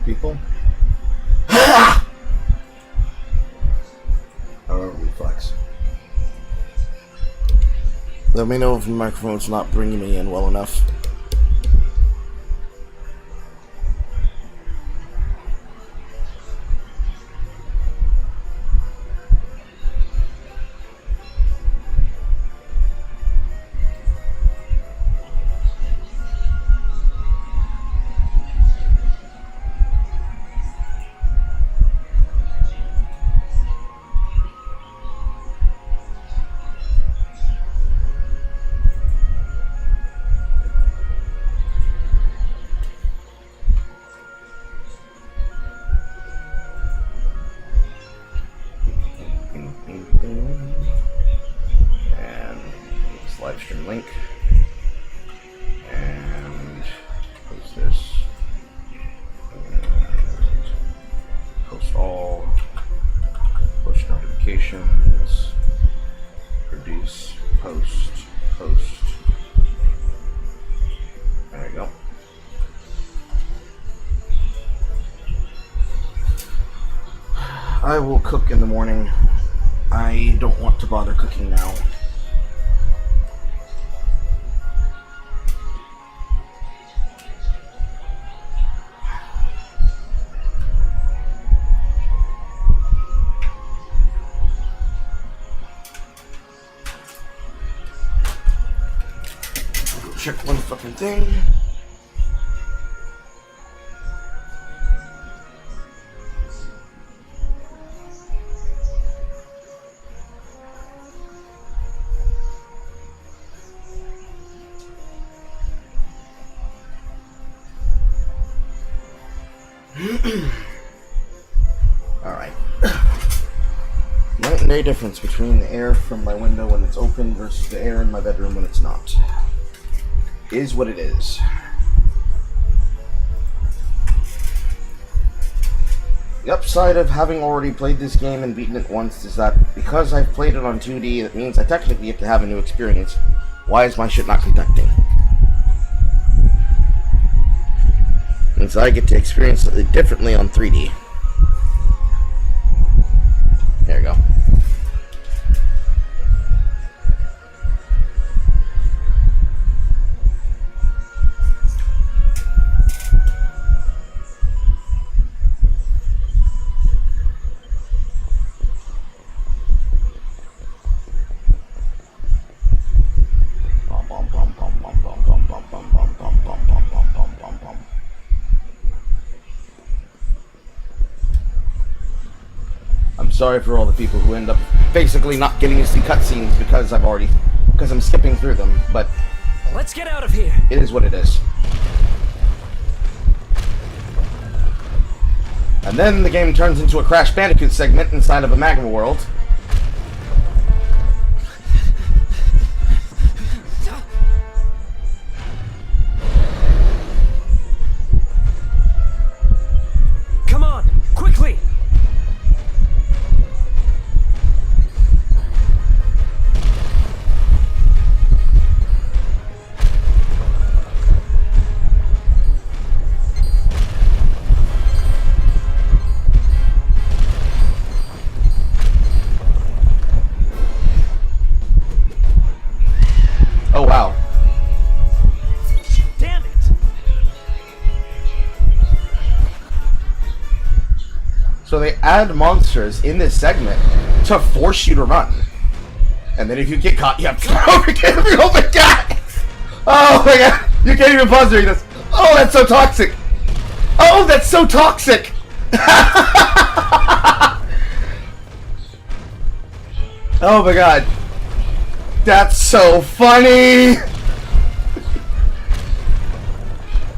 People. Reflex. Let me know if the microphone's not bringing me in well enough. And this live stream link. And post this. And post all. Push notifications. Produce. Post. Post. There you go. I will cook in the morning. I don't want to bother cooking now. I'll go check one fucking thing. Alright. Night and day difference between the air from my window when it's open versus the air in my bedroom when it's not. Is what it is. The upside of having already played this game and beaten it once is that because I've played it on 2D, that means I technically have to have a new experience. Why is my shit not conducting? And so I get to experience it differently on 3D. There you go. Sorry for all the people who end up basically not getting to see cutscenes because I'm skipping through them, but let's get out of here. It is what it is. And then the game turns into a Crash Bandicoot segment inside of a magma world. Come on, quickly! So they add monsters in this segment to force you to run. And then if you get caught, you have to start over again. Oh my god! Oh my god! You can't even pause during this. Oh, that's so toxic! Oh, that's so toxic! Oh my god. That's so funny!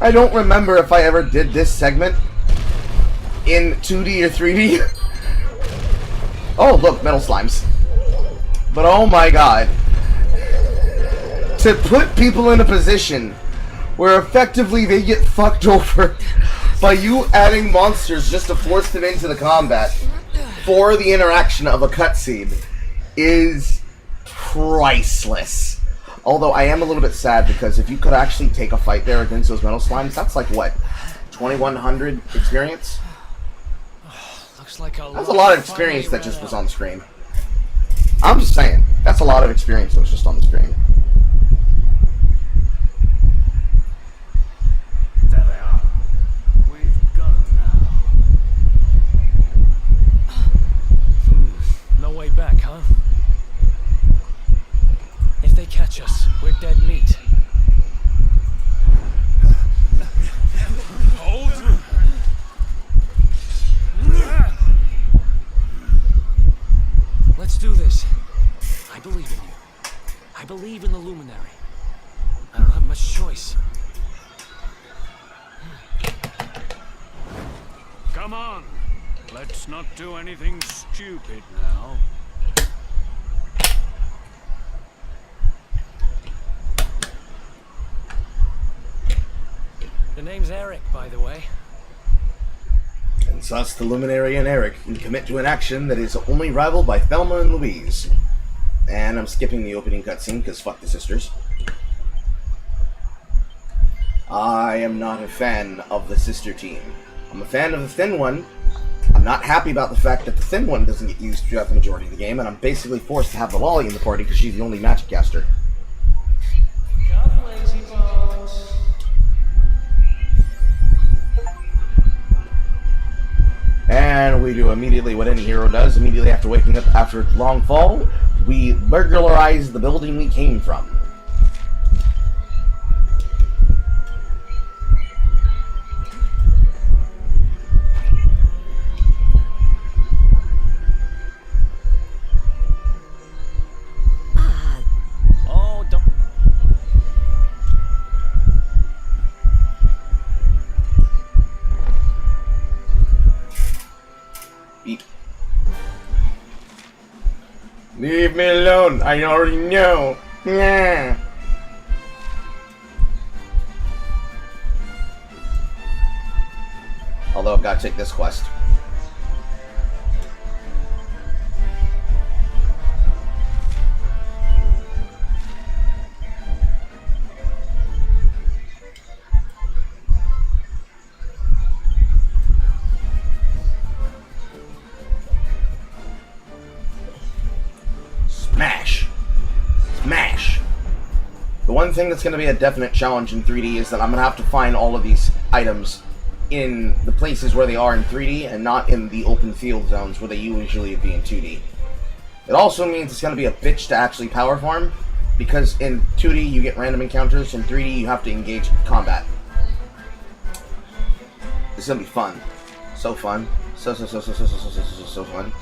I don't remember if I ever did this segment in 2D or 3D. Oh, look, metal slimes. But oh my god. To put people in a position where effectively they get fucked over by you adding monsters just to force them into the combat for the interaction of a cutscene is priceless. Although I am a little bit sad because if you could actually take a fight there against those metal slimes, that's like what? 2100 experience? Looks like That's a lot of experience that just was on the screen. I'm just saying, that's a lot of experience that was just on the screen. There they are. We've got them now. No way back, huh? If they catch us, we're dead meat. Hold. Let's do this. I believe in you. I believe in the Luminary. I don't have much choice. Come on. Let's not do anything stupid now. The name's Eric, by the way. And thus the Luminary and Eric can commit to an action that is only rivaled by Thelma and Louise. And I'm skipping the opening cutscene because fuck the sisters. I am not a fan of the sister team. I'm a fan of the thin one. I'm not happy about the fact that the thin one doesn't get used throughout the majority of the game, and I'm basically forced to have the lolly in the party because she's the only magic caster. And we do immediately what any hero does. Immediately after waking up after a long fall, we burglarize the building we came from. Oh, don't. Beep. Leave me alone. I already know. Yeah. Although I've got to take this quest. Smash! Smash! The one thing that's going to be a definite challenge in 3D is that I'm going to have to find all of these items in the places where they are in 3D and not in the open field zones where they usually would be in 2D. It also means it's going to be a bitch to actually power farm, because in 2D you get random encounters, in 3D you have to engage combat. It's going to be fun. So fun. So fun.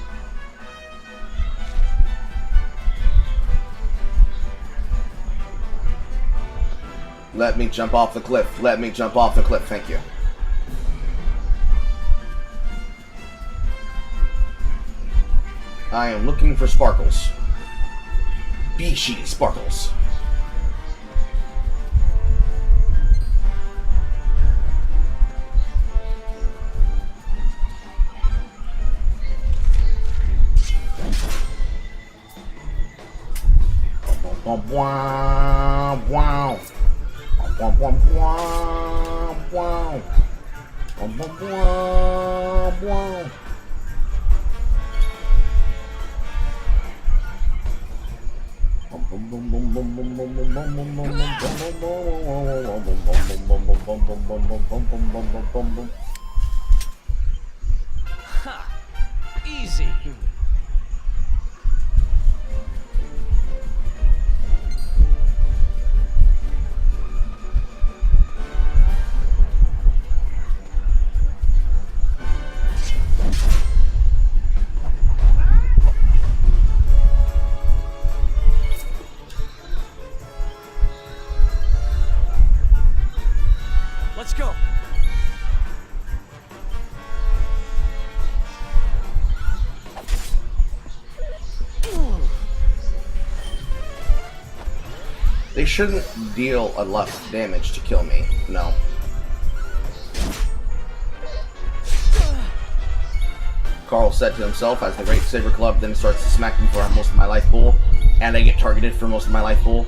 Let me jump off the cliff. Let me jump off the cliff. Thank you. I am looking for sparkles. Beachy sparkles. Wow. Wow. Wow, wow, wow, wow. Wow, wow, wow. Ha! Easy. Let's go. They shouldn't deal enough damage to kill me. No. Carl said to himself as the Great Saber Club then starts to smack me for most of my life pool, and I get targeted for most of my life pool.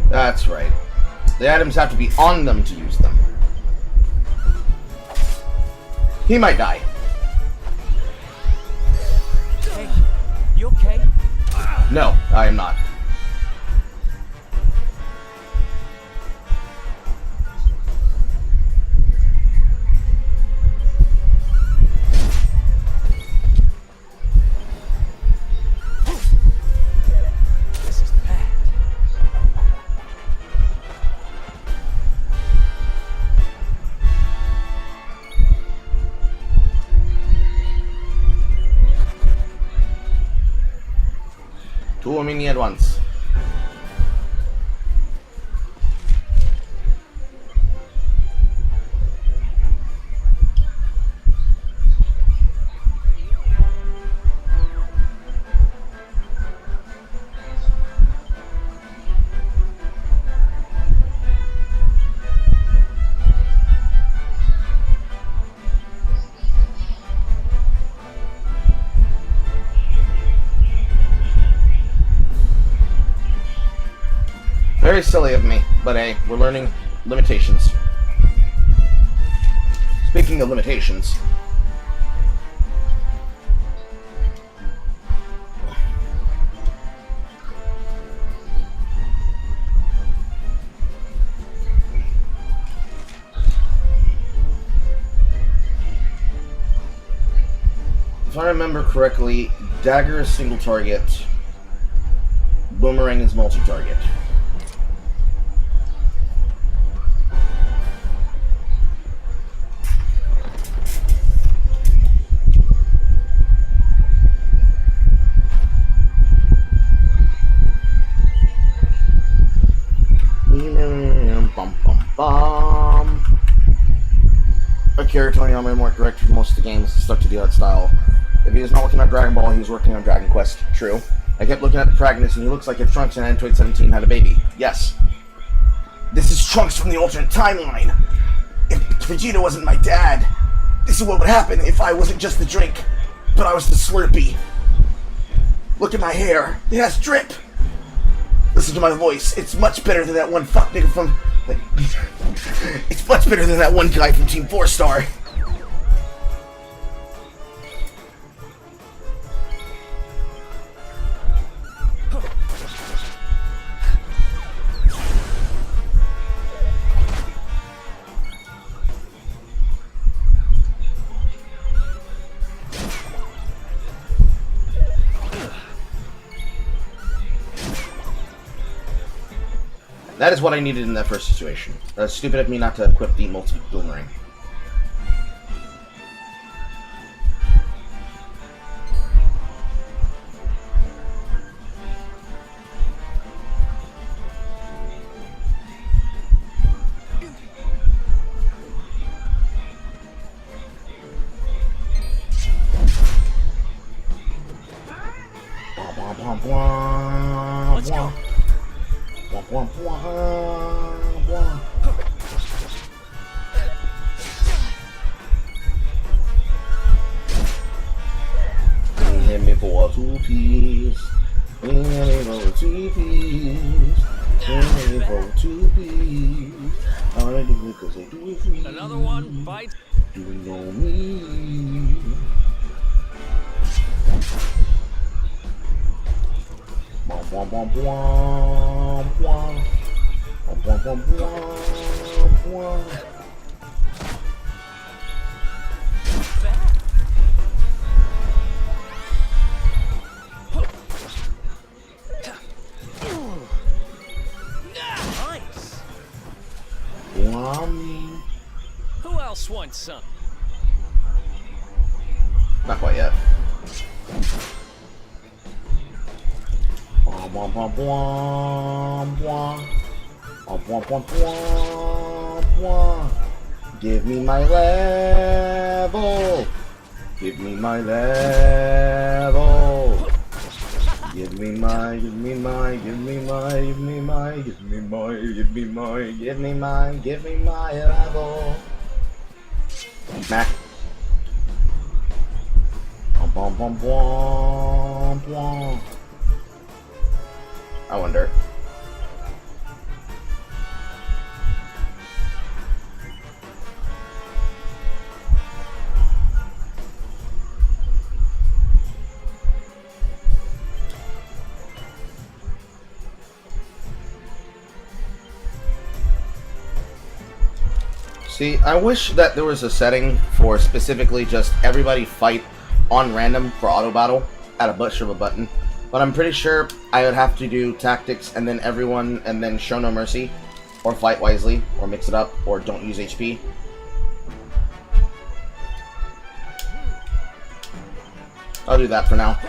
That's right. The items have to be on them to use them. He might die. Hey, you okay? No, I am not. This is bad. Too many at once. Very silly of me, but hey, we're learning limitations. Speaking of limitations, if I remember correctly, dagger is single target, boomerang is multi-target. Akira Toriyama more directed for most of the games, stuck to the art style. If he was not working on Dragon Ball, he was working on Dragon Quest. True. I kept looking at the protagonist, and he looks like if Trunks and Android 17 had a baby. Yes. This is Trunks from the alternate timeline. If Vegeta wasn't my dad, this is what would happen if I wasn't just the drink, but I was the Slurpee. Look at my hair. It has drip. Listen to my voice. It's much better than that one fuck nigga from... It's much better than that one guy from Team 4 Star. That is what I needed in that first situation. Stupid of me not to equip the multi-boomerang. Let's go. Hit me for a 2-piece. Hit me for a 2-piece. Hit me for a 2-piece. All I do it because I do it for you. Another one, bite. Do you know me? Womp womp womp womp. Womp womp womp womp womp. Nice. Who else wants some? Not quite yet. Womp womp womp womp womp. Womp womp womp womp womp. Give me my level. Give me my level. Give me my, give me my, give me my, give me my, give me my, give me my, give me my, give me my level. Smack. Womp womp womp womp. I wonder. See, I wish that there was a setting for specifically just everybody fight on random for auto battle at a push of a button, but I'm pretty sure I would have to do tactics and then everyone and then show no mercy, or fight wisely, or mix it up, or don't use HP. I'll do that for now.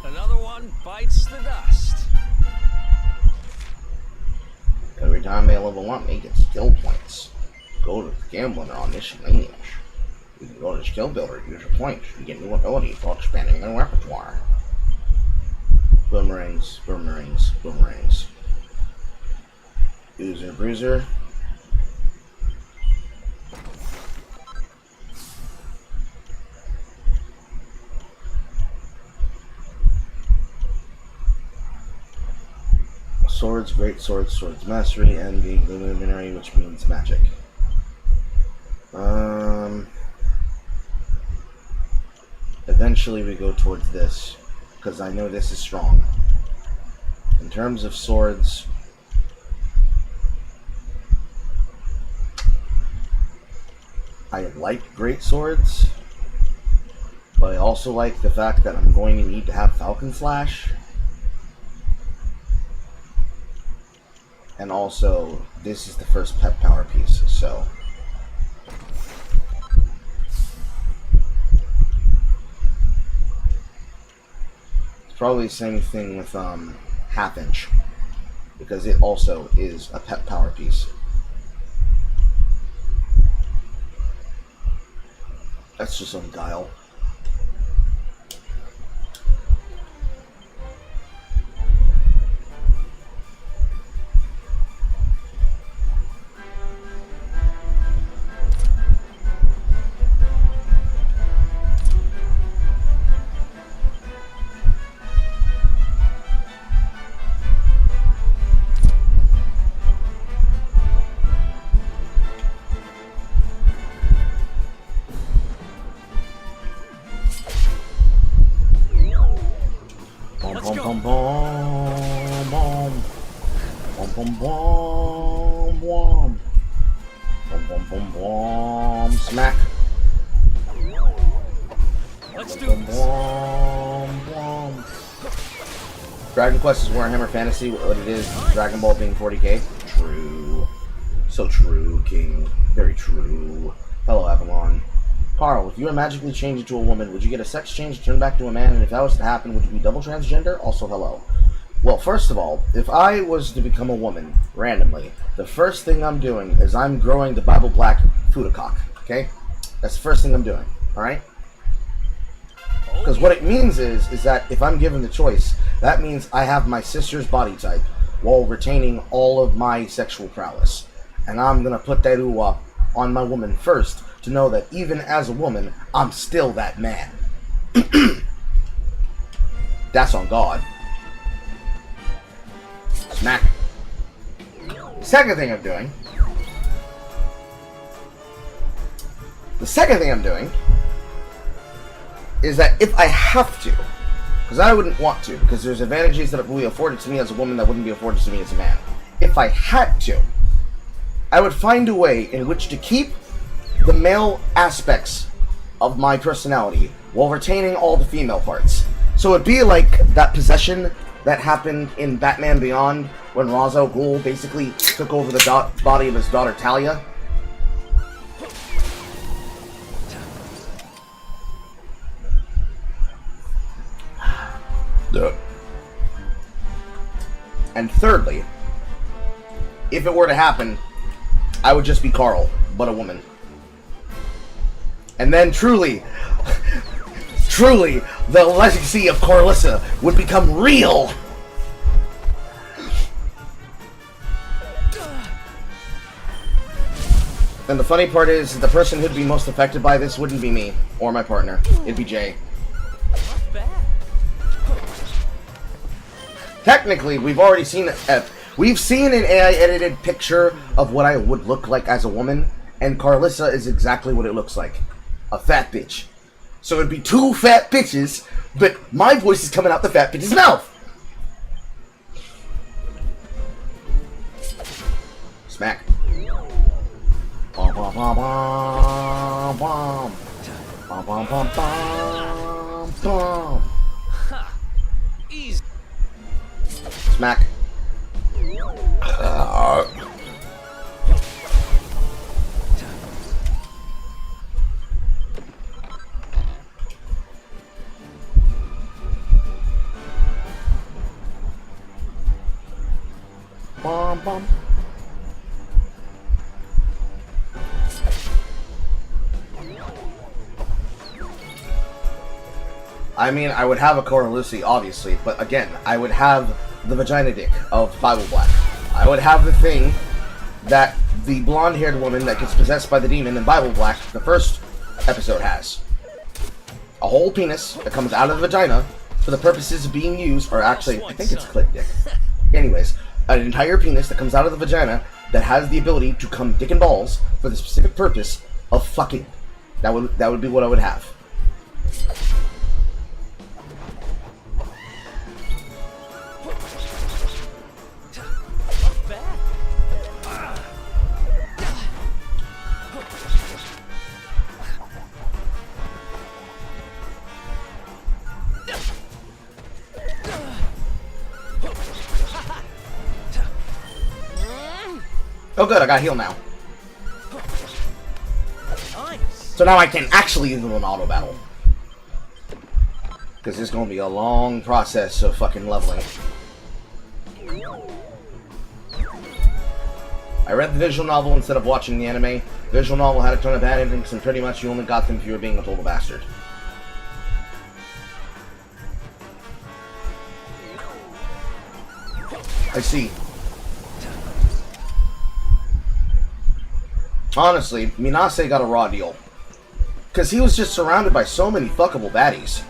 Another one bites the dust. Every time they level up, they get skill points. Go to the gambling on this lineage. You can go to Skill Builder, use your points, and get new abilities while expanding their repertoire. Boomerangs, boomerangs, boomerangs. User Bruiser. Swords, great swords, swords mastery, and the luminary, which means magic. Eventually we go towards this, because I know this is strong. In terms of swords, I like great swords, but I also like the fact that I'm going to need to have Falcon Slash. And also, this is the first pet power piece, so... It's probably the same thing with Half Inch, because it also is a pet power piece. That's just on Guile. Boom, boom, boom, boom, boom, boom, boom, boom, boom, boom, boom, smack. Let's do Boom, this. boom, boom. Dragon Quest is Warhammer Fantasy. What it is, Dragon Ball being 40k. True. So true, King. Very true. Hello, Avalon. Carl, if you were magically changed into a woman, would you get a sex change and turn back to a man? And if that was to happen, would you be double transgender? Also, hello. Well, first of all, if I was to become a woman, randomly, the first thing I'm doing is I'm growing the Bible Black Fudacock, okay? That's the first thing I'm doing, alright? Because what it means is that if I'm given the choice, that means I have my sister's body type while retaining all of my sexual prowess. And I'm going to put that on my woman first, to know that even as a woman, I'm still that man. That's on God. Smack. Second thing I'm doing The second thing I'm doing is that if I have to, because I wouldn't want to, because there's advantages that will be afforded to me as a woman that wouldn't be afforded to me as a man. If I had to, I would find a way in which to keep the male aspects of my personality while retaining all the female parts. So it'd be like that possession that happened in Batman Beyond when Ra's al Ghul basically took over the body of his daughter Talia. And thirdly, if it were to happen, I would just be Carl, but a woman. And then truly, truly, the legacy of Carlissa would become real! And the funny part is, the person who'd be most affected by this wouldn't be me, or my partner. It'd be Jay. Technically, we've already seen we've seen an AI-edited picture of what I would look like as a woman, and Carlissa is exactly what it looks like. A fat bitch. So it'd be two fat bitches, but my voice is coming out the fat bitch's mouth! Smack. Bom, bom, bom, bom, bom. Bom, bom, bom, bom, bom. Ha! Easy. Smack. Bum, bum. I mean, I would have a Cora Lucy, obviously, but again, I would have the vagina dick of Bible Black. I would have the thing that the blonde-haired woman that gets possessed by the demon in Bible Black, the first episode, has. A whole penis that comes out of the vagina for the purposes of being used, or actually, I think it's clit dick. Anyways, an entire penis that comes out of the vagina that has the ability to come dick and balls for the specific purpose of fucking. That would be what I would have. Oh good, I got heal now. So now I can actually do an auto battle. Because it's going to be a long process of fucking leveling. I read the visual novel instead of watching the anime. The visual novel had a ton of bad endings, and pretty much you only got them if you were being a total bastard. I see. Honestly, Minase got a raw deal. Because he was just surrounded by so many fuckable baddies.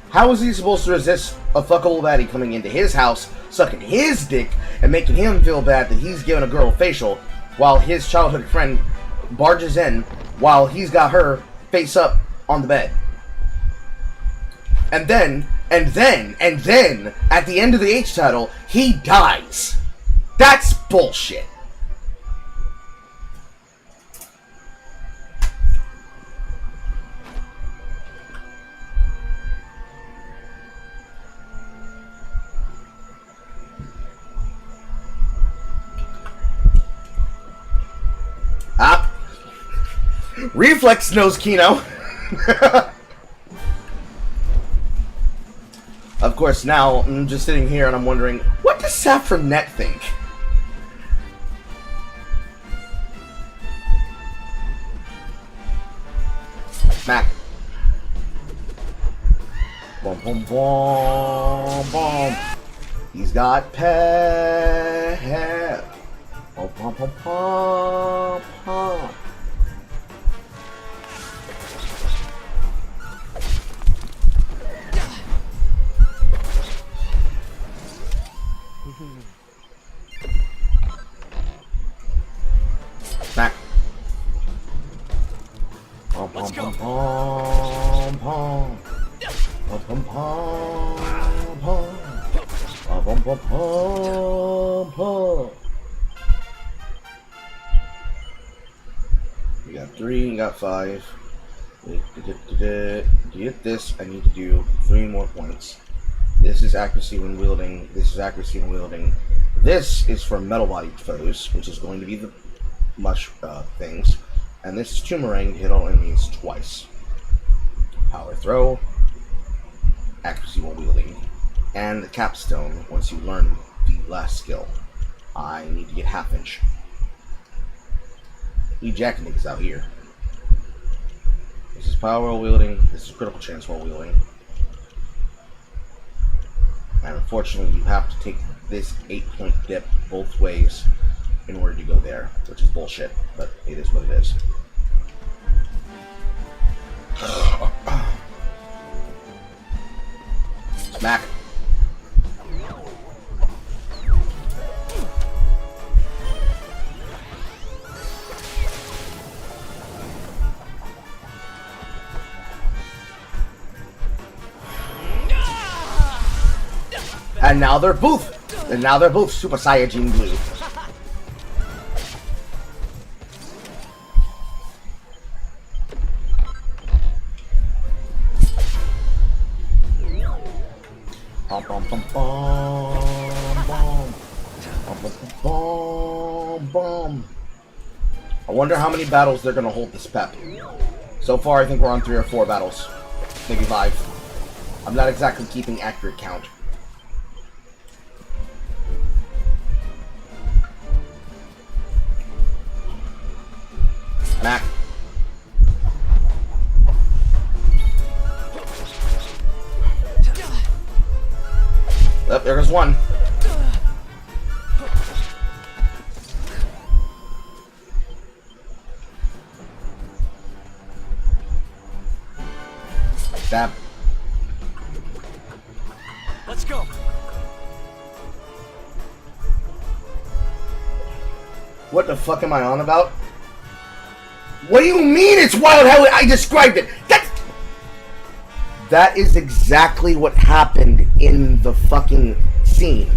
How was he supposed to resist a fuckable baddie coming into his house, sucking his dick, and making him feel bad that he's giving a girl a facial, while his childhood friend barges in while he's got her face up on the bed? And then, at the end of the H title, he dies. That's bullshit. Ah. Reflex knows Kino. Of course, now I'm just sitting here and I'm wondering, what does Saffron Net think? Smack. Boom, boom, boom, boom. He's got pep. Pom, pom, pom, pom, pom. Smack. Pom, Pom pom. Pom pom pom. Pom pom pom pom. You got 3, you got 5. To get this, I need to do 3 more points. This is accuracy when wielding. This is accuracy when wielding. This is for metal-bodied foes, which is going to be the mush things. And this is Toomerang, hit all enemies twice. Power throw, accuracy while wielding, and the capstone once you learn the last skill. I need to get half inch. You jacking niggas out here. This is power while wielding, this is critical chance while wielding. And unfortunately you have to take this 8-point dip both ways in order to go there, which is bullshit, but it is what it is. Smack. And now they're both Super Saiyajin Blue. Bum, bum, bum, bum, bum. Bum, bum, bum, bum. I wonder how many battles they're gonna hold this pep. So far, I think we're on 3 or 4 battles, maybe 5. I'm not exactly keeping accurate count. Mac. Oh, there goes one. Stab. Let's go. What the fuck am I on about? What do you mean it's wild how I described it? That is exactly what happened in the fucking scene.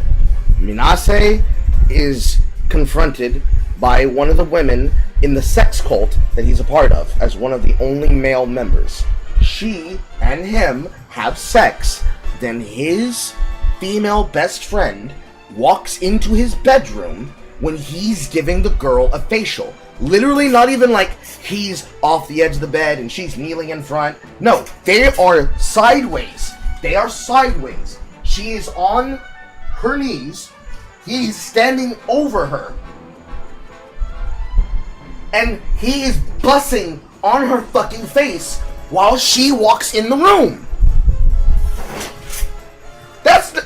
Minase is confronted by one of the women in the sex cult that he's a part of, as one of the only male members. She and him have sex, then his female best friend walks into his bedroom when he's giving the girl a facial. Literally not even like he's off the edge of the bed and she's kneeling in front. No, they are sideways. They are sideways. She is on her knees. He's standing over her. And he is bussing on her fucking face while she walks in the room. That's the...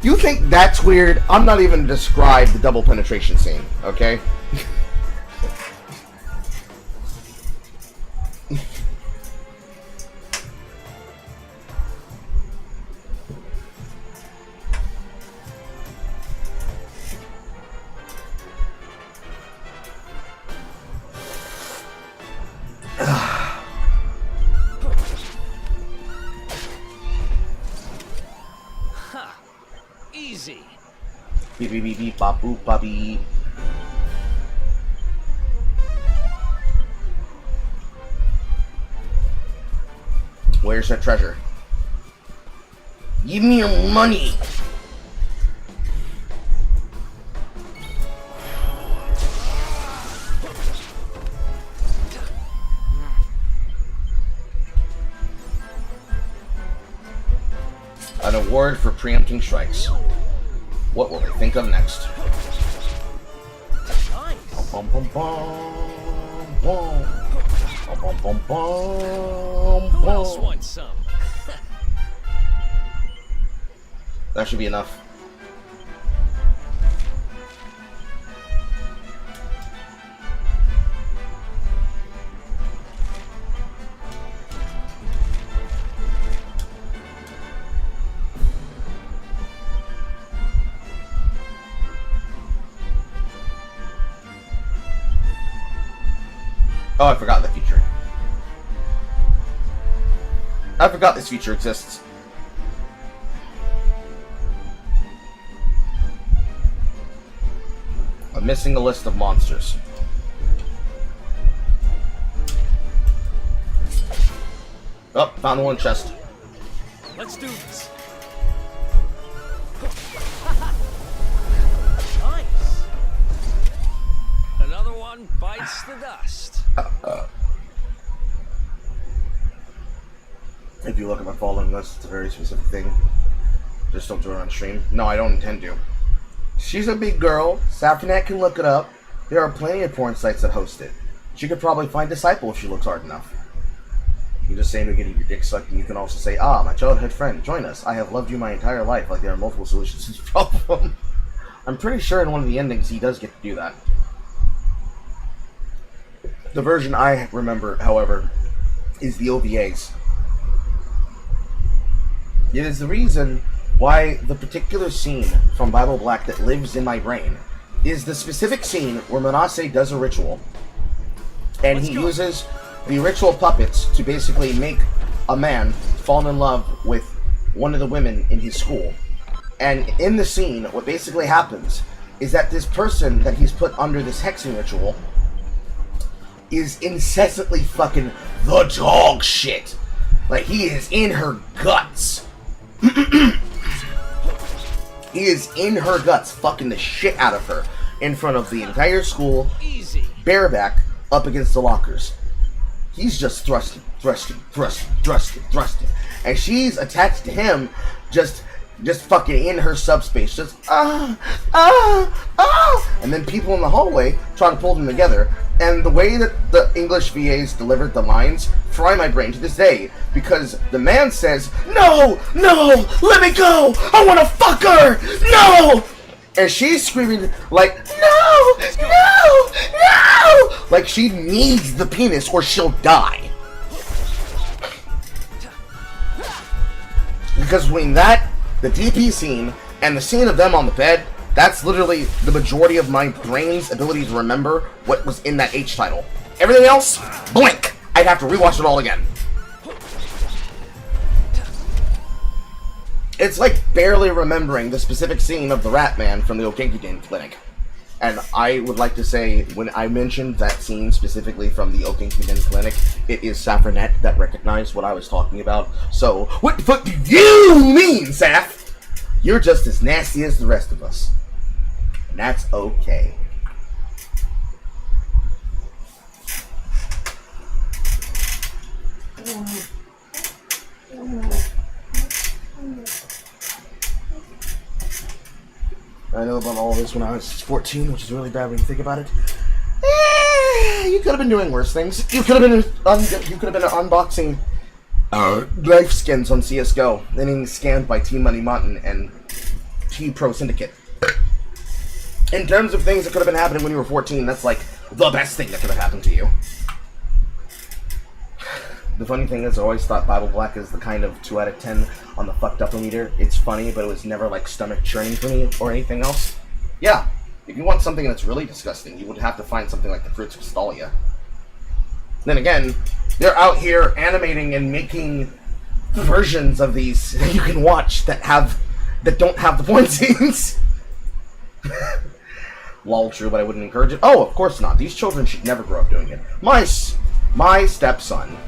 You think that's weird? I'm not even gonna describe the double penetration scene, okay? Easy. Beep beep beep beep bop boop bop beep. Where's that treasure? Give me your money! An award for preempting strikes. What will they think of next? Nice. Bum, bum, bum, bum. Bum, bum, bum, bum, Who else bum. wants some? That should be enough. Oh, I forgot the feature. I forgot this feature exists. I'm missing a list of monsters. Oh, found one chest. Let's do this. Nice. Another one bites the dust. If you look at my following list, it's a very specific thing. Just don't do it on stream. No, I don't intend to. She's a big girl. Saffronet can look it up. There are plenty of porn sites that host it. She could probably find Disciple if she looks hard enough. You can just say to getting your dick sucked, and you can also say, ah, my childhood friend, join us. I have loved you my entire life, like there are multiple solutions to this problem. I'm pretty sure in one of the endings he does get to do that. The version I remember, however, is the OVAs. It is the reason why the particular scene from Bible Black that lives in my brain is the specific scene where Manasseh does a ritual. And he uses the ritual puppets to basically make a man fall in love with one of the women in his school. And in the scene, what basically happens is that this person that he's put under this hexing ritual is incessantly fucking the dog shit. Like, he is in her guts. He is in her guts, fucking the shit out of her in front of the entire school, bareback, up against the lockers. He's just thrusting. And she's attached to him, just fucking in her subspace, just and then people in the hallway try to pull them together. And the way that the English VAs delivered the lines fry my brain to this day, because the man says, no, let me go, I want to fuck her, no! And she's screaming like, no, like she needs the penis or she'll die. Because between that, the DP scene, and the scene of them on the bed, that's literally the majority of my brain's ability to remember what was in that H title. Everything else, blink! I'd have to rewatch it all again. It's like barely remembering the specific scene of the Rat Man from the Okinkydin Clinic. And I would like to say, when I mentioned that scene specifically from the Okinkydin Clinic, it is Saffronet that recognized what I was talking about. So, what the fuck do you mean, Saf? You're just as nasty as the rest of us. And that's okay. I know about all this when I was 14, which is really bad when you think about it. You could have been doing worse things. You could have been unboxing life skins on CS:GO, then being scammed by Team Money Mountain and T Pro Syndicate. In terms of things that could have been happening when you were 14, that's like the best thing that could have happened to you. The funny thing is, I always thought Bible Black is the kind of 2 out of 10 on the fucked up meter. It's funny, but it was never like stomach churning for me or anything else. Yeah, if you want something that's really disgusting, you would have to find something like the Fruits of Stalia. Then again, they're out here animating and making versions of these that you can watch that don't have the porn scenes. Lol, true, but I wouldn't encourage it. Oh, of course not. These children should never grow up doing it. My stepson,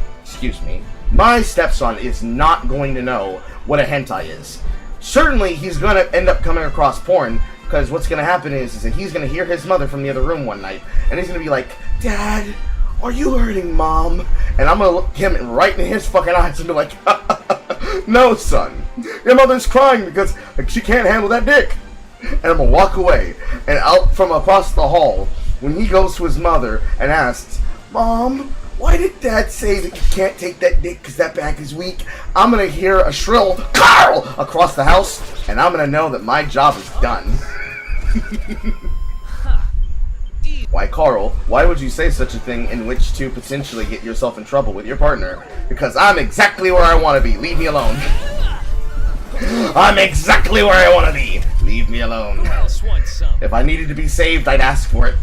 my stepson is not going to know what a hentai is. Certainly, he's going to end up coming across porn, because what's going to happen is that he's going to hear his mother from the other room one night, and he's going to be like, Dad, are you hurting Mom? And I'm going to look him right in his fucking eyes and be like, no, son. Your mother's crying because she can't handle that dick. And I'm going to walk away, and out from across the hall, when he goes to his mother and asks, Mom, why did Dad say that you can't take that dick because that back is weak? I'm going to hear a shrill Carl across the house, and I'm going to know that my job is done. Why, Carl, why would you say such a thing in which to potentially get yourself in trouble with your partner? Because I'm exactly where I want to be. Leave me alone. I'm exactly where I want to be. Leave me alone. If I needed to be saved, I'd ask for it.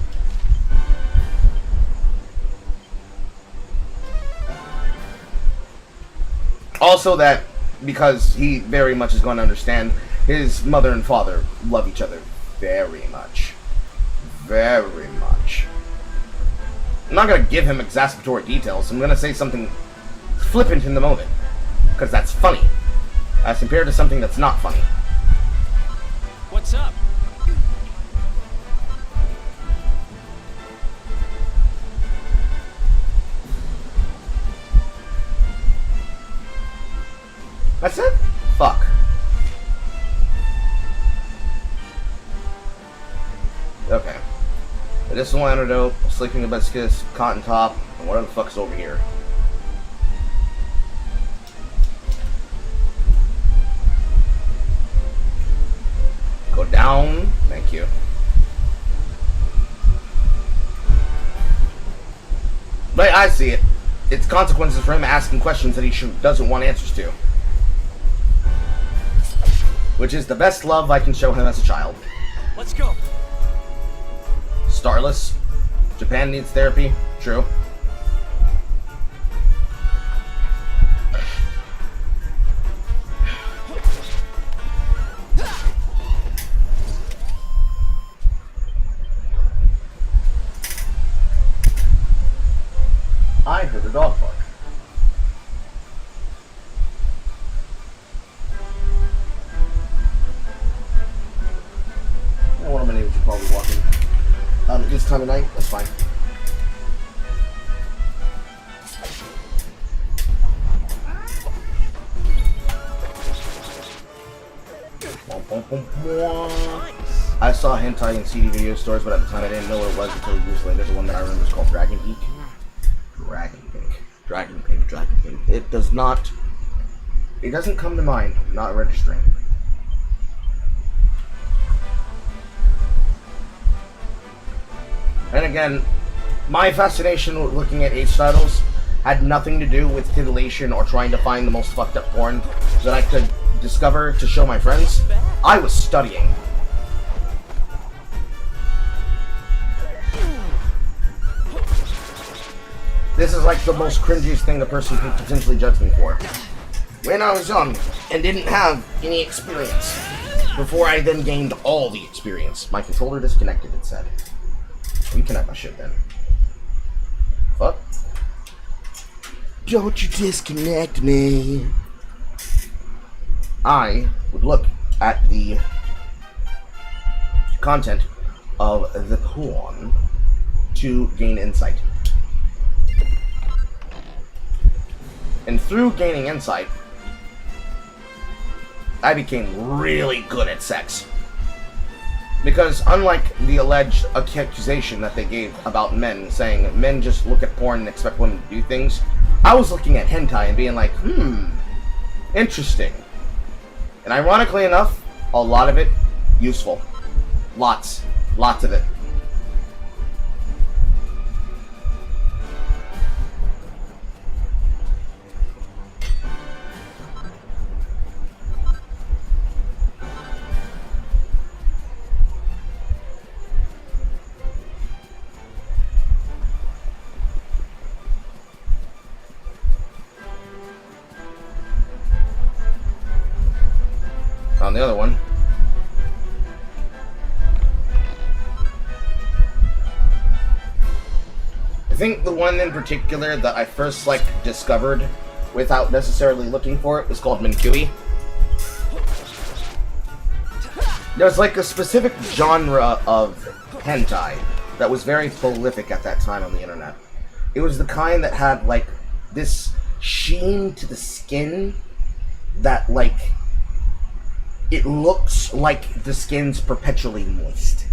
Also that, because he very much is going to understand, his mother and father love each other very much. Very much. I'm not going to give him exasperatory details. I'm going to say something flippant in the moment. Because that's funny. As compared to something that's not funny. What's up? That's it? Fuck. Okay. Medicinal antidote, sleeping hibiscus, cotton top, and whatever the fuck's over here. Go down. Thank you. But I see it. It's consequences for him asking questions that he doesn't want answers to. Which is the best love I can show him as a child. Let's go. Starless. Japan needs therapy. True. I heard a dog bark. One of my neighbors are probably walking. At this time of night, that's fine. I saw hentai in CD video stores, but at the time I didn't know what it was until years later. The one that I remember is called Dragon Peak. Dragon Pink. Dragon Pink. Dragon Pink. It doesn't come to mind. I'm not registering. And again, my fascination with looking at H titles had nothing to do with titillation or trying to find the most fucked up porn that I could discover to show my friends. I was studying. This is like the most cringiest thing a person could potentially judge me for. When I was young and didn't have any experience, before I then gained all the experience. My controller disconnected, it said. Reconnect my shit then. Fuck. Don't you disconnect me. I would look at the content of the porn to gain insight. And through gaining insight, I became really good at sex. Because unlike the alleged accusation that they gave about men, saying men just look at porn and expect women to do things, I was looking at hentai and being like, interesting. And ironically enough, a lot of it useful. Lots of it. On the other one. I think the one in particular that I first discovered without necessarily looking for it was called Minkui. There's a specific genre of hentai that was very prolific at that time on the internet. It was the kind that had this sheen to the skin that it looks like the skin's perpetually moist.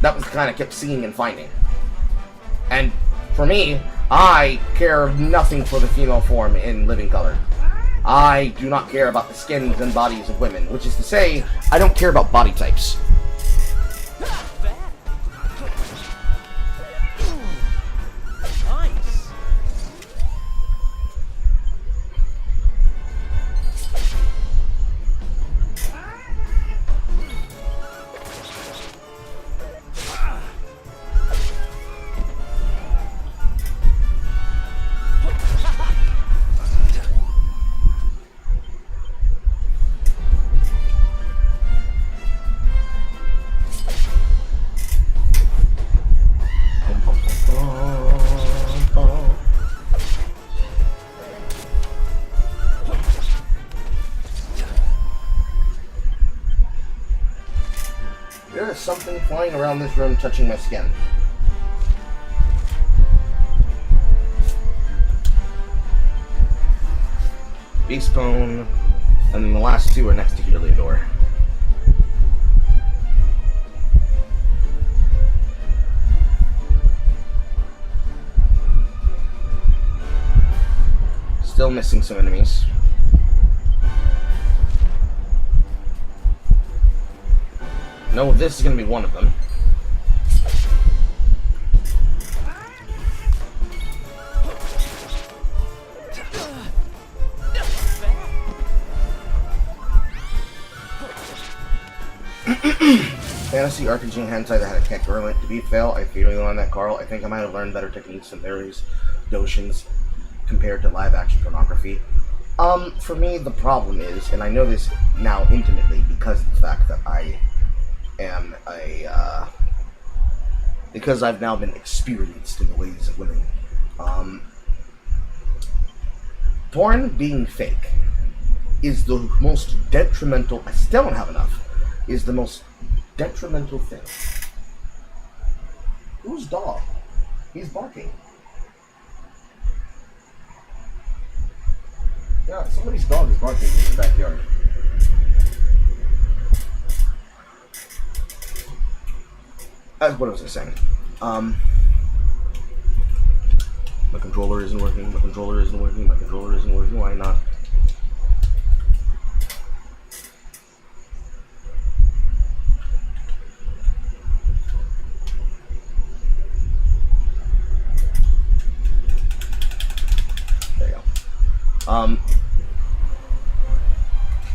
That was the kind I kept seeing and finding. And for me, I care nothing for the female form in living color. I do not care about the skins and bodies of women, which is to say, I don't care about body types. There is something flying around this room touching my skin. Beast Bone, and then the last two are next to Heliodor. Still missing some enemies. No, this is going to be one of them. Fantasy RPG hentai that had a cat girl in it. To be fair, I feel you on that, Carl. I think I might have learned better techniques and various notions compared to live-action pornography. For me, the problem is, and I know this now intimately because of the fact that I am because I've now been experienced in the ways of women. Porn being fake is the most detrimental. I still don't have enough. Is the most detrimental thing. Whose dog? He's barking. Yeah, somebody's dog is barking in the backyard. That's what I was saying. My controller isn't working. My controller isn't working. My controller isn't working. Why not? There you go.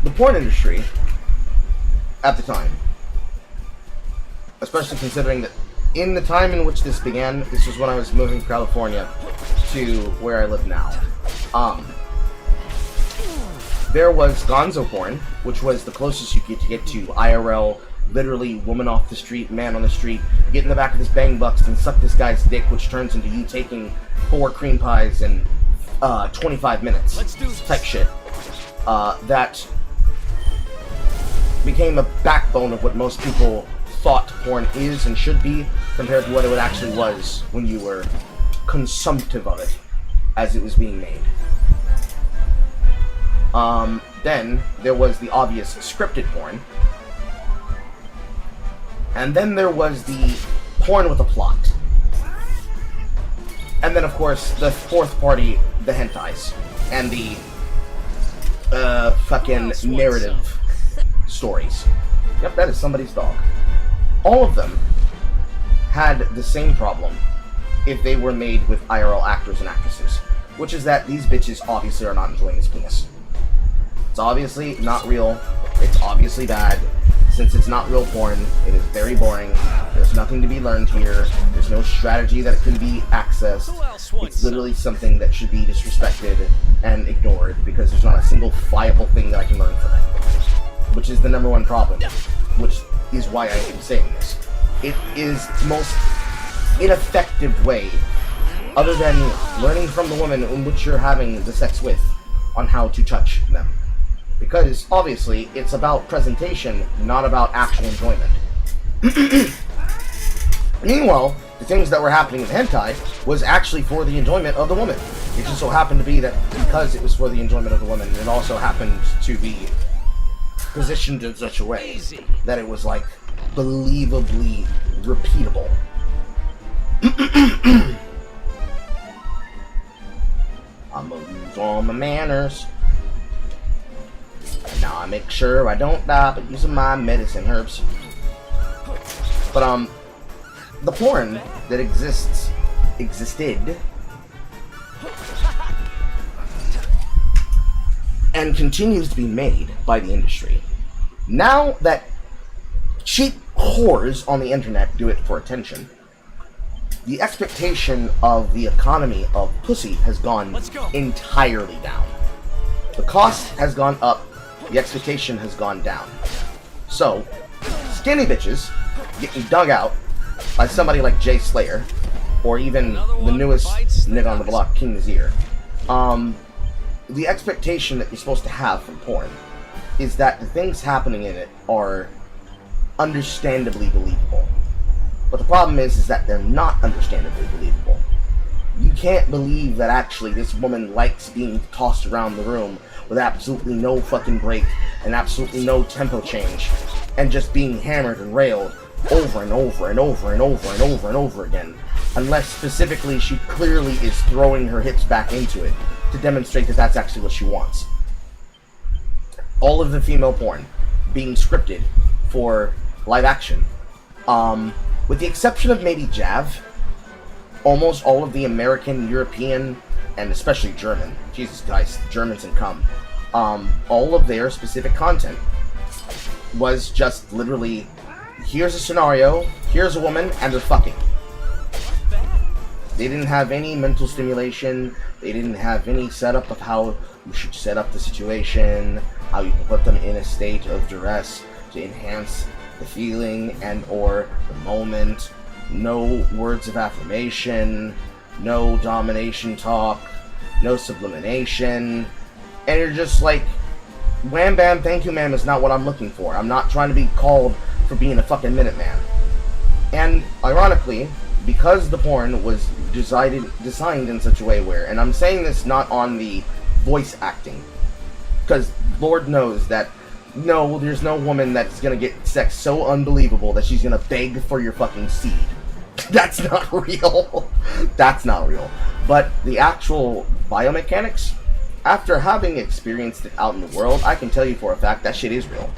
The porn industry at the time, especially considering that in the time in which this began, this was when I was moving from California to where I live now. There was gonzo porn, which was the closest you could get to IRL, literally woman off the street, man on the street, get in the back of this bang bucks and suck this guy's dick, which turns into you taking 4 cream pies in 25 minutes type shit. That became a backbone of what most people thought porn is and should be compared to what it actually was when you were consumptive of it as it was being made. Then there was the obvious scripted porn, and then there was the porn with a plot, and then of course the fourth party, the hentais and the fucking narrative stories. Yep, that is somebody's dog. All of them had the same problem if they were made with IRL actors and actresses, which is that these bitches obviously are not enjoying his penis. It's obviously not real. It's obviously bad. Since it's not real porn, it is very boring. There's nothing to be learned here. There's no strategy that can be accessed. It's literally something that should be disrespected and ignored because there's not a single viable thing that I can learn from it. Which is the number one problem. Which is why I am saying this. It is the most ineffective way, other than learning from the woman in which you're having the sex with, on how to touch them. Because, obviously, it's about presentation, not about actual enjoyment. Meanwhile, the things that were happening in hentai was actually for the enjoyment of the woman. It just so happened to be that because it was for the enjoyment of the woman, it also happened to be positioned in such a way that it was, like, believably repeatable. I'ma lose all my manners. And now I make sure I don't die by using my medicine herbs. But, the porn that existed, and continues to be made by the industry. Now that cheap whores on the internet do it for attention, the expectation of the economy of pussy has gone entirely down. The cost has gone up, the expectation has gone down. So, skinny bitches getting dug out by somebody like Jay Slayer, or even the newest nigga on the block, King Nazir. The expectation that you're supposed to have from porn is that the things happening in it are understandably believable. But the problem is that they're not understandably believable. You can't believe that actually this woman likes being tossed around the room with absolutely no fucking break and absolutely no tempo change, and just being hammered and railed over and over and over and over and over and over again, unless specifically she clearly is throwing her hips back into it to demonstrate that that's actually what she wants. All of the female porn being scripted for live action, with the exception of maybe Jav, almost all of the American, European, and especially German, Jesus Christ, Germans and cum, all of their specific content was just literally, here's a scenario, here's a woman, and they're fucking. They didn't have any mental stimulation, they didn't have any setup of how you should set up the situation, how you can put them in a state of duress to enhance the feeling and or the moment. No words of affirmation, no domination talk, no sublimination, and you're just like, wham bam, thank you ma'am is not what I'm looking for. I'm not trying to be called for being a fucking Minuteman. And ironically, because the porn was designed in such a way where, and I'm saying this not on the voice acting, because Lord knows that no, there's no woman that's gonna get sex so unbelievable that she's gonna beg for your fucking seed. That's not real. That's not real. But the actual biomechanics, after having experienced it out in the world, I can tell you for a fact that shit is real.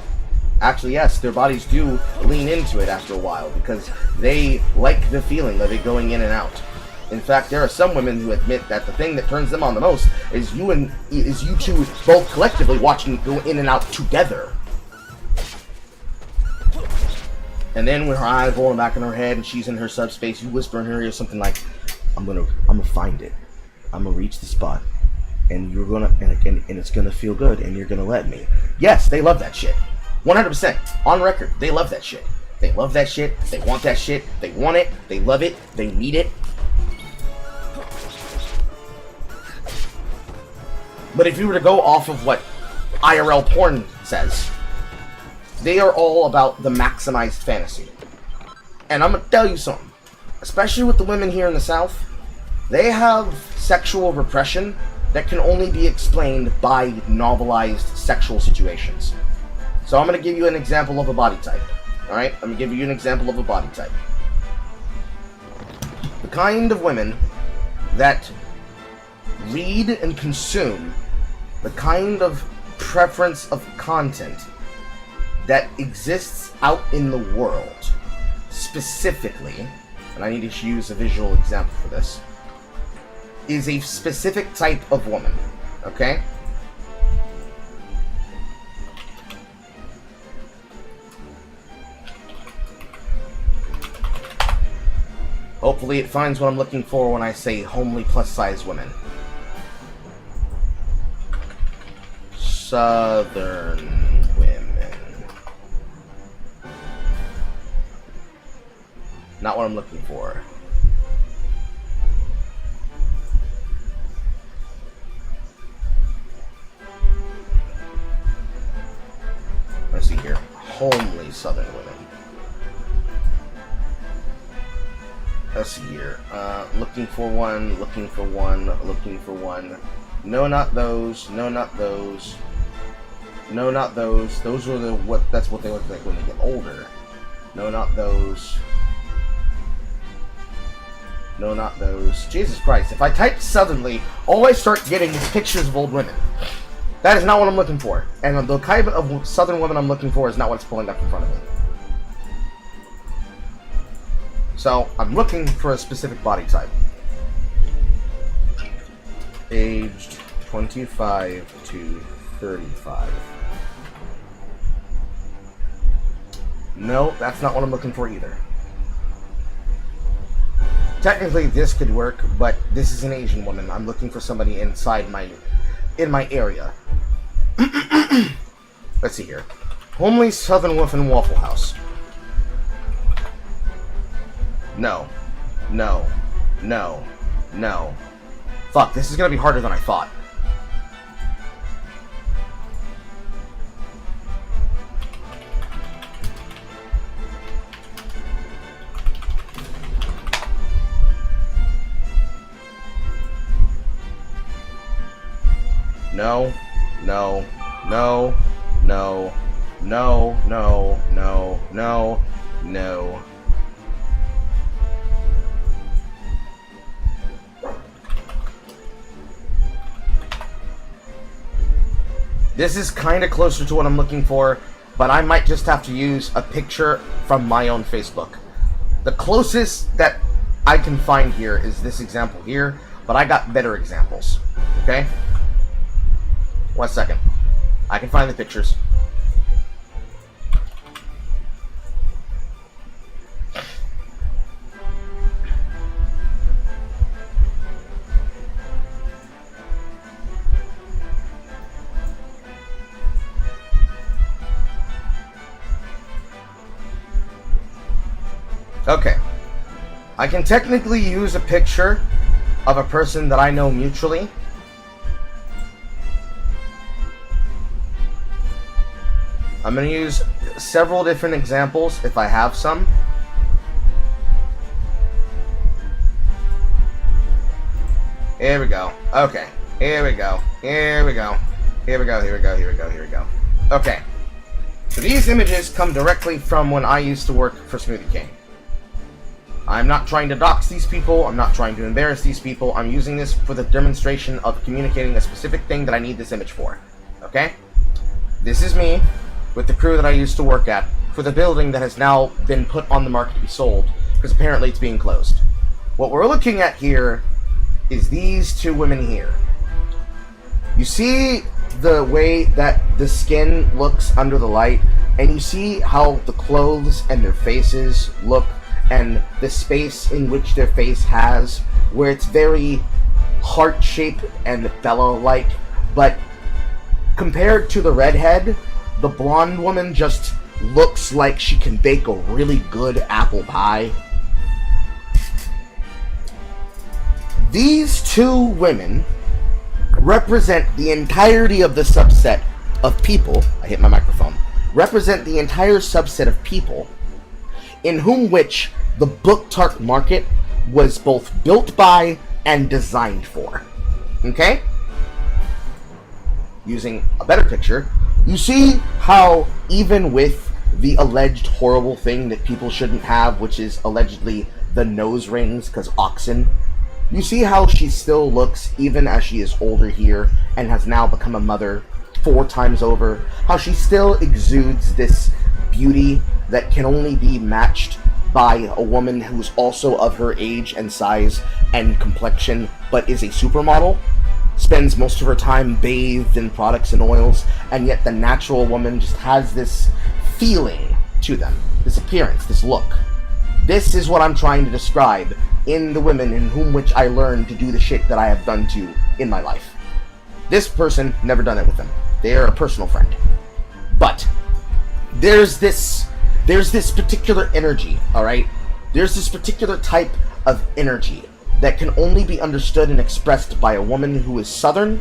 Actually, yes, their bodies do lean into it after a while because they like the feeling of it going in and out. In fact, there are some women who admit that the thing that turns them on the most is you two both collectively watching it go in and out together. And then when her eyes rolling back in her head and she's in her subspace, you whisper in her ear something like, I'm gonna find it. I'm gonna reach the spot. And you're gonna and it's gonna feel good and you're gonna let me. Yes, they love that shit. 100%. On record, they love that shit. They love that shit. They want that shit. They want it. They love it. They need it. But if you were to go off of what IRL porn says, they are all about the maximized fantasy. And I'm gonna tell you something. Especially with the women here in the South, they have sexual repression that can only be explained by novelized sexual situations. So I'm gonna give you an example of a body type. Alright? I'm gonna give you an example of a body type. The kind of women that read and consume the kind of preference of content that exists out in the world, specifically, and I need to use a visual example for this, is a specific type of woman, okay? Hopefully it finds what I'm looking for when I say homely plus-size women. Southern women. Not what I'm looking for. Let's see here. Homely Southern women. Let's see here. Looking for one, looking for one, looking for one. No, not those. No, not those. No, not those. Those are that's what they look like when they get older. No, not those. No, not those. Jesus Christ. If I type Southernly, all I start getting is pictures of old women. That is not what I'm looking for. And the kind of Southern woman I'm looking for is not what's pulling up in front of me. So, I'm looking for a specific body type. Aged 25 to 35. No, that's not what I'm looking for either. Technically, this could work, but this is an Asian woman. I'm looking for somebody inside in my area. Let's see here. Homely Southern Wolf and Waffle House. No. No. No. No. Fuck, this is gonna be harder than I thought. no, no, no, no, no, no, no, no, no. This is kind of closer to what I'm looking for, but I might just have to use a picture from my own Facebook. The closest that I can find here is this example here, but I got better examples. Okay? 1 second. I can find the pictures. Okay. I can technically use a picture of a person that I know mutually. I'm going to use several different examples if I have some. Here we go. Okay. Here we go. Here we go. Here we go. Here we go. Here we go. Here we go. Okay. So these images come directly from when I used to work for Smoothie King. I'm not trying to dox these people, I'm not trying to embarrass these people, I'm using this for the demonstration of communicating a specific thing that I need this image for. Okay? This is me, with the crew that I used to work at, for the building that has now been put on the market to be sold, because apparently it's being closed. What we're looking at here is these two women here. You see the way that the skin looks under the light, and you see how the clothes and their faces look, and the space in which their face has, where it's very heart-shaped and Bella-like, but compared to the redhead, the blonde woman just looks like she can bake a really good apple pie. These two women represent the entirety of the subset of people, I hit my microphone, represent the entire subset of people in whom which the book tart market was both built by and designed for. Okay? Using a better picture, you see how even with the alleged horrible thing that people shouldn't have, which is allegedly the nose rings because oxen, you see how she still looks, even as she is older here and has now become a mother 4 times over, how she still exudes this beauty that can only be matched by a woman who's also of her age and size and complexion, but is a supermodel, spends most of her time bathed in products and oils, and yet the natural woman just has this feeling to them, this appearance, this look. This is what I'm trying to describe in the women in whom which I learned to do the shit that I have done to in my life. This person, never done it with them. They are a personal friend. But there's this particular energy, alright? There's this particular type of energy that can only be understood and expressed by a woman who is southern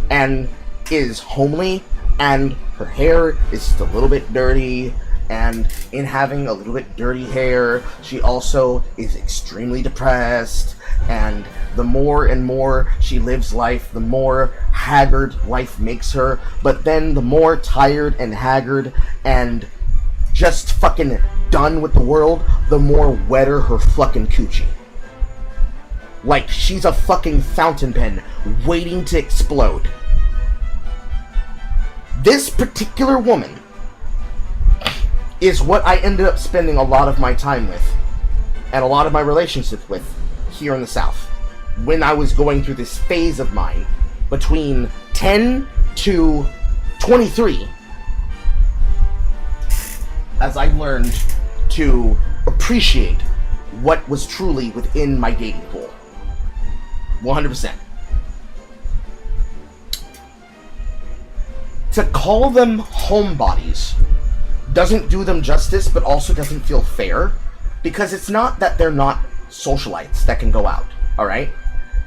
and is homely, and her hair is just a little bit dirty, and in having a little bit dirty hair, she also is extremely depressed, and the more and more she lives life, the more haggard life makes her, but then the more tired and haggard and just fucking done with the world, the more wetter her fucking coochie. Like she's a fucking fountain pen waiting to explode. This particular woman is what I ended up spending a lot of my time with and a lot of my relationships with here in the South when I was going through this phase of mine between 10 to 23, as I learned to appreciate what was truly within my dating pool. 100%. To call them homebodies doesn't do them justice, but also doesn't feel fair, because it's not that they're not socialites that can go out, alright?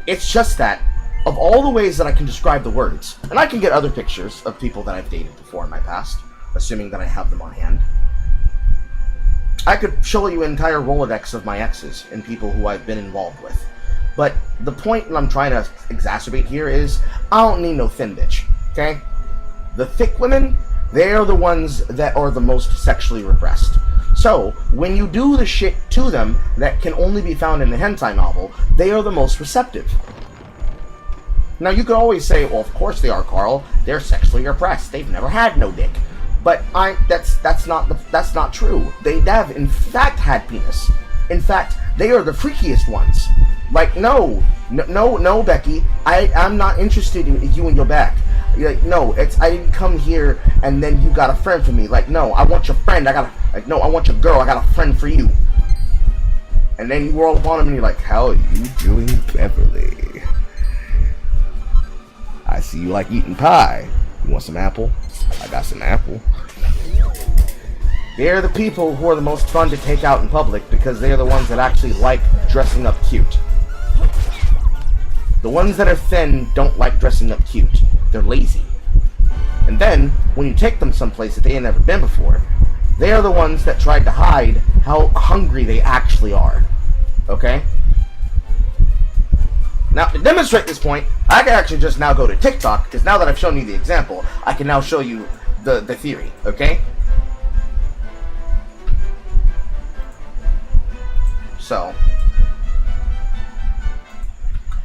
It's just that, of all the ways that I can describe the words, and I can get other pictures of people that I've dated before in my past, assuming that I have them on hand. I could show you an entire Rolodex of my exes and people who I've been involved with. But the point that I'm trying to exacerbate here is, I don't need no thin bitch. Okay? The thick women, they are the ones that are the most sexually repressed. So, when you do the shit to them that can only be found in a hentai novel, they are the most receptive. Now, you could always say, well, of course they are, Carl. They're sexually repressed. They've never had no dick. But that's not true. They have, in fact, had penis. In fact, they are the freakiest ones. Like, no, Becky, I'm not interested in you and your back. You're like, no, I didn't come here and then you got a friend for me. Like, no, I want your friend. No, I want your girl. I got a friend for you. And then you roll upon him and you're like, how are you doing, Beverly? I see you like eating pie. You want some apple? I got some apple. They're the people who are the most fun to take out in public because they're the ones that actually like dressing up cute. The ones that are thin don't like dressing up cute. They're lazy. And then, when you take them someplace that they ain't never been before, they are the ones that tried to hide how hungry they actually are. Okay? Now, to demonstrate this point, I can actually just now go to TikTok, because now that I've shown you the example, I can now show you the theory, okay? So,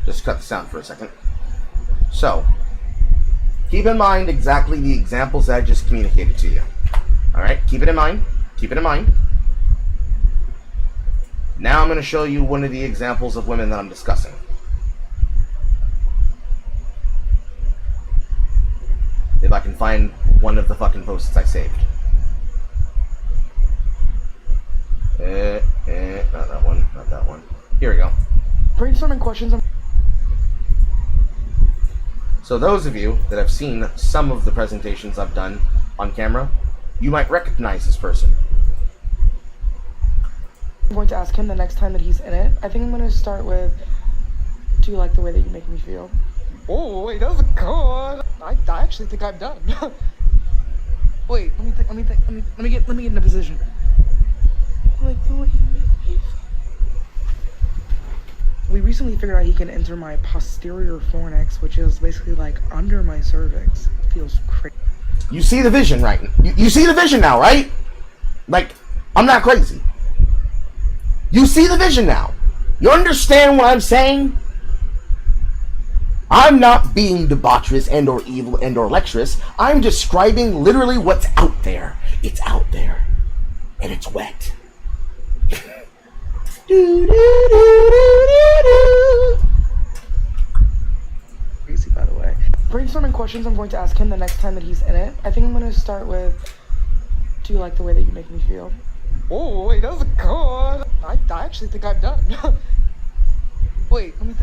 just cut the sound for a second. So, keep in mind exactly the examples that I just communicated to you. Alright, keep it in mind. Keep it in mind. Now I'm going to show you one of the examples of women that I'm discussing. If I can find one of the fucking posts I saved. Not that one, not that one. Here we go. Brainstorming questions. So those of you that have seen some of the presentations I've done on camera, you might recognize this person. I'm going to ask him the next time that he's in it. I think I'm going to start with, do you like the way that you make me feel? Oh, wait, that was good. I actually think I'm done. Wait, let me get in a position. Like the way you make me feel. We recently figured out he can enter my posterior fornix, which is basically like under my cervix. It feels crazy. You see the vision, right? You see the vision now, right? Like, I'm not crazy. You see the vision now. You understand what I'm saying? I'm not being debaucherous and or evil and or lecturous. I'm describing literally what's out there. It's out there. And it's wet. Crazy, by the way. Brainstorming questions I'm going to ask him the next time that he's in it. I think I'm going to start with, do you like the way that you make me feel? Oh, wait, that was good. I actually think I'm done. Wait, let me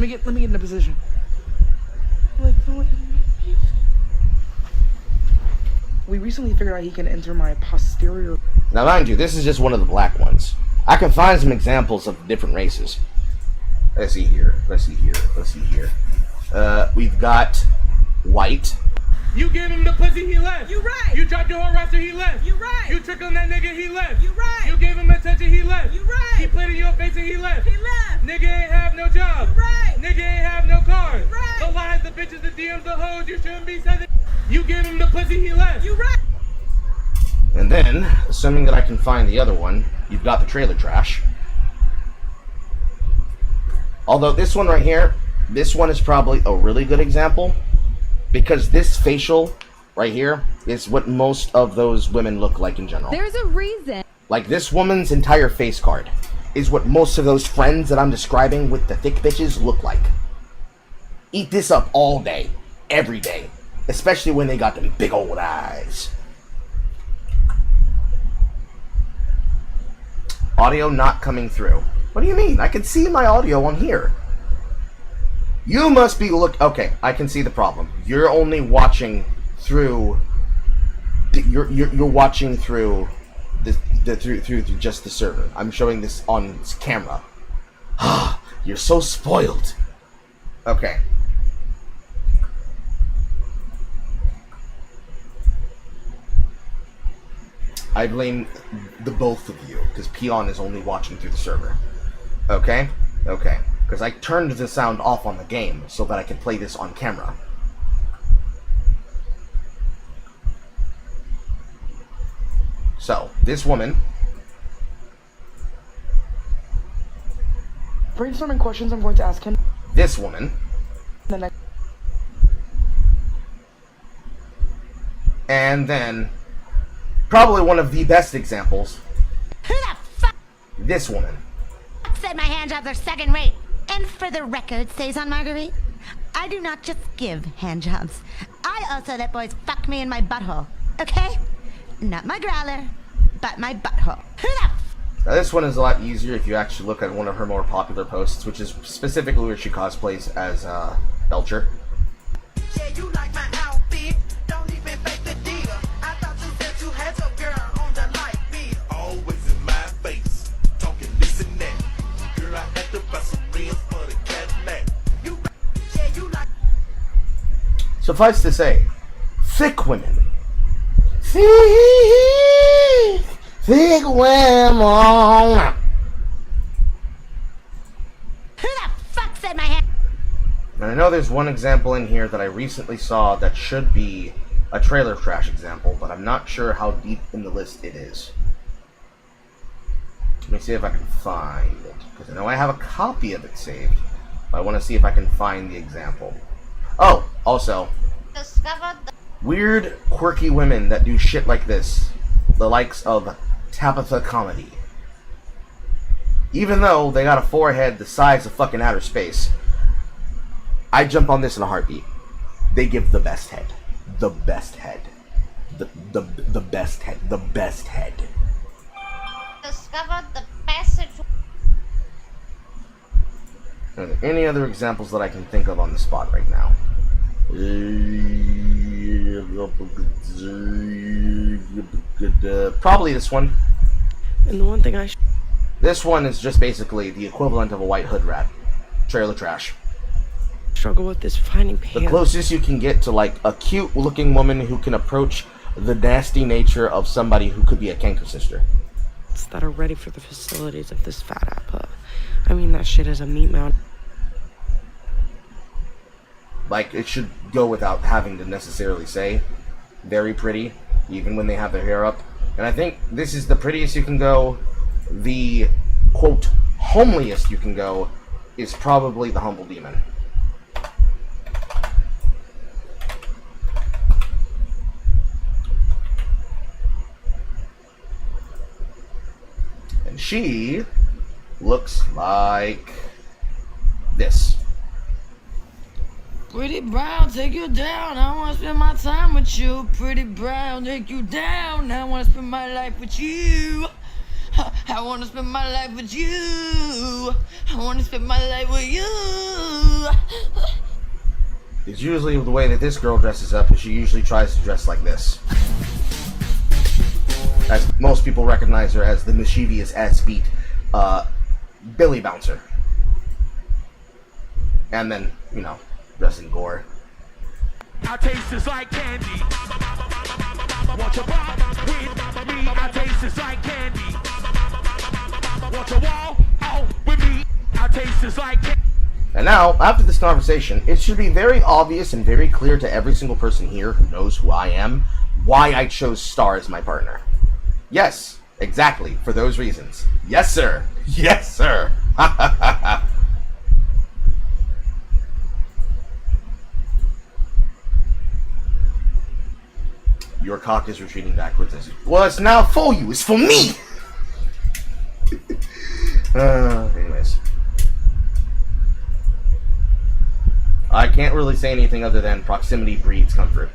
get in a position. Like the way you make me feel. We recently figured out he can enter my posterior. Now, mind you, this is just one of the black ones. I can find some examples of different races. Let's see here. We've got white. You gave him the pussy, he left. You right. You dropped your harasser, he left. You right. You tricked on that nigga, he left. You right. You gave him attention, he left. You right. He played in your face and he left. He left. Nigga ain't have no job. You right. Nigga ain't have no car. You right. The lies, the bitches, the DMs, the hoes, you shouldn't be saying. You gave him the pussy, he left. You right. And then, assuming that I can find the other one, you've got the trailer trash. Although this one right here, this one is probably a really good example, because this facial right here is what most of those women look like in general. There's a reason. Like, this woman's entire face card is what most of those friends that I'm describing with the thick bitches look like. Eat this up all day, every day, especially when they got them big old eyes. Audio not coming through. What do you mean? I can see my audio on here. You must be okay, I can see the problem. You're only watching through you're watching through through just the server. I'm showing this on camera. You're so spoiled. Okay. I blame the both of you, because Peon is only watching through the server. Okay? Okay. Because I turned the sound off on the game so that I can play this on camera. So, this woman. Brainstorming questions I'm going to ask him. This woman. The next. And then, probably one of the best examples. Who the fuck This woman. said my handjobs are second rate? And for the record, Saison Marguerite, I do not just give handjobs. I also let boys fuck me in my butthole, okay? Not my growler, but my butthole. Who the Now this one is a lot easier if you actually look at one of her more popular posts, which is specifically where she cosplays as Belcher. Yeah, you like my outfit. Don't even fake the deal. I thought you said you had your girl on the light beat. Always in my face, talking this and that. Girl, I had to buy some rims for the Cadillac. Yeah, you like. Suffice to say, thick women. Thick women. Who the fuck said my hand? And I know there's one example in here that I recently saw that should be a trailer trash example, but I'm not sure how deep in the list it is. Let me see if I can find it, because I know I have a copy of it saved, but I want to see if I can find the example. Oh, also, weird, quirky women that do shit like this, the likes of Tabitha Comedy. Even though they got a forehead the size of fucking outer space, I jump on this in a heartbeat. They give the best head. The best head. The best head. The best head. Discover the passage. Are there any other examples that I can think of on the spot right now? Probably this one. And the one thing I This one is just basically the equivalent of a white hood rat. Trailer trash. struggle with is finding pants. The closest you can get to like a cute looking woman who can approach the nasty nature of somebody who could be a Kenko sister. That are ready for the facilities of this fat appa. I mean, that shit is a meat mound. Like, it should go without having to necessarily say. Very pretty, even when they have their hair up. And I think this is the prettiest you can go. The, quote, homeliest you can go is probably the Humble Demon. And she looks like this. Pretty brown, take you down. I wanna spend my time with you. Pretty brown, take you down. I wanna spend my life with you. I wanna spend my life with you. I wanna spend my life with you. It's usually the way that this girl dresses up, is she usually tries to dress like this. As most people recognize her as the mischievous ass-beat Billy Bouncer. And then, you know, dressing gore. I taste this like candy. Want your rock with me? I taste this like candy. Want your wall out with me? I taste this like candy. And now, after this conversation, it should be very obvious and very clear to every single person here who knows who I am, why I chose Star as my partner. Yes, exactly, for those reasons. Yes, sir. Yes, sir. Ha ha ha ha. Your cock is retreating backwards as you... Well, it's now for you. It's for me! Anyways. I can't really say anything other than proximity breeds comfort.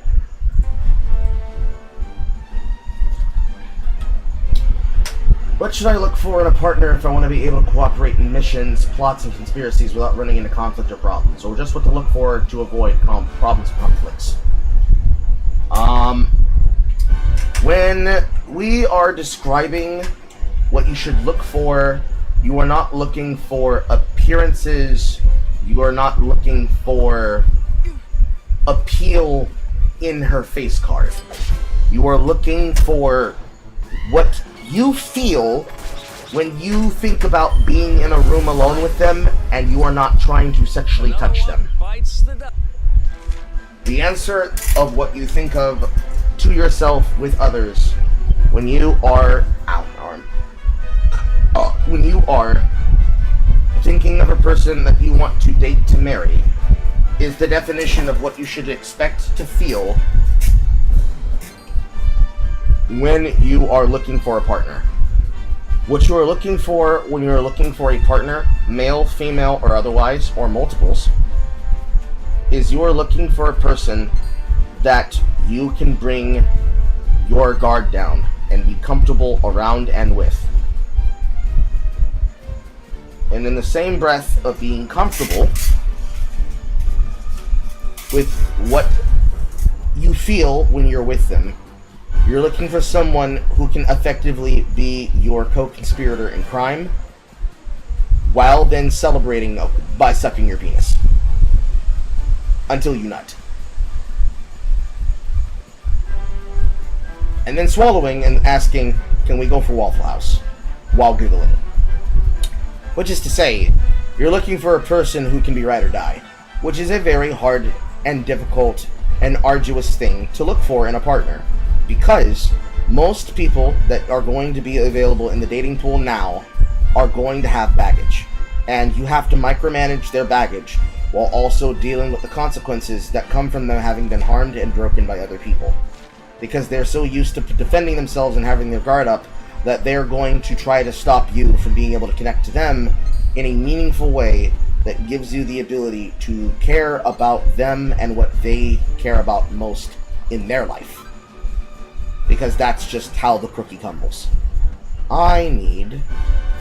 What should I look for in a partner if I want to be able to cooperate in missions, plots, and conspiracies without running into conflict or problems? Or just what to look for to avoid problems and conflicts? When we are describing what you should look for, you are not looking for appearances, you are not looking for appeal in her face card. You are looking for what you feel when you think about being in a room alone with them and you are not trying to sexually touch them. The answer of what you think of to yourself with others when you are when you are thinking of a person that you want to date to marry is the definition of what you should expect to feel when you are looking for a partner. What you are looking for when you are looking for a partner, male, female, or otherwise, or multiples, is you are looking for a person that you can bring your guard down and be comfortable around and with. And in the same breath of being comfortable with what you feel when you're with them, you're looking for someone who can effectively be your co-conspirator in crime, while then celebrating by sucking your penis. Until you nut. And then swallowing and asking, can we go for Waffle House? While giggling. Which is to say, you're looking for a person who can be ride or die, which is a very hard and difficult and arduous thing to look for in a partner, because most people that are going to be available in the dating pool now are going to have baggage, and you have to micromanage their baggage while also dealing with the consequences that come from them having been harmed and broken by other people, because they're so used to defending themselves and having their guard up that they're going to try to stop you from being able to connect to them in a meaningful way that gives you the ability to care about them and what they care about most in their life. Because that's just how the cookie crumbles. I need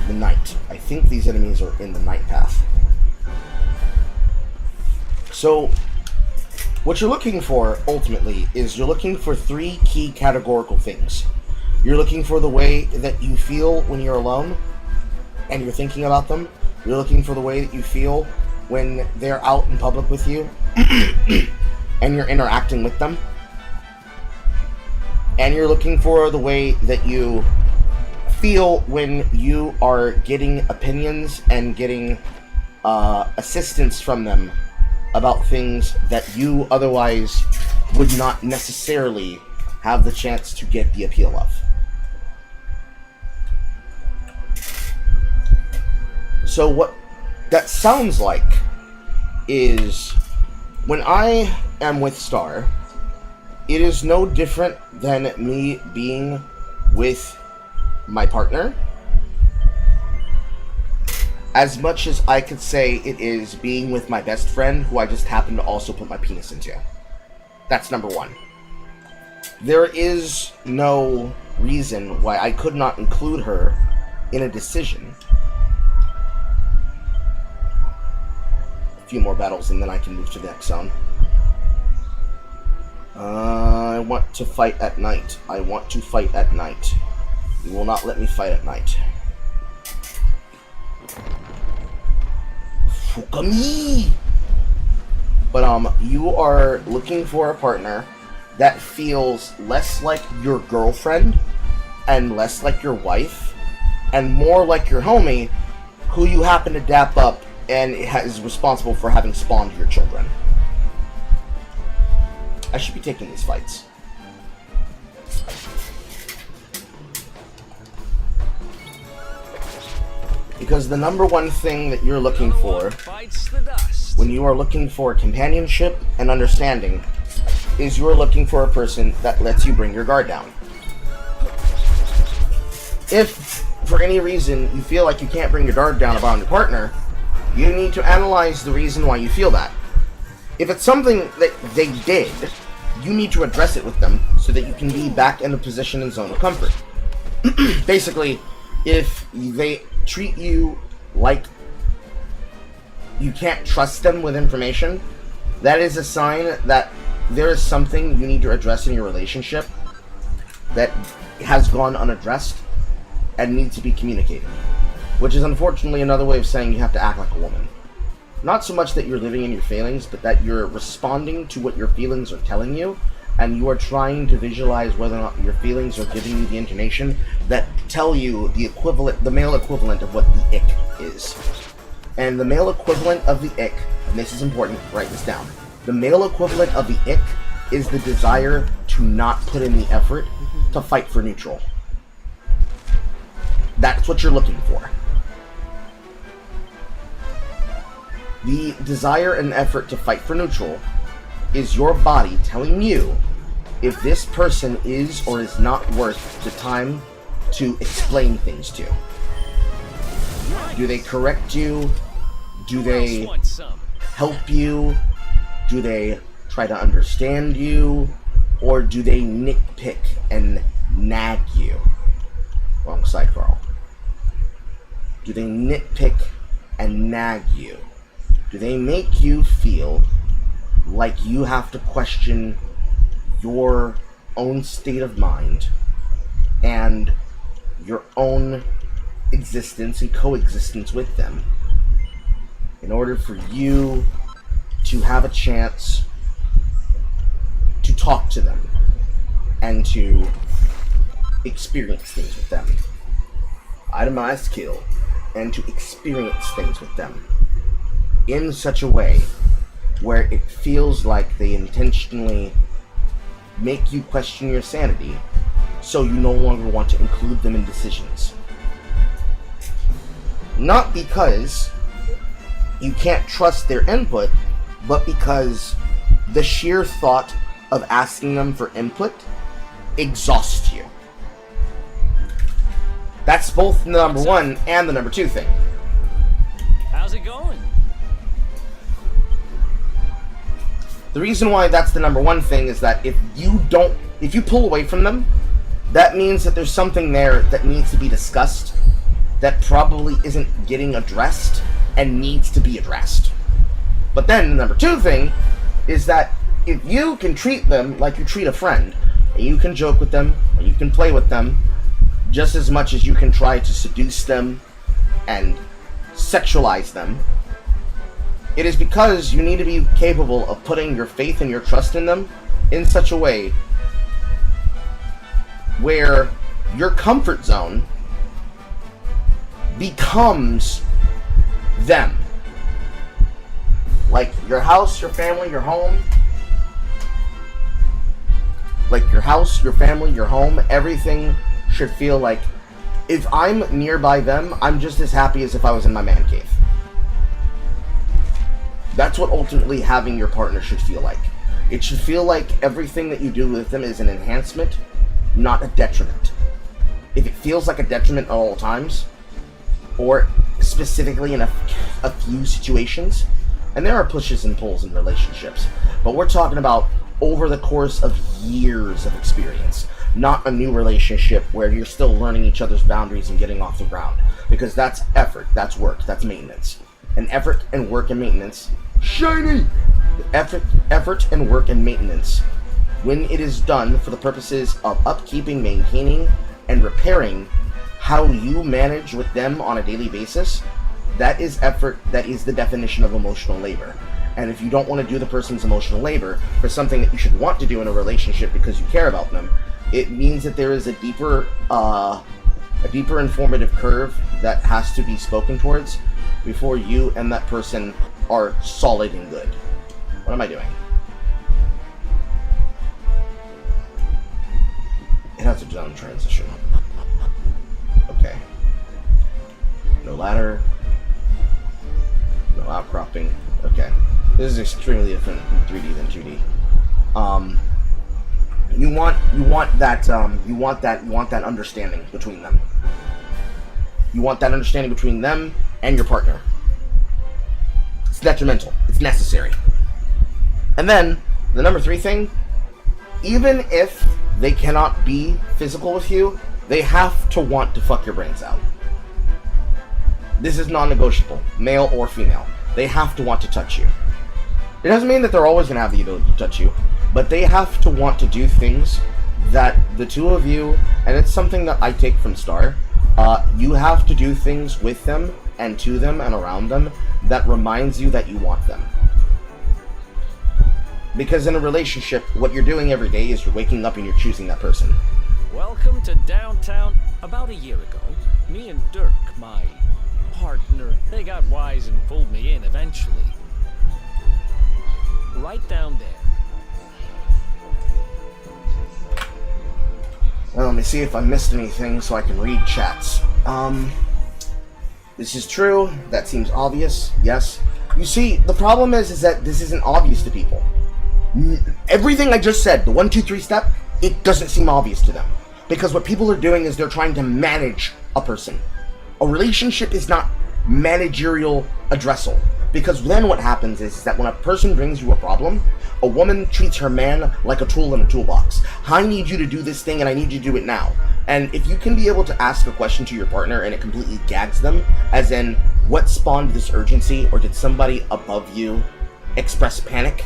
the night. I think these enemies are in the night path. So, what you're looking for, ultimately, is you're looking for 3 key categorical things. You're looking for the way that you feel when you're alone and you're thinking about them. You're looking for the way that you feel when they're out in public with you and you're interacting with them. And you're looking for the way that you feel when you are getting opinions and getting assistance from them about things that you otherwise would not necessarily have the chance to get the appeal of. So what that sounds like is, when I am with Star, it is no different than me being with my partner, as much as I could say it is being with my best friend, who I just happen to also put my penis into. That's number 1. There is no reason why I could not include her in a decision. A few more battles and then I can move to the next zone. I want to fight at night. I want to fight at night. You will not let me fight at night. Fukami! But you are looking for a partner that feels less like your girlfriend and less like your wife and more like your homie who you happen to dap up and is responsible for having spawned your children. I should be taking these fights. Because the number 1 thing that you're looking for when you are looking for companionship and understanding is you're looking for a person that lets you bring your guard down. If, for any reason, you feel like you can't bring your guard down about your partner, you need to analyze the reason why you feel that. If it's something that they did, you need to address it with them so that you can be back in a position and zone of comfort. Basically, if they treat you like you can't trust them with information, that is a sign that there is something you need to address in your relationship that has gone unaddressed and needs to be communicated. Which is unfortunately another way of saying you have to act like a woman. Not so much that you're living in your feelings, but that you're responding to what your feelings are telling you, and you are trying to visualize whether or not your feelings are giving you the intonation that tell you the equivalent, the male equivalent of what the ick is. And the male equivalent of the ick, and this is important, write this down. The male equivalent of the ick is the desire to not put in the effort to fight for neutral. That's what you're looking for. The desire and effort to fight for neutral is your body telling you if this person is or is not worth the time to explain things to. Do they correct you? Do they help you? Do they try to understand you? Or do they nitpick and nag you? Wrong side, Carl. Do they nitpick and nag you? Do they make you feel like you have to question your own state of mind and your own existence and coexistence with them in order for you to have a chance to talk to them and to experience things with them? Itemized kill, and to experience things with them in such a way where it feels like they intentionally make you question your sanity, so you no longer want to include them in decisions. Not because you can't trust their input, but because the sheer thought of asking them for input exhausts you. That's both the number one and the number two thing. How's it going? The reason why that's the number one thing is that if you pull away from them, that means that there's something there that needs to be discussed that probably isn't getting addressed and needs to be addressed. But then the number two thing is that if you can treat them like you treat a friend, and you can joke with them, and you can play with them, just as much as you can try to seduce them and sexualize them, it is because you need to be capable of putting your faith and your trust in them in such a way where your comfort zone becomes them. Like your house, your family, your home. Like your house, your family, your home, everything should feel like if I'm nearby them, I'm just as happy as if I was in my man cave. That's what ultimately having your partner should feel like. It should feel like everything that you do with them is an enhancement, not a detriment. If it feels like a detriment at all times, or specifically in a few situations, and there are pushes and pulls in relationships, but we're talking about over the course of years of experience, not a new relationship where you're still learning each other's boundaries and getting off the ground, because that's effort, that's work, that's maintenance. And effort and work and maintenance, shiny! Effort and work and maintenance, when it is done for the purposes of upkeeping, maintaining, and repairing how you manage with them on a daily basis, that is effort, that is the definition of emotional labor. And if you don't want to do the person's emotional labor for something that you should want to do in a relationship because you care about them, it means that there is a deeper informative curve that has to be spoken towards before you and that person are solid and good. What am I doing? It has a zone transition. Okay. No ladder. No outcropping. Okay. This is extremely different in 3D than 2D. You want that understanding between them. You want that understanding between them and your partner. It's detrimental. It's necessary. And then the number 3 thing, even if they cannot be physical with you, they have to want to fuck your brains out. This is non-negotiable, male or female. They have to want to touch you. It doesn't mean that they're always going to have the ability to touch you, but they have to want to do things that the two of you, and it's something that I take from Star, you have to do things with them and to them and around them that reminds you that you want them. Because in a relationship, what you're doing every day is you're waking up and you're choosing that person. Welcome to downtown. About a year ago, me and Dirk, my partner, they got wise and pulled me in eventually. Right down there. Well, let me see if I missed anything so I can read chats. This is true. That seems obvious. Yes. You see, the problem is that this isn't obvious to people. Everything I just said, the 1, 2, 3 step, it doesn't seem obvious to them. Because what people are doing is they're trying to manage a person. A relationship is not managerial addressal. Because then what happens is that when a person brings you a problem, a woman treats her man like a tool in a toolbox. I need you to do this thing and I need you to do it now. And if you can be able to ask a question to your partner and it completely gags them, as in, what spawned this urgency, or did somebody above you express panic?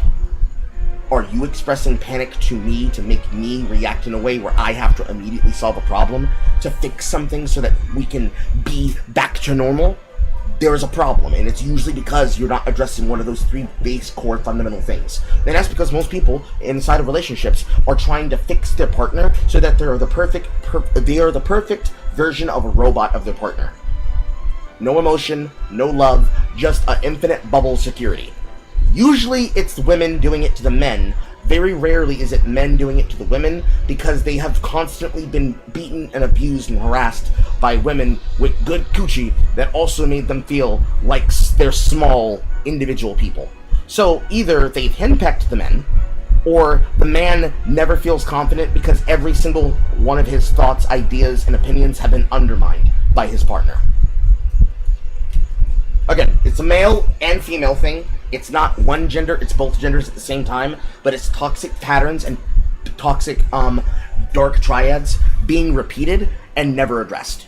Are you expressing panic to me to make me react in a way where I have to immediately solve a problem to fix something so that we can be back to normal? There is a problem, and it's usually because you're not addressing one of those 3 base core fundamental things. And that's because most people inside of relationships are trying to fix their partner so that they are the perfect version of a robot of their partner. No emotion, no love, just an infinite bubble security. Usually it's women doing it to the men. Very rarely is it men doing it to the women, because they have constantly been beaten and abused and harassed by women with good coochie that also made them feel like they're small individual people. So either they've henpecked the men, or the man never feels confident because every single one of his thoughts, ideas, and opinions have been undermined by his partner. Again, it's a male and female thing. It's not one gender, it's both genders at the same time, but it's toxic patterns and toxic dark triads being repeated and never addressed.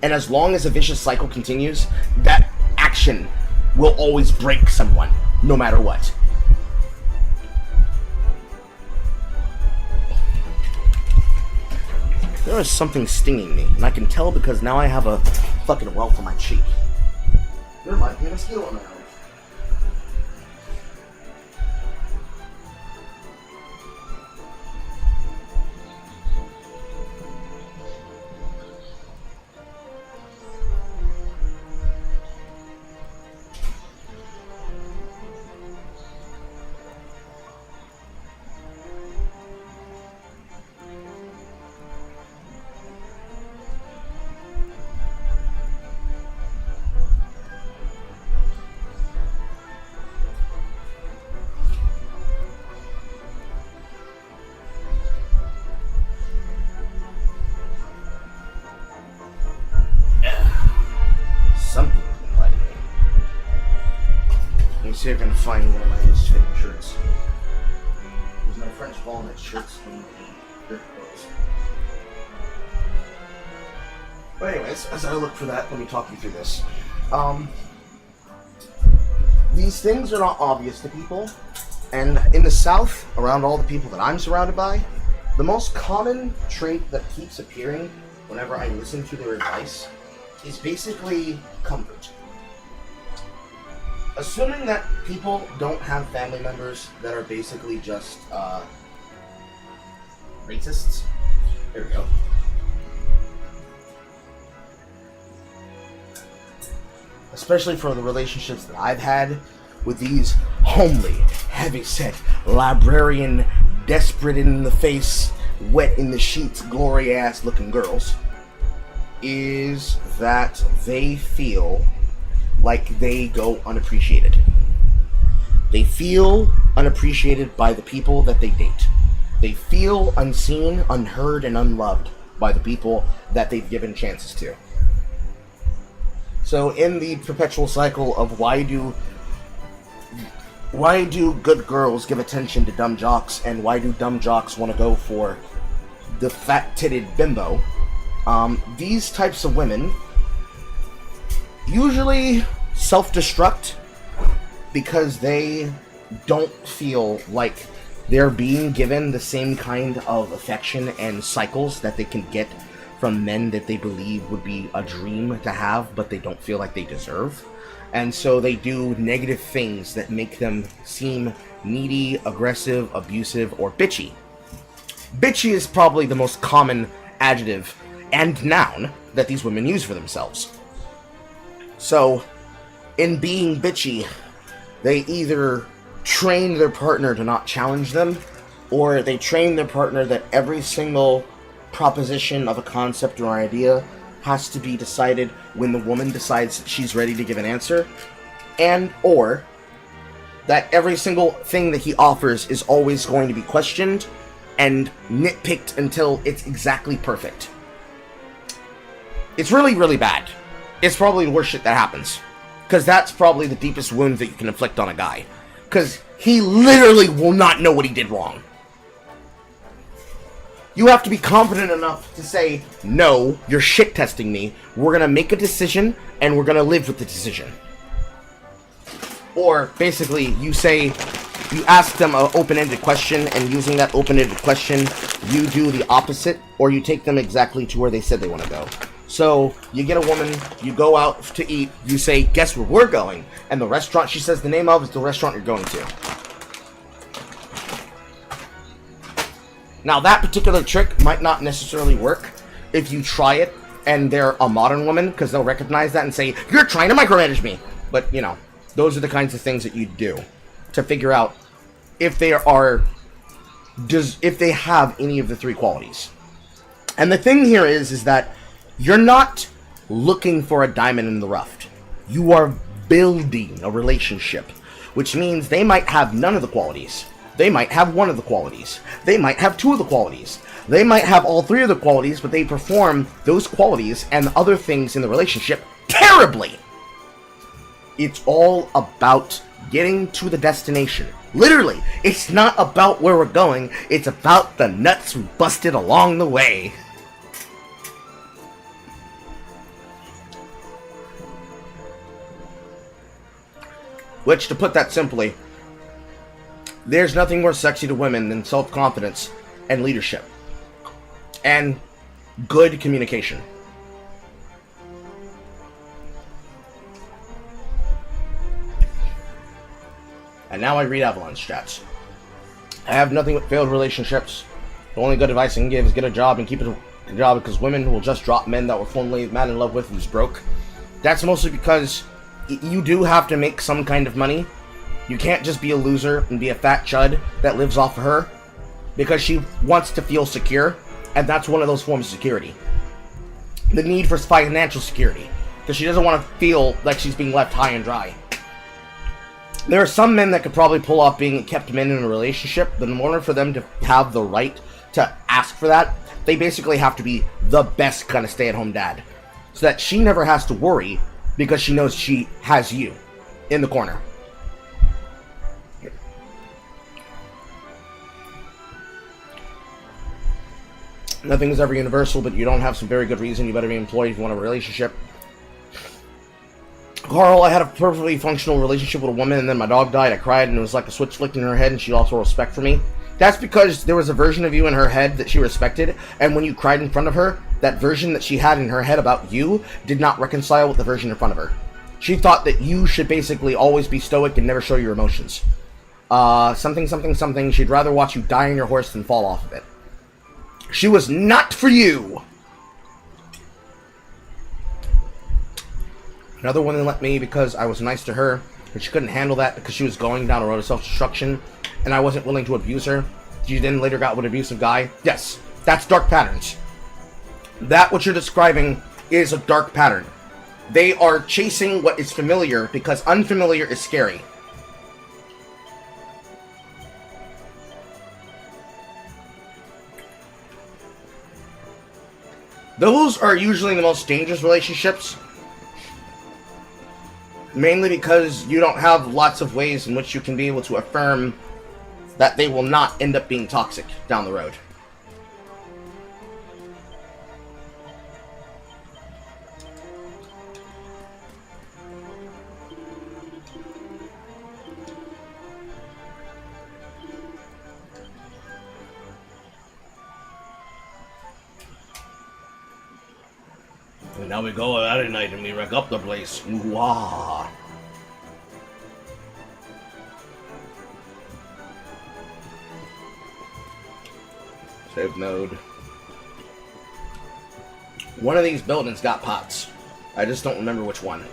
And as long as a vicious cycle continues, that action will always break someone, no matter what. There is something stinging me, and I can tell because now I have a fucking welt on my cheek. There might be a mosquito on my arm. See if I can find one of my loose fitting shirts. These are my French walnut shirts from their clothes. But anyways, as I look for that, let me talk you through this. These things are not obvious to people, and in the South, around all the people that I'm surrounded by, the most common trait that keeps appearing whenever I listen to their advice is basically comfort. Assuming that people don't have family members that are basically just racists. There we go. Especially for the relationships that I've had with these homely, heavy-set, librarian, desperate in the face, wet in the sheets, glory-ass looking girls, is that they feel like they go unappreciated. They feel unappreciated by the people that they date. They feel unseen, unheard, and unloved by the people that they've given chances to. So in the perpetual cycle of why do good girls give attention to dumb jocks, and why do dumb jocks want to go for the fat-titted bimbo, these types of women usually self-destruct because they don't feel like they're being given the same kind of affection and cycles that they can get from men that they believe would be a dream to have, but they don't feel like they deserve. And so they do negative things that make them seem needy, aggressive, abusive, or bitchy. Bitchy is probably the most common adjective and noun that these women use for themselves. So, in being bitchy, they either train their partner to not challenge them, or they train their partner that every single proposition of a concept or idea has to be decided when the woman decides that she's ready to give an answer, and or that every single thing that he offers is always going to be questioned and nitpicked until it's exactly perfect. It's really, really bad. It's probably the worst shit that happens. Because that's probably the deepest wound that you can inflict on a guy. Because he literally will not know what he did wrong. You have to be confident enough to say, no, you're shit testing me. We're going to make a decision, and we're going to live with the decision. Or, basically, you ask them an open-ended question, and using that open-ended question, you do the opposite, or you take them exactly to where they said they want to go. So, you get a woman, you go out to eat, you say, guess where we're going? And the restaurant she says the name of is the restaurant you're going to. Now, that particular trick might not necessarily work if you try it and they're a modern woman, because they'll recognize that and say, you're trying to micromanage me! But, you know, those are the kinds of things that you do to figure out if they have any of the three qualities. And the thing here is that you're not looking for a diamond in the rough. You are building a relationship, which means they might have none of the qualities. They might have one of the qualities. They might have two of the qualities. They might have all three of the qualities, but they perform those qualities and other things in the relationship terribly. It's all about getting to the destination. Literally, it's not about where we're going, it's about the nuts we busted along the way. Which, to put that simply, there's nothing more sexy to women than self-confidence and leadership. And good communication. And now I read Avalon's chats. I have nothing but failed relationships. The only good advice I can give is get a job and keep it a job, because women will just drop men that were formerly man in love with who's broke. That's mostly because you do have to make some kind of money. You can't just be a loser and be a fat chud that lives off of her, because she wants to feel secure, and that's one of those forms of security. The need for financial security, because she doesn't want to feel like she's being left high and dry. There are some men that could probably pull off being kept men in a relationship, but in order for them to have the right to ask for that, they basically have to be the best kind of stay-at-home dad, so that she never has to worry, because she knows she has you in the corner. Nothing is ever universal, but you don't have some very good reason, you better be employed if you want a relationship. Carl, I had a perfectly functional relationship with a woman, and then my dog died. I cried, and it was like a switch flicked in her head, and she lost all respect for me. That's because there was a version of you in her head that she respected, and when you cried in front of her, that version that she had in her head about you did not reconcile with the version in front of her. She thought that you should basically always be stoic and never show your emotions. Something. She'd rather watch you die on your horse than fall off of it. She was not for you! Another woman left me because I was nice to her, but she couldn't handle that because she was going down a road of self-destruction, and I wasn't willing to abuse her. She then later got with an abusive guy. Yes, that's dark patterns. That what you're describing is a dark pattern. They are chasing what is familiar because unfamiliar is scary. Those are usually the most dangerous relationships. Mainly because you don't have lots of ways in which you can be able to affirm that they will not end up being toxic down the road. And now we go out at night and we wreck up the place. Ooh-ah. Save node. One of these buildings got pots. I just don't remember which one.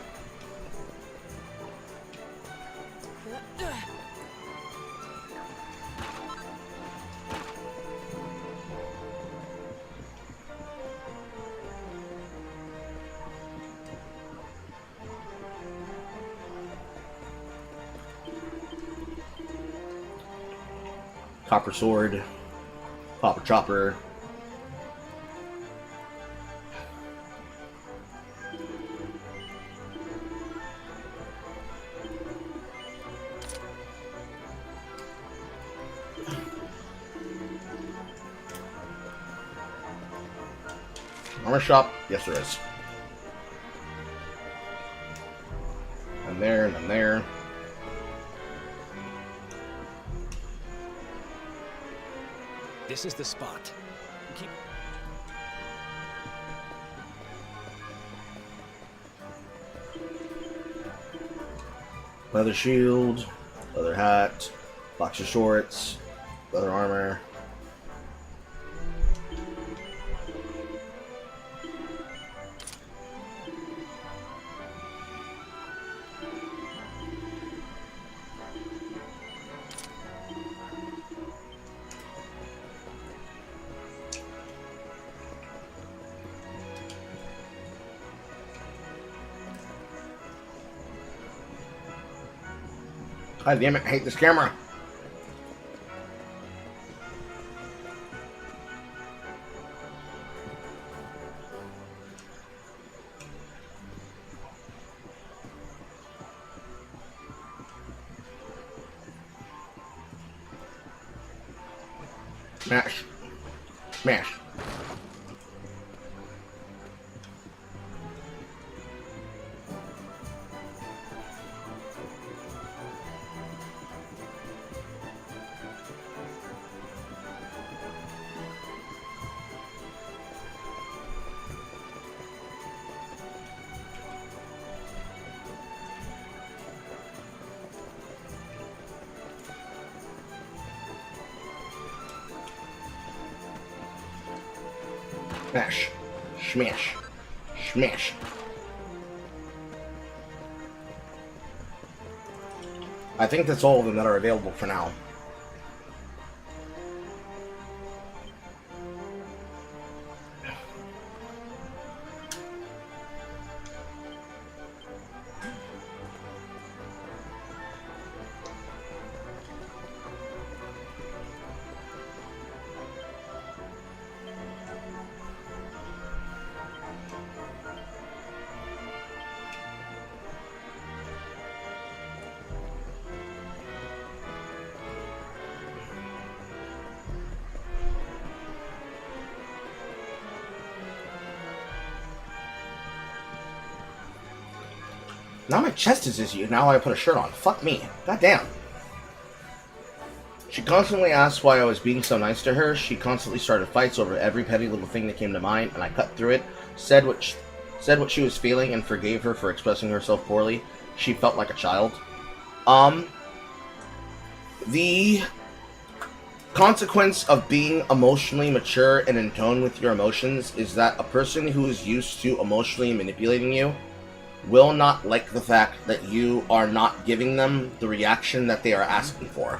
Copper sword. Copper chopper. Armor shop? Yes, there is. And there, and then there. This is the spot. Keep... Leather shield, leather hat, boxer shorts, leather armor. God damn it, I hate this camera. Smash. Smash. Smash. Smash. Smash. I think that's all of them that are available for now. Now my chest is issued, now I put a shirt on. Fuck me. God damn. She constantly asked why I was being so nice to her. She constantly started fights over every petty little thing that came to mind, and I cut through it, said what she was feeling, and forgave her for expressing herself poorly. She felt like a child. The consequence of being emotionally mature and in tone with your emotions is that a person who is used to emotionally manipulating you will not like the fact that you are not giving them the reaction that they are asking for.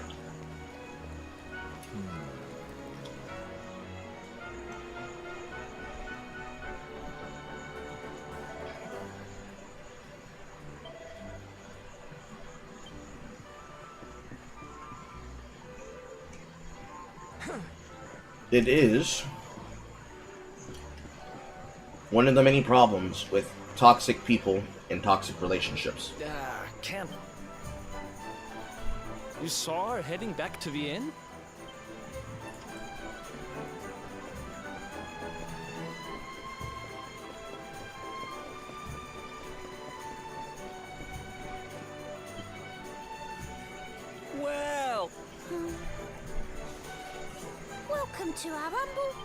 It is one of the many problems with toxic people in toxic relationships. Can't. You saw her heading back to the inn? Well. Welcome to our humble.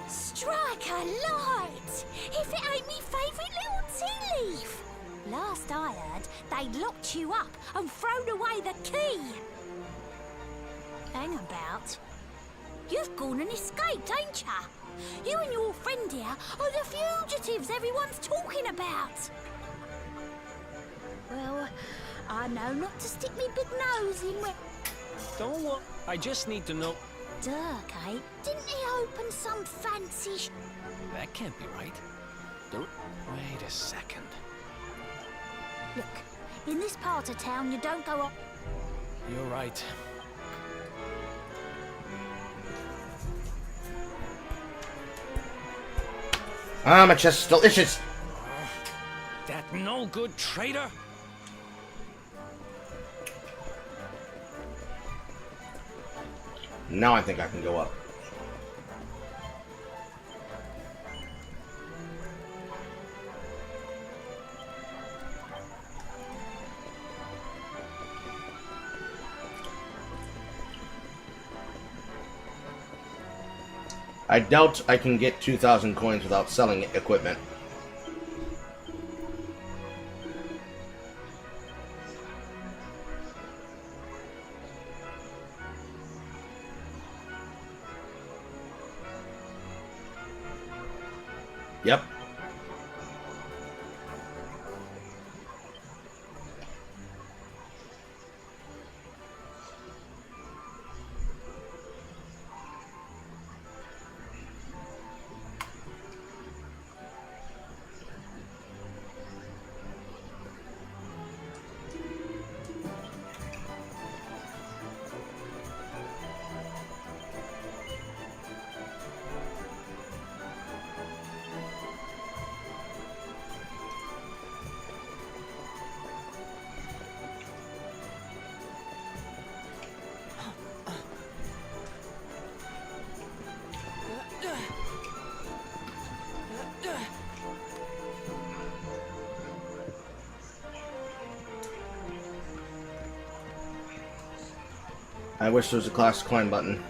Strike a light! If it ain't me favourite little tea leaf! Last I heard, they'd locked you up and thrown away the key! Hang about. You've gone and escaped, ain't ya? You and your friend here are the fugitives everyone's talking about! Well, I know not to stick me big nose in where... Don't worry. I just need to know. Dirk, eh? Didn't he open some fancy That can't be right. Wait a second. Look, in this part of town you don't go up. You're right. Ah, my chest still itches. That no good traitor? Now I think I can go up. I doubt I can get 2,000 coins without selling equipment. Yep. I wish there was a classic climb button.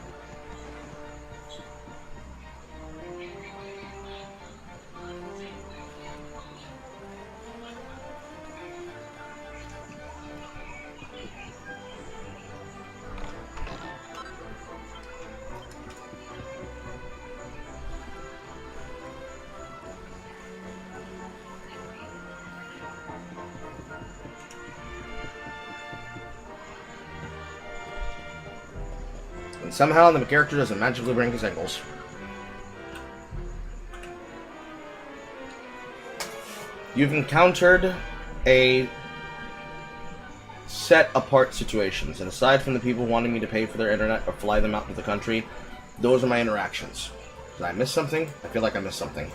And somehow the character doesn't magically bring his ankles. You've encountered a set apart situations, and aside from the people wanting me to pay for their internet or fly them out to the country, those are my interactions. Did I miss something? I feel like I missed something.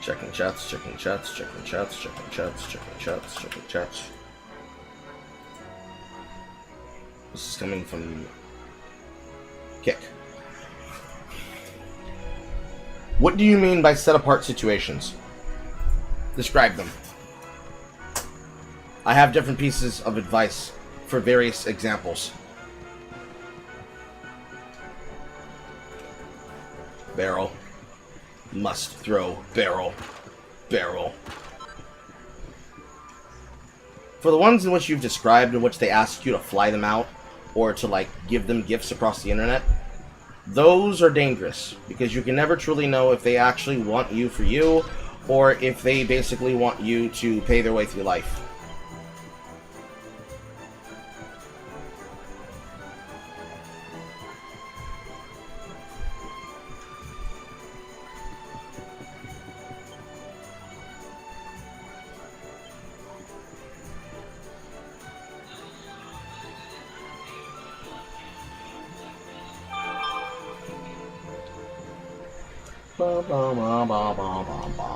Checking chats, checking chats, checking chats, checking chats, checking chats, checking chats. This is coming from Kick. What do you mean by set apart situations? Describe them. I have different pieces of advice for various examples. Barrel. Must throw barrel. Barrel. For the ones in which you've described, in which they ask you to fly them out, or to, like, give them gifts across the internet, those are dangerous, because you can never truly know if they actually want you for you, or if they basically want you to pay their way through life. Ba ba ba ba ba ba ba.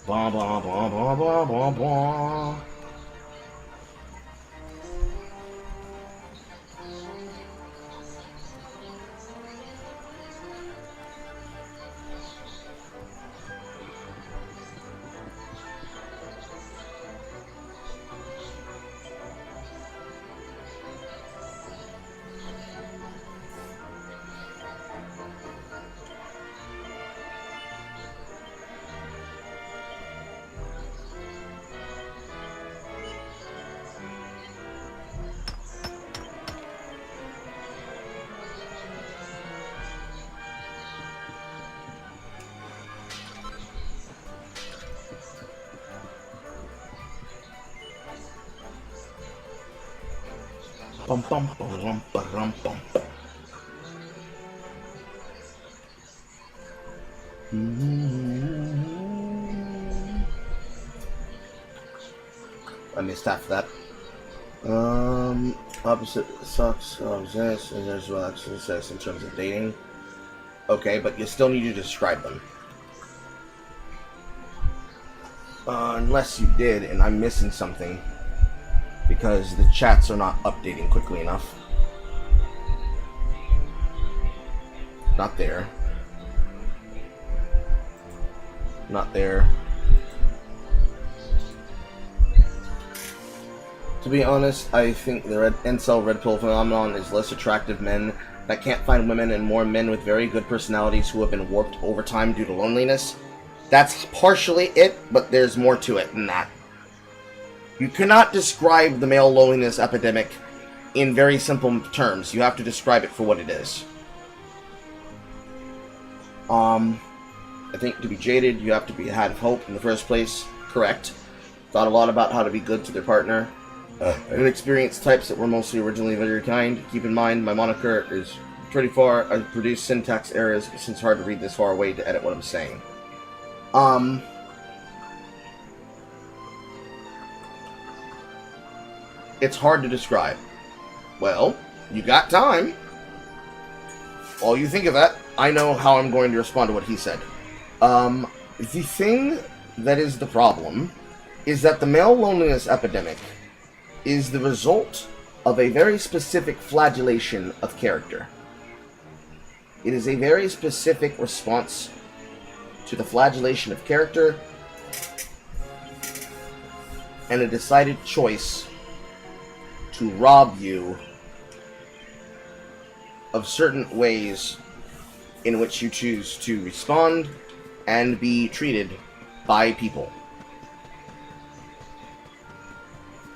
Ba ba ba ba ba ba ba. Bum bum bum bum bum. I missed half of that. Opposite sucks exist, and there's well actually sex in terms of dating. Okay, but you still need to describe them. Unless you did, and I'm missing something. Because the chats are not updating quickly enough. Not there. Not there. To be honest, I think the incel red pill phenomenon is less attractive men that can't find women and more men with very good personalities who have been warped over time due to loneliness. That's partially it, but there's more to it than that. You cannot describe the male loneliness epidemic in very simple terms. You have to describe it for what it is. I think to be jaded, you have to be had hope in the first place. Correct. Thought a lot about how to be good to their partner. Inexperienced types that were mostly originally very kind. Keep in mind, my moniker is pretty far. I produce syntax errors since it's hard to read this far away to edit what I'm saying. It's hard to describe. Well, you got time. While you think of that, I know how I'm going to respond to what he said. The thing that is the problem is that the male loneliness epidemic is the result of a very specific flagellation of character. It is a very specific response to the flagellation of character and a decided choice to rob you of certain ways in which you choose to respond and be treated by people.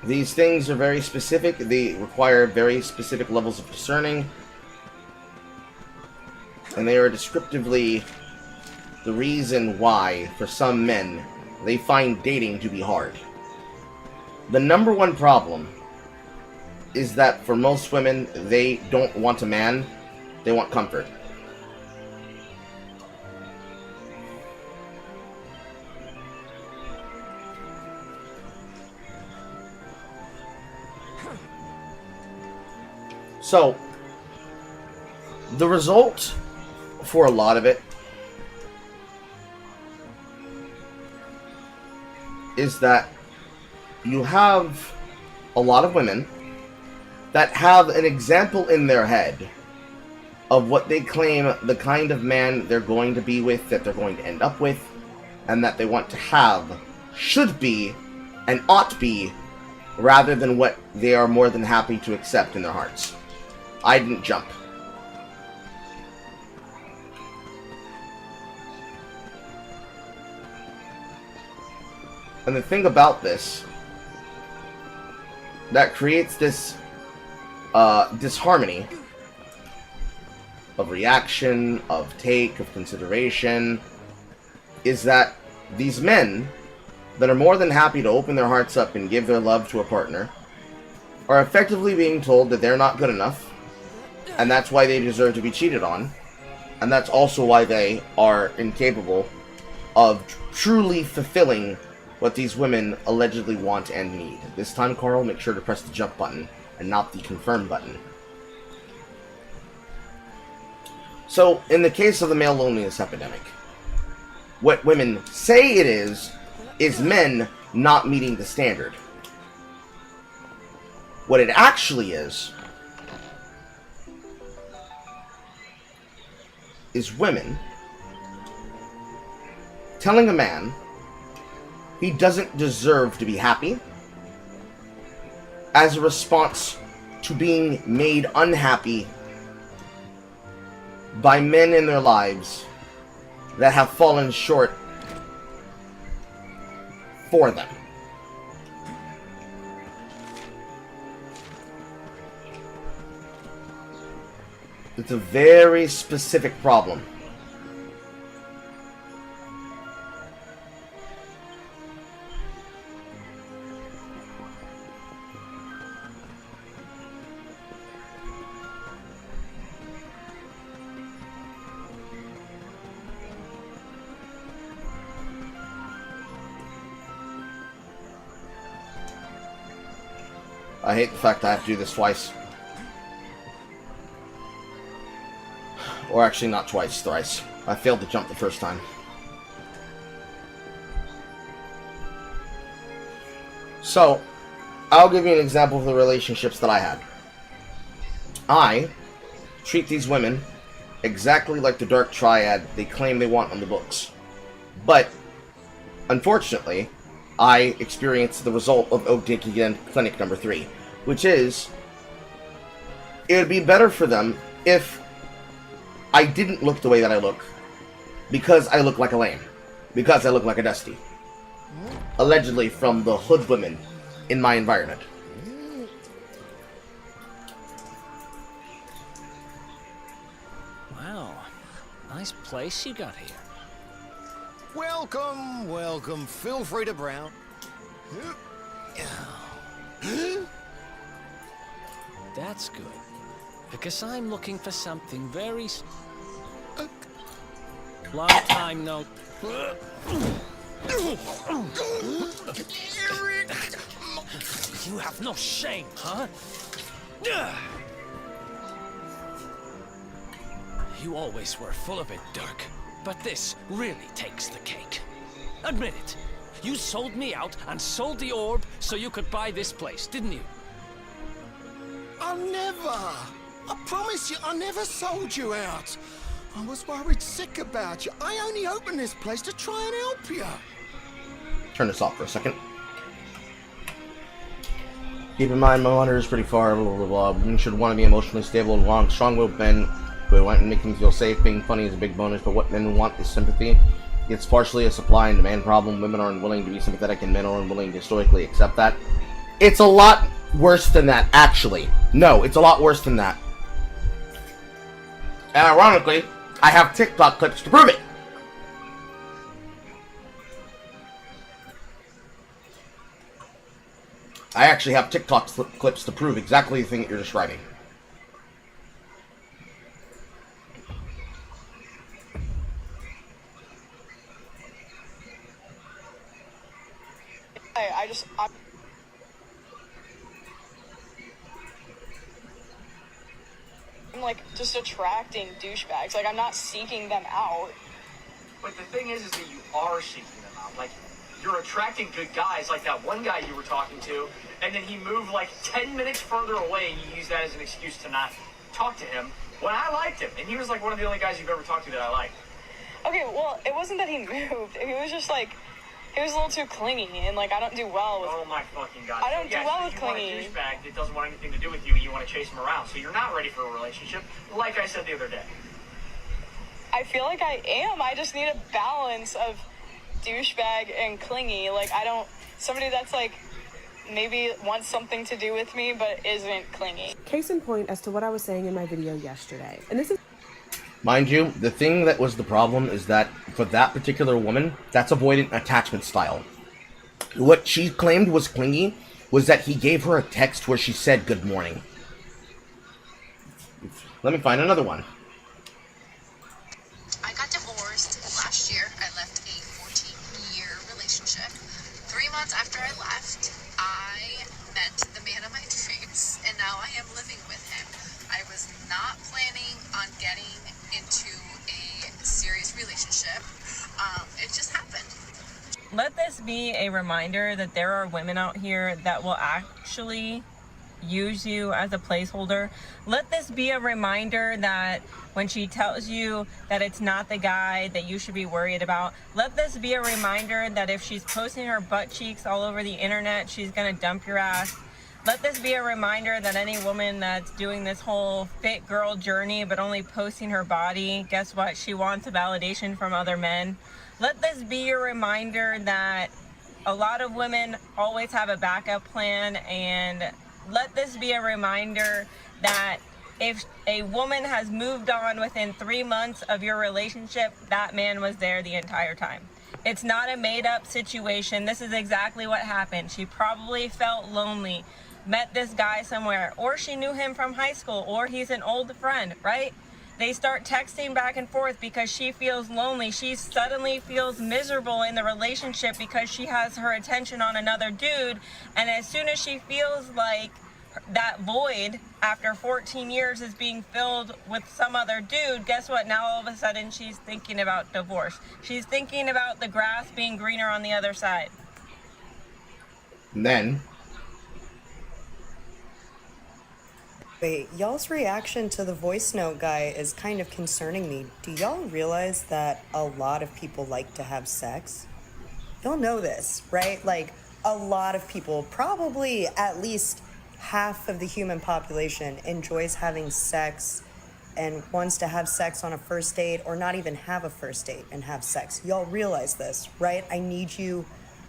These things are very specific. They require very specific levels of discerning. And they are descriptively the reason why, for some men, they find dating to be hard. The number one problem is that for most women, they don't want a man, they want comfort. So, the result for a lot of it is that you have a lot of women that have an example in their head of what they claim the kind of man they're going to be with, that they're going to end up with, and that they want to have, should be, and ought be, rather than what they are more than happy to accept in their hearts. I didn't jump. And the thing about this that creates this disharmony of reaction, of take, of consideration, is that these men that are more than happy to open their hearts up and give their love to a partner are effectively being told that they're not good enough, and that's why they deserve to be cheated on, and that's also why they are incapable of truly fulfilling what these women allegedly want and need. This time, Carl, make sure to press the jump button and not the confirm button. So, in the case of the male loneliness epidemic, what women say it is men not meeting the standard. What it actually is women telling a man he doesn't deserve to be happy as a response to being made unhappy by men in their lives that have fallen short for them. It's a very specific problem. I hate the fact I have to do this twice. Or actually not twice, thrice. I failed to jump the first time. So, I'll give you an example of the relationships that I had. I treat these women exactly like the dark triad they claim they want on the books. But, unfortunately, I experienced the result of Oak Again Clinic number 3, which is, it would be better for them if I didn't look the way that I look, because I look like a lame, because I look like a dusty. Allegedly from the hood women in my environment. Wow, nice place you got here. Welcome, welcome. Feel free to browse. That's good, because I'm looking for something very... Long time no... You have no shame, huh? You always were full of it, Dirk. But this really takes the cake. Admit it. You sold me out and sold the orb so you could buy this place, didn't you? I never. I promise you, I never sold you out. I was worried sick about you. I only opened this place to try and help you. Turn this off for a second. Keep in mind, my monitor is pretty far, blah, blah, blah. Women should want to be emotionally stable and long, strong-willed men who want to make them feel safe. Being funny is a big bonus, but what men want is sympathy. It's partially a supply and demand problem. Women are unwilling to be sympathetic, and men are unwilling to stoically accept that. It's a lot worse than that, actually. No, it's a lot worse than that. And ironically, I have TikTok clips to prove it. I actually have TikTok clips to prove exactly the thing that you're describing. I'm like just attracting douchebags. Like I'm not seeking them out. But the thing is that you are seeking them out. Like, you're attracting good guys, like that one guy you were talking to, and then he moved like 10 minutes further away, and you use that as an excuse to not talk to him, when I liked him. And he was like one of the only guys you've ever talked to that I liked. Okay, well, it wasn't that he moved. He was just like, he was a little too clingy, and like I don't do well with... Oh my fucking god. I don't do well with you clingy. Want a douchebag that doesn't want anything to do with you, and you want to chase him around, so you're not ready for a relationship, like I said the other day. I feel like I am. I just need a balance of douchebag and clingy. Like, I don't... Somebody that's, like, maybe wants something to do with me, but isn't clingy. Case in point as to what I was saying in my video yesterday. And this is... Mind you, the thing that was the problem is that, for that particular woman, that's avoidant attachment style. What she claimed was clingy was that he gave her a text where she said good morning. Let me find another one. I got divorced last year. I left a 14-year relationship. 3 months after I left, I met the man of my dreams, and now I am living with him. I was not planning on getting into a serious relationship. It just happened. Let this be a reminder that there are women out here that will actually use you as a placeholder. Let this be a reminder that when she tells you that it's not the guy that you should be worried about, let this be a reminder that if she's posting her butt cheeks all over the internet, she's gonna dump your ass. Let this be a reminder that any woman that's doing this whole fit girl journey but only posting her body, guess what? She wants a validation from other men. Let this be a reminder that a lot of women always have a backup plan, and let this be a reminder that if a woman has moved on within 3 months of your relationship, that man was there the entire time. It's not a made-up situation. This is exactly what happened. She probably felt lonely, met this guy somewhere, or she knew him from high school, or he's an old friend, right? They start texting back and forth because she feels lonely. She suddenly feels miserable in the relationship because she has her attention on another dude. And as soon as she feels like that void after 14 years is being filled with some other dude, guess what? Now all of a sudden she's thinking about divorce. She's thinking about the grass being greener on the other side. And then... Wait, y'all's reaction to the voice note guy is kind of concerning me. Do y'all realize that a lot of people like to have sex? Y'all know this, right? Like, a lot of people, probably at least half of the human population, enjoys having sex and wants to have sex on a first date, or not even have a first date and have sex. Y'all realize this, right? I need you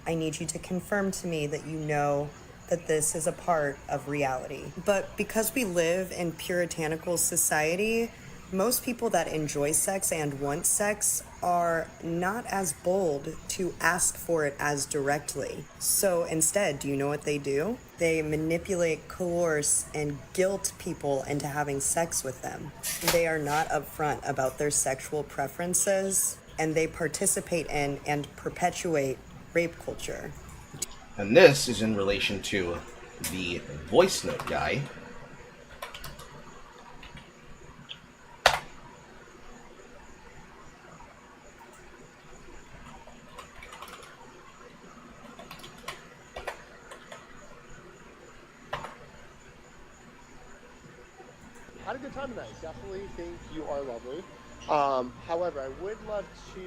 to confirm to me that you know that this is a part of reality. But because we live in puritanical society, most people that enjoy sex and want sex are not as bold to ask for it as directly. So instead, do you know what they do? They manipulate, coerce, and guilt people into having sex with them. They are not upfront about their sexual preferences, and they participate in and perpetuate rape culture. And this is in relation to the voice note guy. Had a good time tonight. Definitely think you are lovely. However, I would love to,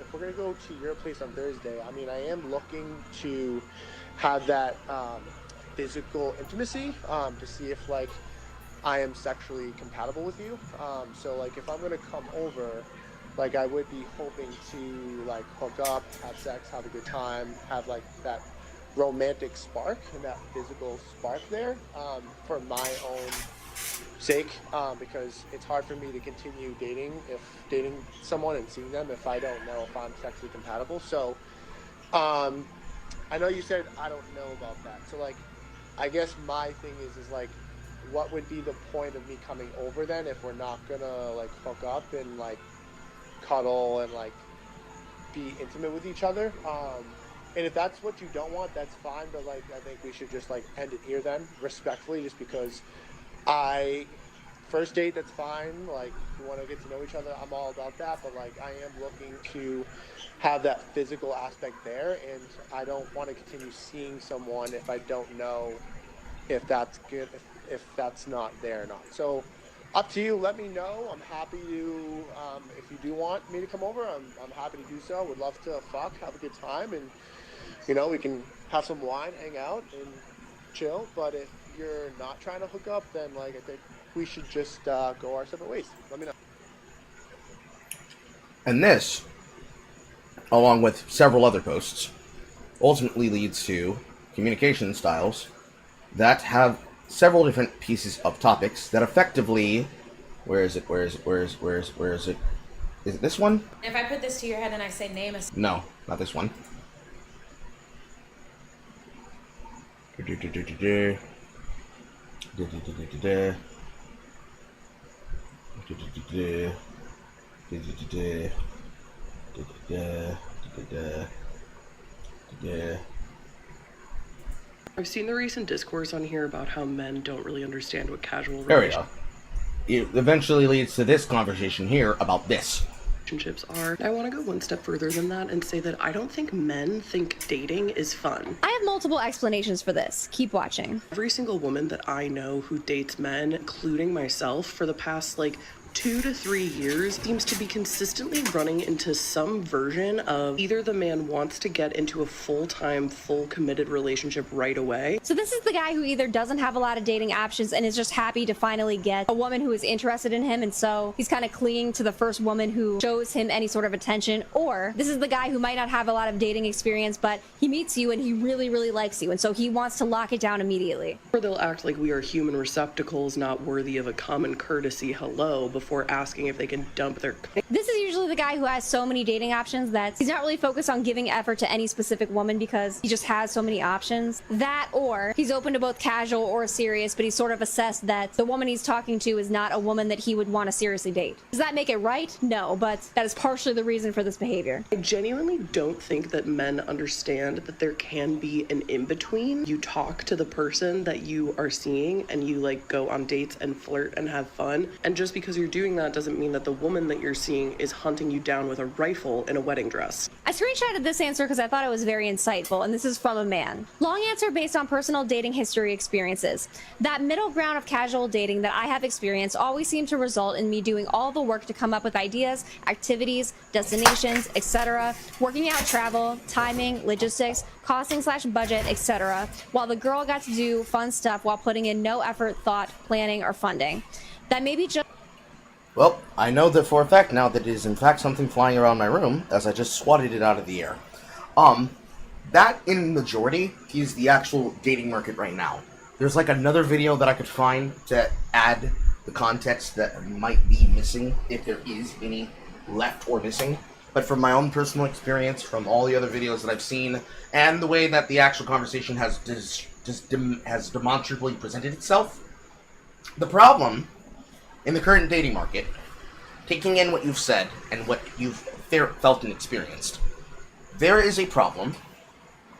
if we're going to go to your place on Thursday, I mean, I am looking to have that physical intimacy to see if, like, I am sexually compatible with you. So, like, if I'm going to come over, like, I would be hoping to, like, hook up, have sex, have a good time, have, like, that romantic spark and that physical spark there for my own sake, because it's hard for me to continue dating someone and seeing them if I don't know if I'm sexually compatible. So I know you said I don't know about that, so like I guess my thing is like, what would be the point of me coming over then if we're not gonna like hook up and like cuddle and like be intimate with each other? And if that's what you don't want, that's fine, but like I think we should just like end it here then, respectfully, just because first date, that's fine, like, you want to get to know each other, I'm all about that, but, like, I am looking to have that physical aspect there, and I don't want to continue seeing someone if I don't know if that's good, if that's not there or not. So, up to you, let me know. I'm happy to, if you do want me to come over, I'm happy to do so. Would love to have a good time, and, you know, we can have some wine, hang out, and chill, but if you're not trying to hook up, then like I think we should just go our separate ways. Let me know. And this, along with several other posts, ultimately leads to communication styles that have several different pieces of topics that effectively, where is it? Is it this one? If I put this to your head and I say name a... No, not this one. I've seen the recent discourse on here about how men don't really understand what casual There we go. It eventually leads to this conversation here about this. Relationships are. I want to go one step further than that and say that I don't think men think dating is fun. I have multiple explanations for this. Keep watching. Every single woman that I know who dates men, including myself, for the past like 2 to 3 years seems to be consistently running into some version of either the man wants to get into a full-time, full committed relationship right away. So this is the guy who either doesn't have a lot of dating options and is just happy to finally get a woman who is interested in him, and so he's kind of clinging to the first woman who shows him any sort of attention. Or this is the guy who might not have a lot of dating experience, but he meets you and he really, really likes you, and so he wants to lock it down immediately. Or they'll act like we are human receptacles not worthy of a common courtesy hello before asking if they can dump their... This is usually the guy who has so many dating options that he's not really focused on giving effort to any specific woman because he just has so many options. That, or he's open to both casual or serious, but he's sort of assessed that the woman he's talking to is not a woman that he would want to seriously date. Does that make it right? No, but that is partially the reason for this behavior. I genuinely don't think that men understand that there can be an in-between. You talk to the person that you are seeing and you like go on dates and flirt and have fun. And just because you're doing that doesn't mean that the woman that you're seeing is hunting you down with a rifle in a wedding dress. I screenshotted this answer because I thought it was very insightful, and this is from a man. Long answer based on personal dating history experiences. That middle ground of casual dating that I have experienced always seemed to result in me doing all the work to come up with ideas, activities, destinations, etc., working out travel, timing, logistics, costing/budget, etc., while the girl got to do fun stuff while putting in no effort, thought, planning, or funding. That may be just... Well, I know that for a fact now that it is in fact something flying around my room, as I just swatted it out of the air. That, in majority, is the actual dating market right now. There's like another video that I could find to add the context that might be missing, if there is any left or missing. But from my own personal experience, from all the other videos that I've seen, and the way that the actual conversation has demonstrably presented itself, the problem in the current dating market, taking in what you've said and what you've felt and experienced, there is a problem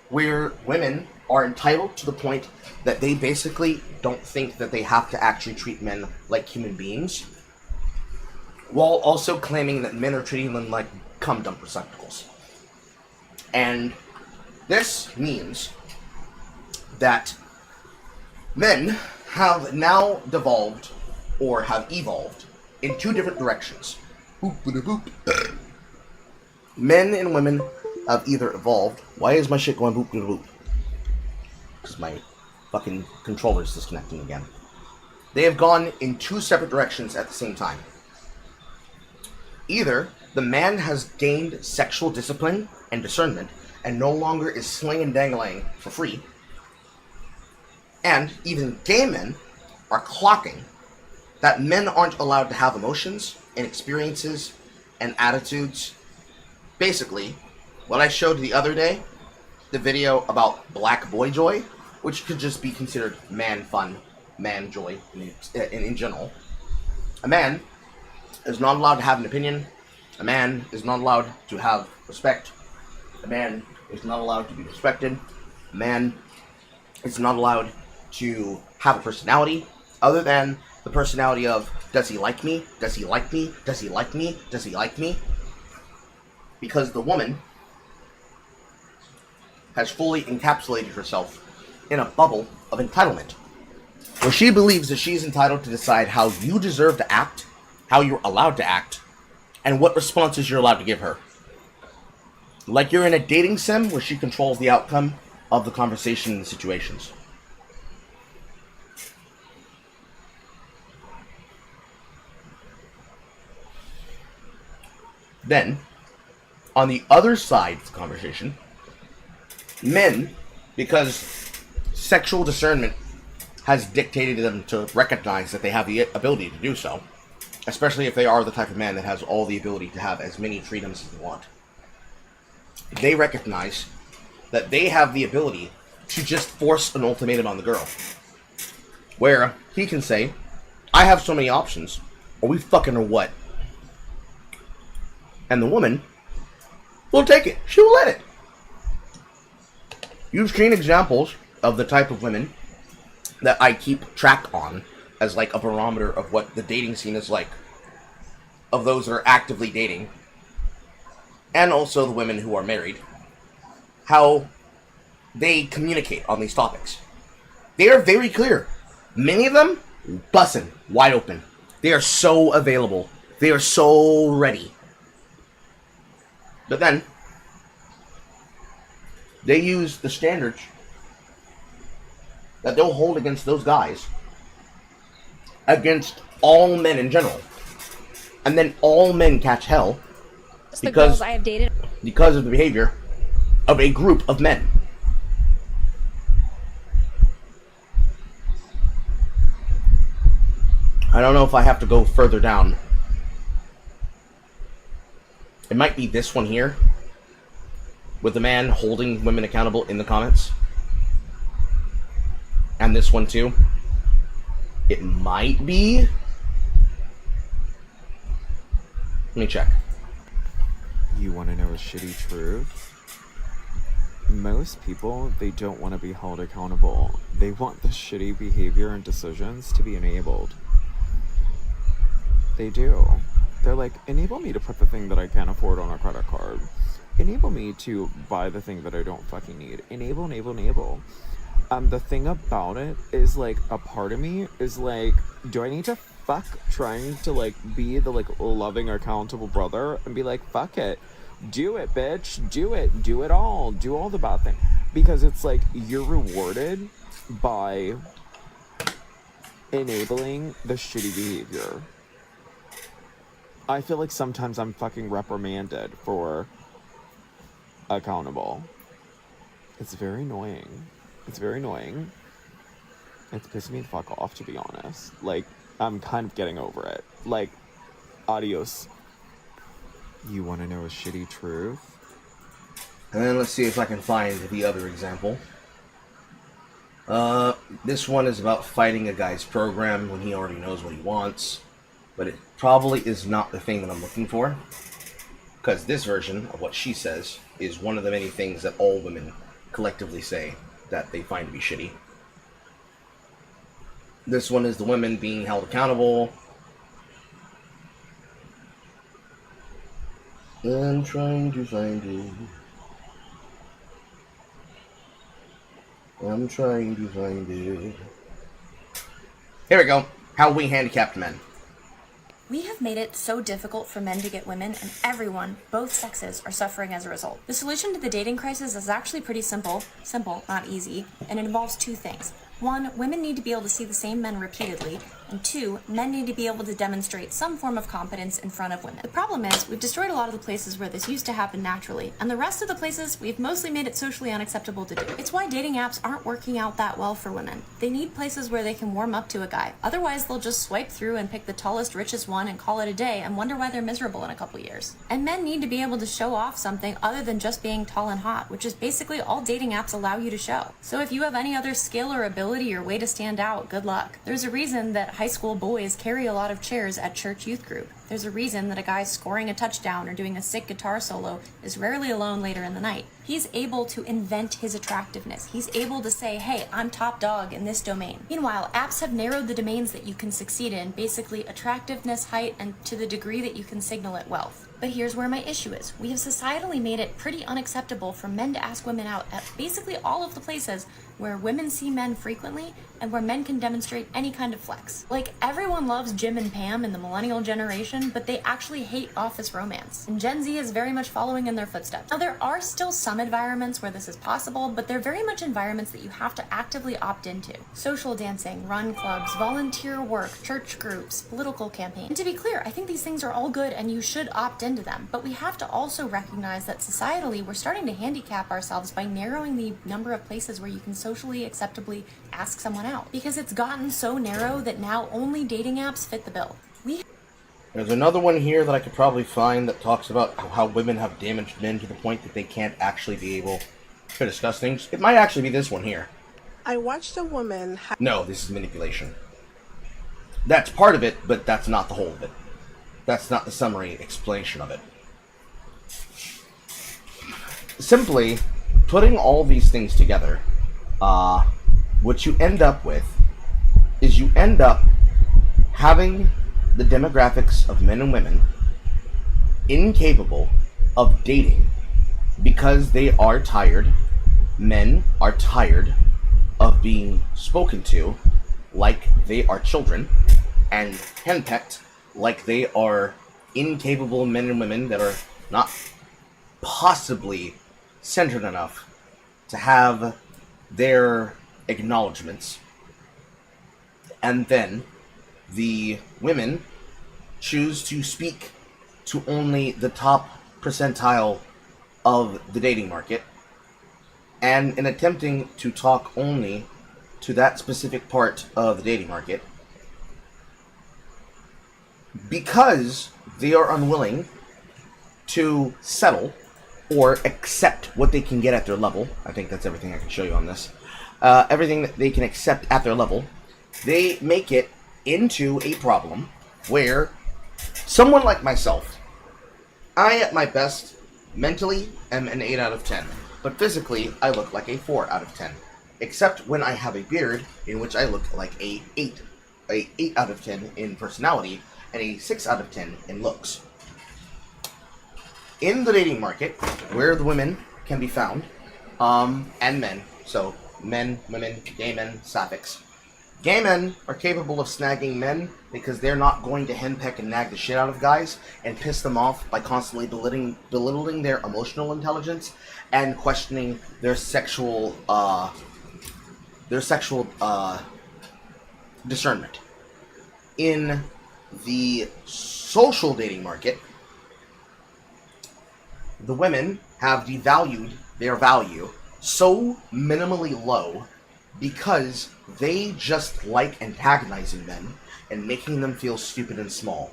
where women are entitled to the point that they basically don't think that they have to actually treat men like human beings, while also claiming that men are treating them like cum dump receptacles. And this means that men have now devolved, or have evolved, in two different directions. Boop-a-da-boop. Men and women have either evolved... Why is my shit going boop-a-da-boop? Because my fucking controller's disconnecting again. They have gone in two separate directions at the same time. Either the man has gained sexual discipline and discernment and no longer is sling and dangling for free, and even gay men are clocking that men aren't allowed to have emotions and experiences and attitudes. Basically, what I showed the other day, the video about black boy joy, which could just be considered man fun, man joy in general. A man is not allowed to have an opinion. A man is not allowed to have respect. A man is not allowed to be respected. A man is not allowed to have a personality other than the personality of, does he like me? Does he like me? Does he like me? Does he like me? Because the woman has fully encapsulated herself in a bubble of entitlement, where she believes that she's entitled to decide how you deserve to act, how you're allowed to act, and what responses you're allowed to give her. Like you're in a dating sim where she controls the outcome of the conversation and situations. Then, on the other side of the conversation, men, because sexual discernment has dictated them to recognize that they have the ability to do so, especially if they are the type of man that has all the ability to have as many freedoms as they want. They recognize that they have the ability to just force an ultimatum on the girl, where he can say, I have so many options, are we fucking or what? And the woman will take it. She will let it. You've seen examples of the type of women that I keep track on as like a barometer of what the dating scene is like, of those that are actively dating, and also the women who are married, how they communicate on these topics. They are very clear. Many of them, bussin', wide open. They are so available. They are so ready. But then, they use the standards that they'll hold against those guys against all men in general. And then all men catch hell because I have dated because of the behavior of a group of men. I don't know if I have to go further down It might be this one here, with the man holding women accountable in the comments. And this one too. It might be. Let me check. You want to know a shitty truth? Most people, they don't want to be held accountable. They want the shitty behavior and decisions to be enabled. They do. They're like, enable me to put the thing that I can't afford on a credit card. Enable me to buy the thing that I don't fucking need. Enable. The thing about it is, like, a part of me is like, do I need to fuck trying to, like, be the, like, loving, accountable brother and be like, fuck it. Do it, bitch. Do it. Do it all. Do all the bad things. Because it's like, you're rewarded by enabling the shitty behavior. I feel like sometimes I'm fucking reprimanded for accountable. It's very annoying. It's very annoying. It's pissing me the fuck off, to be honest. Like, I'm kind of getting over it. Like, adios. You want to know a shitty truth? And then let's see if I can find the other example. This one is about fighting a guy's program when he already knows what he wants. But it probably is not the thing that I'm looking for. Because this version of what she says is one of the many things that all women collectively say that they find to be shitty. This one is the women being held accountable. I'm trying to find it. I'm trying to find it. Here we go. How we handicapped men. We have made it so difficult for men to get women, and everyone, both sexes, are suffering as a result. The solution to the dating crisis is actually pretty simple, not easy, and it involves two things. One, women need to be able to see the same men repeatedly, and two, men need to be able to demonstrate some form of competence in front of women. The problem is, we've destroyed a lot of the places where this used to happen naturally, and the rest of the places, we've mostly made it socially unacceptable to do. It's why dating apps aren't working out that well for women. They need places where they can warm up to a guy. Otherwise, they'll just swipe through and pick the tallest, richest one and call it a day and wonder why they're miserable in a couple years. And men need to be able to show off something other than just being tall and hot, which is basically all dating apps allow you to show. So if you have any other skill or ability or way to stand out, good luck. There's a reason that high school boys carry a lot of chairs at church youth group. There's a reason that a guy scoring a touchdown or doing a sick guitar solo is rarely alone later in the night. He's able to invent his attractiveness. He's able to say, hey, I'm top dog in this domain. Meanwhile, apps have narrowed the domains that you can succeed in, basically attractiveness, height, and to the degree that you can signal it wealth. But here's where my issue is. We have societally made it pretty unacceptable for men to ask women out at basically all of the places where women see men frequently and where men can demonstrate any kind of flex. Like, everyone loves Jim and Pam in the millennial generation, but they actually hate office romance. And Gen Z is very much following in their footsteps. Now, there are still some environments where this is possible, but they're very much environments that you have to actively opt into. Social dancing, run clubs, volunteer work, church groups, political campaigns. And to be clear, I think these things are all good and you should opt into them, but we have to also recognize that societally we're starting to handicap ourselves by narrowing the number of places where you can socially acceptably ask someone out, because it's gotten so narrow that now only dating apps fit the bill. There's another one here that I could probably find that talks about how women have damaged men to the point that they can't actually be able to discuss things. It might actually be this one here. I watched a woman... No, this is manipulation. That's part of it, but that's not the whole of it. That's not the summary explanation of it. Simply, putting all these things together, what you end up with is you end up having the demographics of men and women incapable of dating because they are tired. Men are tired of being spoken to like they are children and henpecked like they are incapable men and women that are not possibly centered enough to have their acknowledgements. And then the women choose to speak to only the top percentile of the dating market, and in attempting to talk only to that specific part of the dating market, because they are unwilling to settle or accept what they can get at their level. I think that's everything I can show you on this. Everything that they can accept at their level, they make it into a problem where someone like myself, I at my best mentally am an 8 out of 10, but physically I look like a 4 out of 10, except when I have a beard, in which I look like a 8 out of 10 in personality and a 6 out of 10 in looks. In the dating market, where the women can be found, and men, so men, women, gay men, sapphics. Gay men are capable of snagging men because they're not going to henpeck and nag the shit out of guys and piss them off by constantly belittling their emotional intelligence and questioning their sexual discernment. In the social dating market, the women have devalued their value so minimally low because they just like antagonizing men and making them feel stupid and small.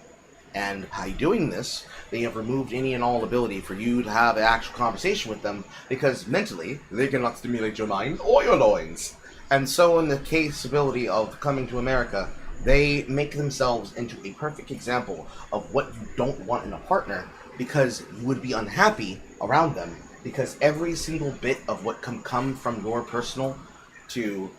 And by doing this, they have removed any and all ability for you to have an actual conversation with them because mentally, they cannot stimulate your mind or your loins. And so in the capability of coming to America, they make themselves into a perfect example of what you don't want in a partner because you would be unhappy around them because every single bit of what can come from your personal to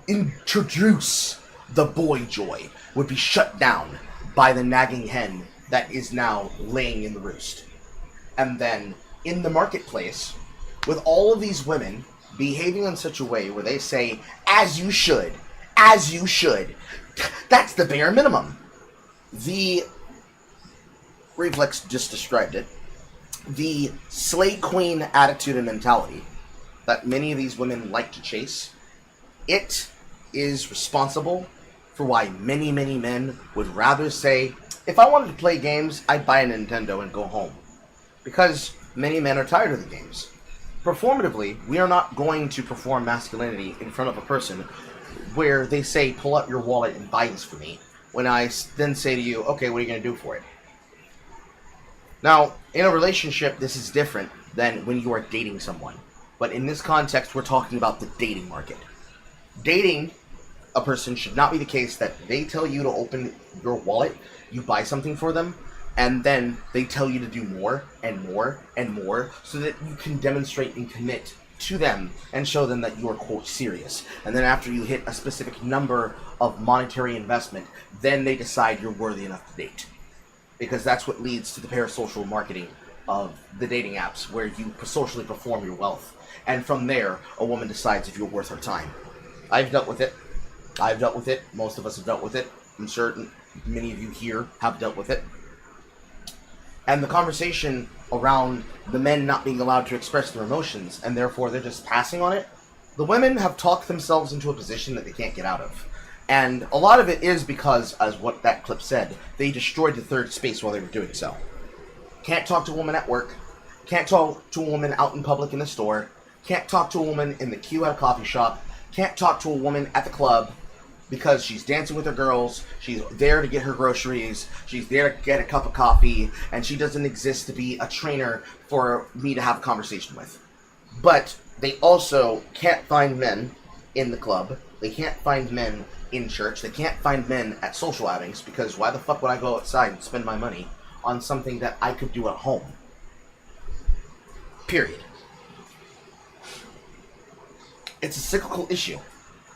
introduce the boy joy would be shut down by the nagging hen that is now laying in the roost. And then in the marketplace, with all of these women behaving in such a way where they say, as you should, that's the bare minimum. The Reflex just described it. The slay queen attitude and mentality that many of these women like to chase, it is responsible for why many, many men would rather say, if I wanted to play games, I'd buy a Nintendo and go home. Because many men are tired of the games. Performatively, we are not going to perform masculinity in front of a person where they say, pull out your wallet and buy this for me, when I then say to you, okay, what are you going to do for it? Now, in a relationship, this is different than when you are dating someone. But in this context, we're talking about the dating market. Dating a person should not be the case that they tell you to open your wallet, you buy something for them, and then they tell you to do more and more and more so that you can demonstrate and commit to them and show them that you are, quote, serious. And then after you hit a specific number of monetary investment, then they decide you're worthy enough to date. Because that's what leads to the parasocial marketing of the dating apps, where you socially perform your wealth. And from there, a woman decides if you're worth her time. I've dealt with it. Most of us have dealt with it. I'm certain many of you here have dealt with it. And the conversation around the men not being allowed to express their emotions, and therefore they're just passing on it, the women have talked themselves into a position that they can't get out of. And a lot of it is because, as what that clip said, they destroyed the third space while they were doing so. Can't talk to a woman at work. Can't talk to a woman out in public in the store. Can't talk to a woman in the queue at a coffee shop. Can't talk to a woman at the club because she's dancing with her girls. She's there to get her groceries. She's there to get a cup of coffee. And she doesn't exist to be a trainer for me to have a conversation with. But they also can't find men in the club. They can't find men in church. They can't find men at social outings because why the fuck would I go outside and spend my money on something that I could do at home? Period. It's a cyclical issue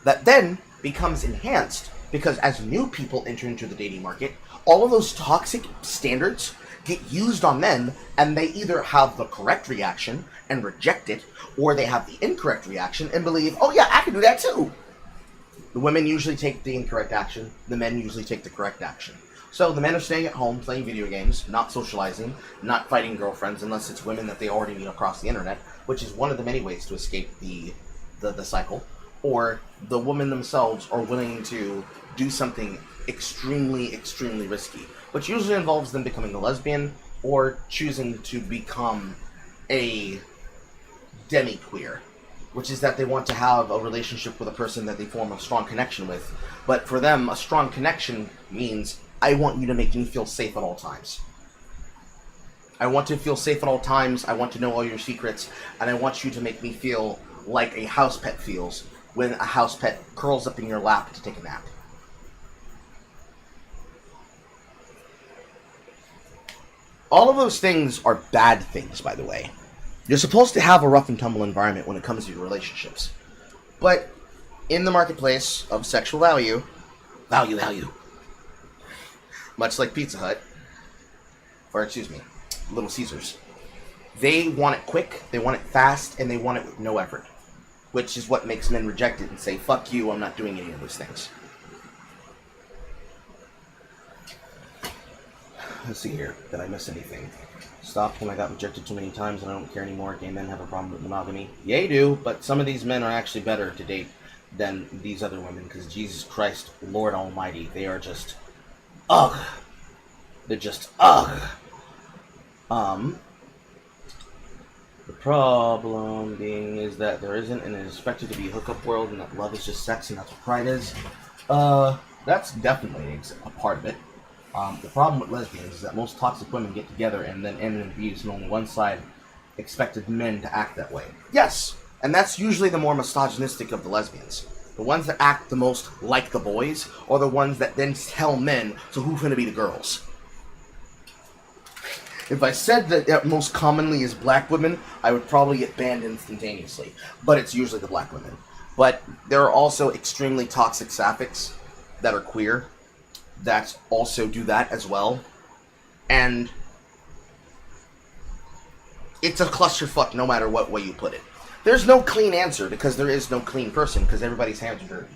that then becomes enhanced because as new people enter into the dating market, all of those toxic standards get used on them, and they either have the correct reaction and reject it, or they have the incorrect reaction and believe, oh yeah, I can do that too. The women usually take the incorrect action. The men usually take the correct action. So the men are staying at home, playing video games, not socializing, not fighting girlfriends, unless it's women that they already meet across the internet, which is one of the many ways to escape the cycle. Or the women themselves are willing to do something extremely, extremely risky, which usually involves them becoming a lesbian or choosing to become a demi-queer, which is that they want to have a relationship with a person that they form a strong connection with. But for them, a strong connection means, I want you to make me feel safe at all times. I want to feel safe at all times. I want to know all your secrets. And I want you to make me feel like a house pet feels when a house pet curls up in your lap to take a nap. All of those things are bad things, by the way. You're supposed to have a rough and tumble environment when it comes to your relationships. But in the marketplace of sexual value, much like Pizza Hut, or excuse me, Little Caesars, they want it quick, they want it fast, and they want it with no effort. Which is what makes men reject it and say, fuck you, I'm not doing any of those things. Let's see here. Did I miss anything? Stopped when I got rejected too many times and I don't care anymore. Gay men have a problem with monogamy. Yeah, you do, but some of these men are actually better to date than these other women, because Jesus Christ, Lord Almighty, they are just, ugh. They're just, ugh. The problem being is that there isn't and is expected to be a hookup world, and that love is just sex and that's what pride is. That's definitely a part of it. The problem with lesbians is that most toxic women get together and then end in abuse, and only one side expected men to act that way. Yes, and that's usually the more misogynistic of the lesbians. The ones that act the most like the boys are the ones that then tell men, so who's going to be the girls? If I said that most commonly is black women, I would probably get banned instantaneously. But it's usually the black women. But there are also extremely toxic sapphics that are queer that also do that as well. And it's a clusterfuck no matter what way you put it. There's no clean answer because there is no clean person because everybody's hands are dirty.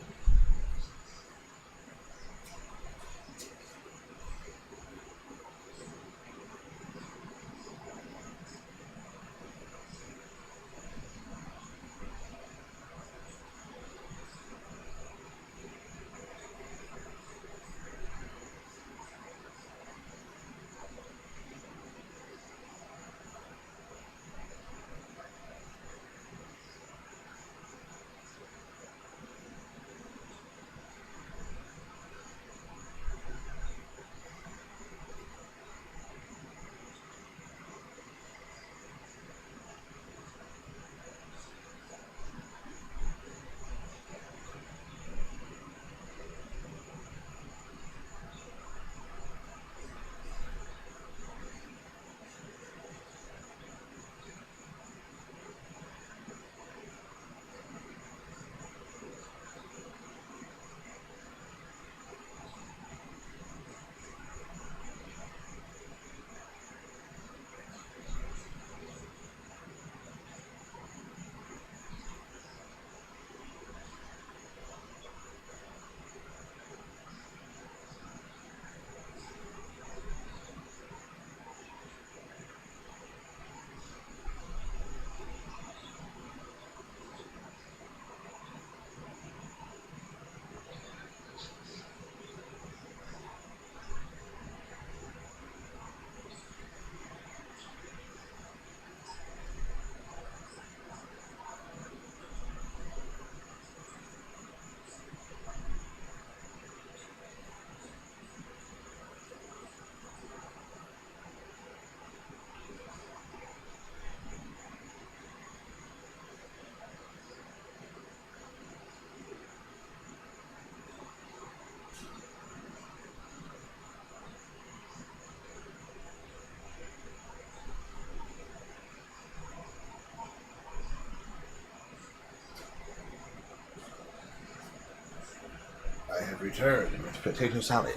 I have returned with potato salad.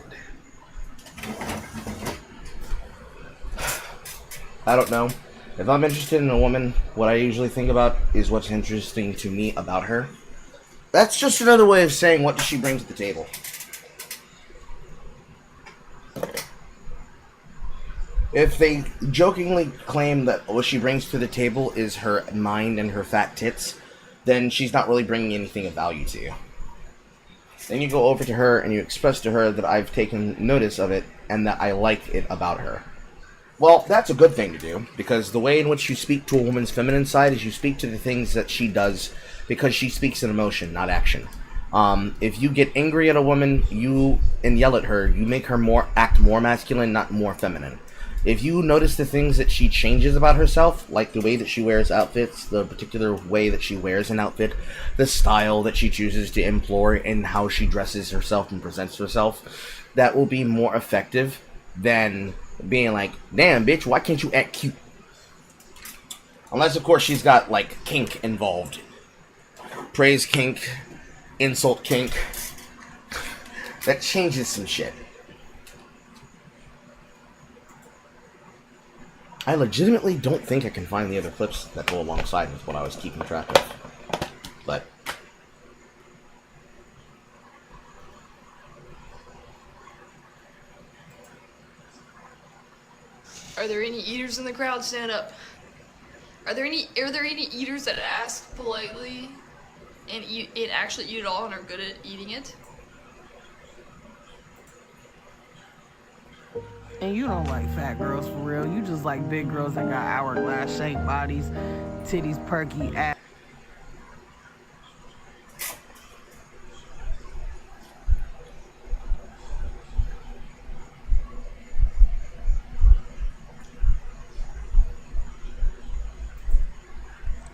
I don't know. If I'm interested in a woman, what I usually think about is what's interesting to me about her. That's just another way of saying what does she bring to the table. If they jokingly claim that what she brings to the table is her mind and her fat tits, then she's not really bringing anything of value to you. Then you go over to her and you express to her that I've taken notice of it and that I like it about her. Well, that's a good thing to do, because the way in which you speak to a woman's feminine side is you speak to the things that she does because she speaks in emotion, not action. If you get angry at a woman and yell at her, you make her act more masculine, not more feminine. If you notice the things that she changes about herself, like the way that she wears outfits, the particular way that she wears an outfit, the style that she chooses to employ, and how she dresses herself and presents herself, that will be more effective than being like, damn, bitch, why can't you act cute? Unless, of course, she's got, like, kink involved. Praise kink, insult kink. That changes some shit. I legitimately don't think I can find the other clips that go alongside with what I was keeping track of. But Are there any eaters in the crowd? Stand up. Are there any eaters that ask politely and actually eat it all and are good at eating it? And you don't like fat girls for real. You just like big girls that got hourglass shaped bodies, titties perky, ass.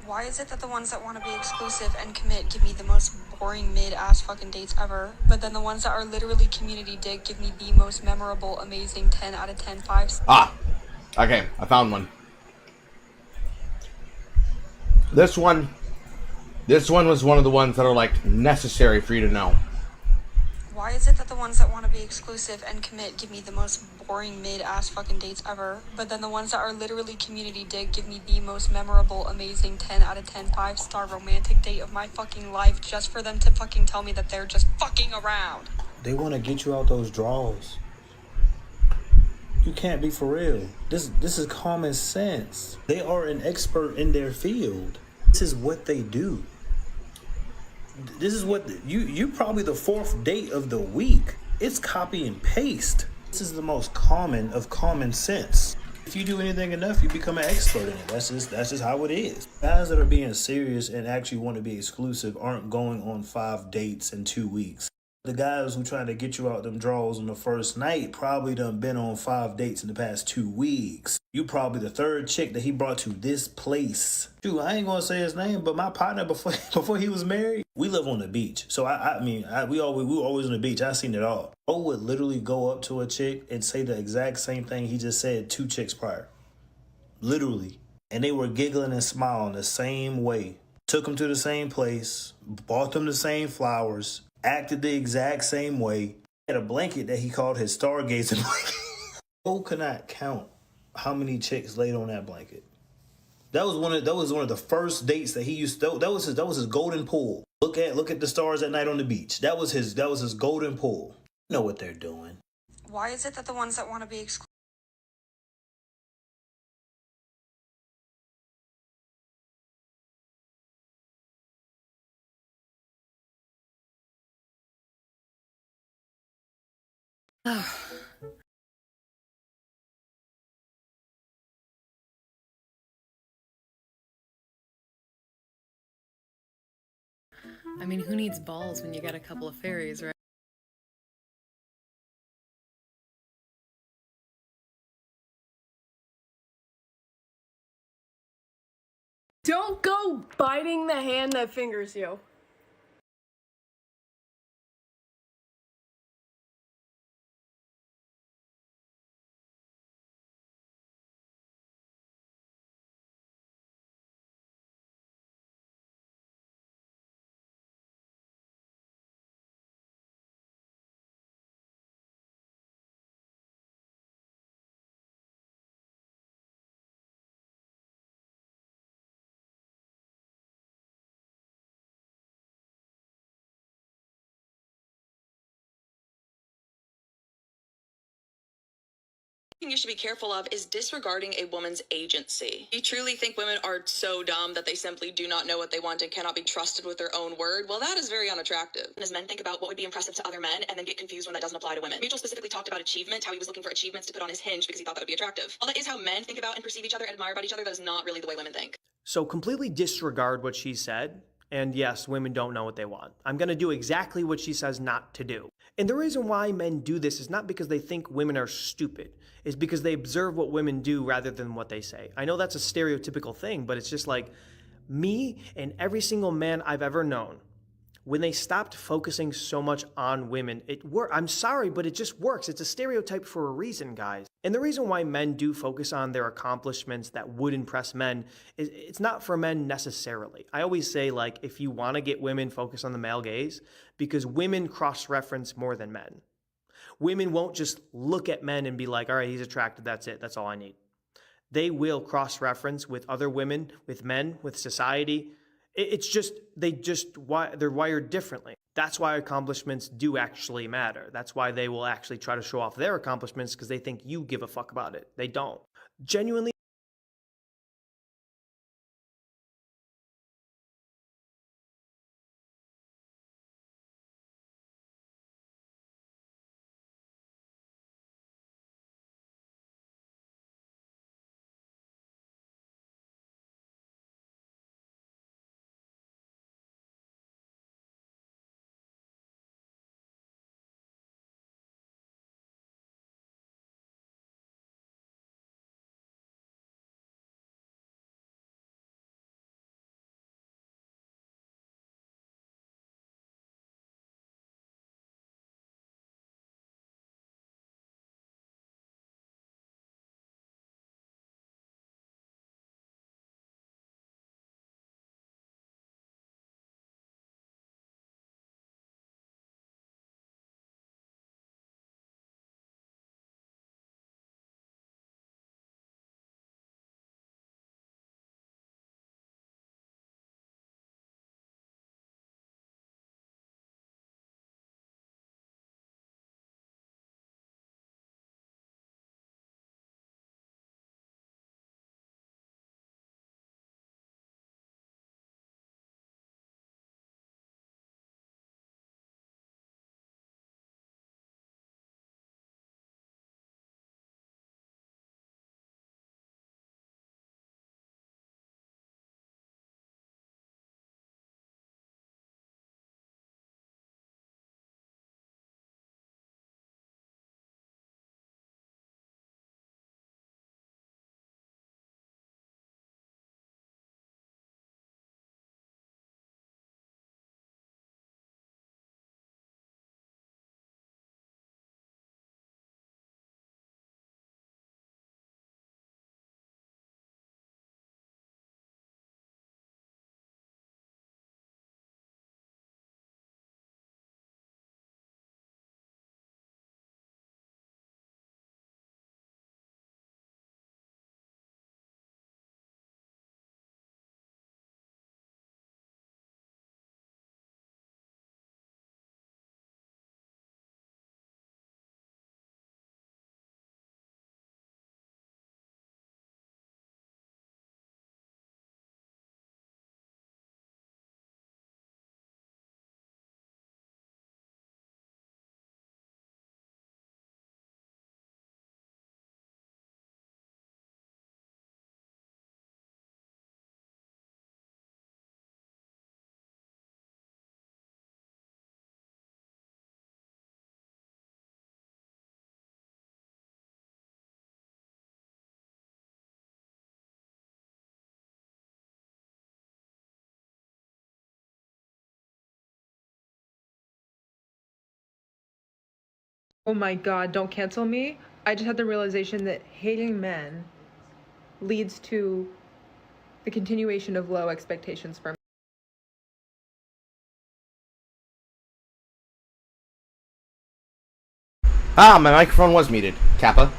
Why is it that the ones that want to be exclusive and commit give me the most boring mid-ass fucking dates ever, but then the ones that are literally community dig give me the most memorable, amazing 10 out of 10 5s? Ah! Okay, I found one. This one was one of the ones that are, like, necessary for you to know. Why is it that the ones that want to be exclusive and commit give me the most boring mid-ass fucking dates ever, but then the ones that are literally community dig give me the most memorable, amazing 10 out of 10 5-star romantic date of my fucking life just for them to fucking tell me that they're just fucking around? They want to get you out those draws. You can't be for real. This is common sense. They are an expert in their field. This is what they do. This is what you probably the fourth date of the week. It's copy and paste. This is the most common of common sense. If you do anything enough, you become an expert in it. That's just how it is. Guys that are being serious and actually want to be exclusive aren't going on 5 dates in 2 weeks. The guys who trying to get you out them draws on the first night probably done been on 5 dates in the past 2 weeks. You probably the third chick that he brought to this place. Dude, I ain't gonna say his name, but my partner before he was married, we live on the beach. So we were always on the beach. I seen it all. Bo would literally go up to a chick and say the exact same thing he just said 2 chicks prior. Literally. And they were giggling and smiling the same way. Took them to the same place, bought them the same flowers, acted the exact same way. He had a blanket that he called his stargazing blanket. Bo could not count how many chicks laid on that blanket. That was one of the first dates that he used to, that was his golden pool. Look at the stars at night on the beach. That was his golden pool. You know what they're doing. Why is it that the ones that want to be exclusive I mean, who needs balls when you got a couple of fairies, right? Don't go biting the hand that fingers you. thing you should be careful of is disregarding a woman's agency. You truly think women are so dumb that they simply do not know what they want and cannot be trusted with their own word? Well, that is very unattractive. As men think about what would be impressive to other men and then get confused when that doesn't apply to women. Mutual specifically talked about achievement, how he was looking for achievements to put on his hinge because he thought that would be attractive. Well, that is how men think about and perceive each other and admire about each other. That is not really the way women think. So completely disregard what she said And yes, women don't know what they want. I'm going to do exactly what she says not to do. And the reason why men do this is not because they think women are stupid. It's because they observe what women do rather than what they say. I know that's a stereotypical thing, but it's just like me and every single man I've ever known. When they stopped focusing so much on women, it worked. I'm sorry, but it just works. It's a stereotype for a reason, guys. And the reason why men do focus on their accomplishments that would impress men is it's not for men necessarily. I always say, like, if you want to get women, focus on the male gaze, because women cross-reference more than men. Women won't just look at men and be like, all right, he's attractive, that's it, that's all I need. They will cross-reference with other women, with men, with society. It's just, they're wired differently. That's why accomplishments do actually matter. That's why they will actually try to show off their accomplishments, because they think you give a fuck about it. They don't. Genuinely. Oh my god, don't cancel me. I just had the realization that hating men leads to the continuation of low expectations for men. Ah, my microphone was muted, Kappa.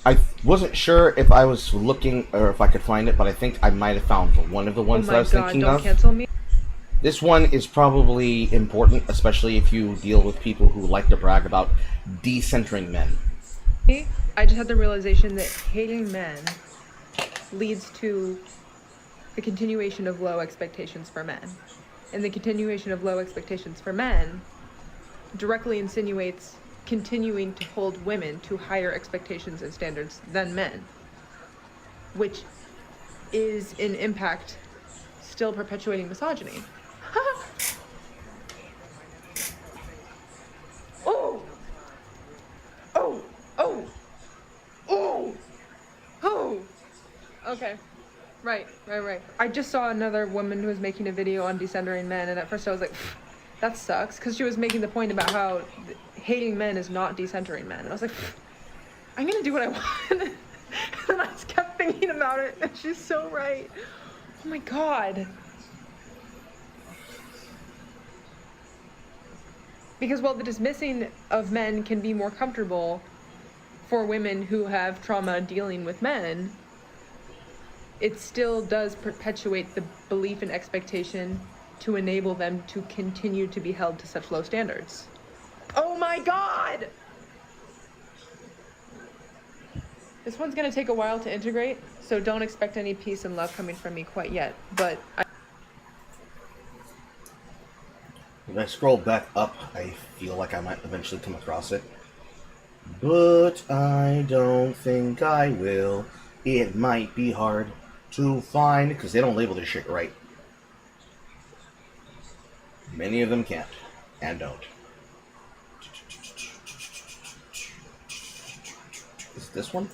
I wasn't sure if I was looking or if I could find it, but I think I might have found one of the ones that I was thinking don't of. Cancel me. This one is probably important, especially if you deal with people who like to brag about decentering men. I just had the realization that hating men leads to the continuation of low expectations for men. And the continuation of low expectations for men directly insinuates continuing to hold women to higher expectations and standards than men, which is in impact still perpetuating misogyny. Oh! Oh! Oh! Oh! Oh! Okay. Right. I just saw another woman who was making a video on decentering men, and at first I was like, that sucks, because she was making the point about how hating men is not decentering men. And I was like, I'm gonna do what I want. And I just kept thinking about it, and she's so right. Oh my god. Because while the dismissing of men can be more comfortable for women who have trauma dealing with men, it still does perpetuate the belief and expectation to enable them to continue to be held to such low standards. Oh my god! This one's gonna take a while to integrate, so don't expect any peace and love coming from me quite yet, but If I scroll back up, I feel like I might eventually come across it. But I don't think I will. It might be hard to find, because they don't label this shit right. Many of them can't, and don't. Is it this one?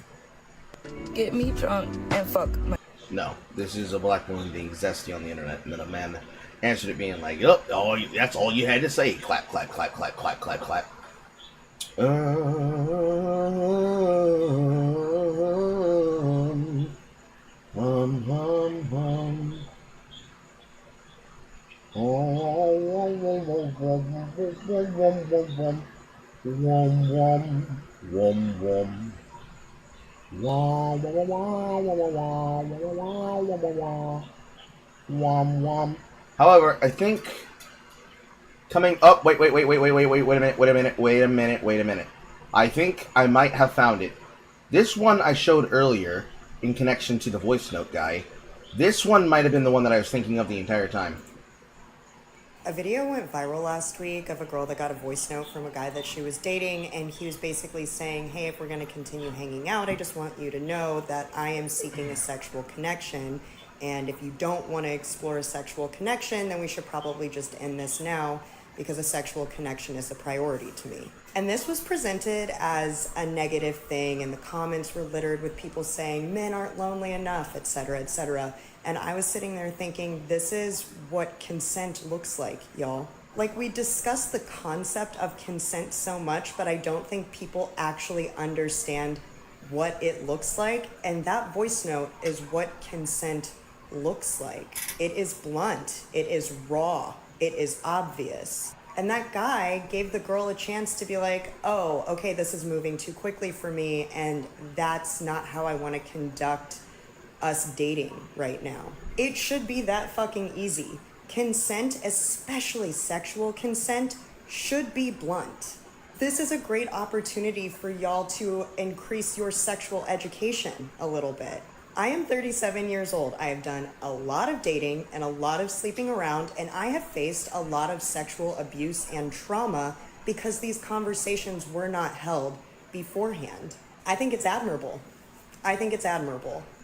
Get me drunk and fuck my... No, this is a black woman being zesty on the internet, and then a man answered it being like, oh, that's all you had to say. Clap, clap, clap, clap, clap, clap, clap. However, I think coming up, wait a minute. I think I might have found it. This one I showed earlier in connection to the voice note guy. This one might have been the one that I was thinking of the entire time. A video went viral last week of a girl that got a voice note from a guy that she was dating, and he was basically saying, hey, if we're going to continue hanging out, I just want you to know that I am seeking a sexual connection, and if you don't want to explore a sexual connection, then we should probably just end this now, because a sexual connection is a priority to me. And this was presented as a negative thing, and the comments were littered with people saying, men aren't lonely enough, etc., etc. And I was sitting there thinking, this is what consent looks like, y'all. Like, we discuss the concept of consent so much, but I don't think people actually understand what it looks like. And that voice note is what consent looks like. It is blunt, it is raw, it is obvious. And that guy gave the girl a chance to be like, oh, okay, this is moving too quickly for me, and that's not how I want to conduct us dating right now. It should be that fucking easy. Consent, especially sexual consent, should be blunt. This is a great opportunity for y'all to increase your sexual education a little bit. I am 37 years old. I have done a lot of dating and a lot of sleeping around, and I have faced a lot of sexual abuse and trauma because these conversations were not held beforehand. I think it's admirable.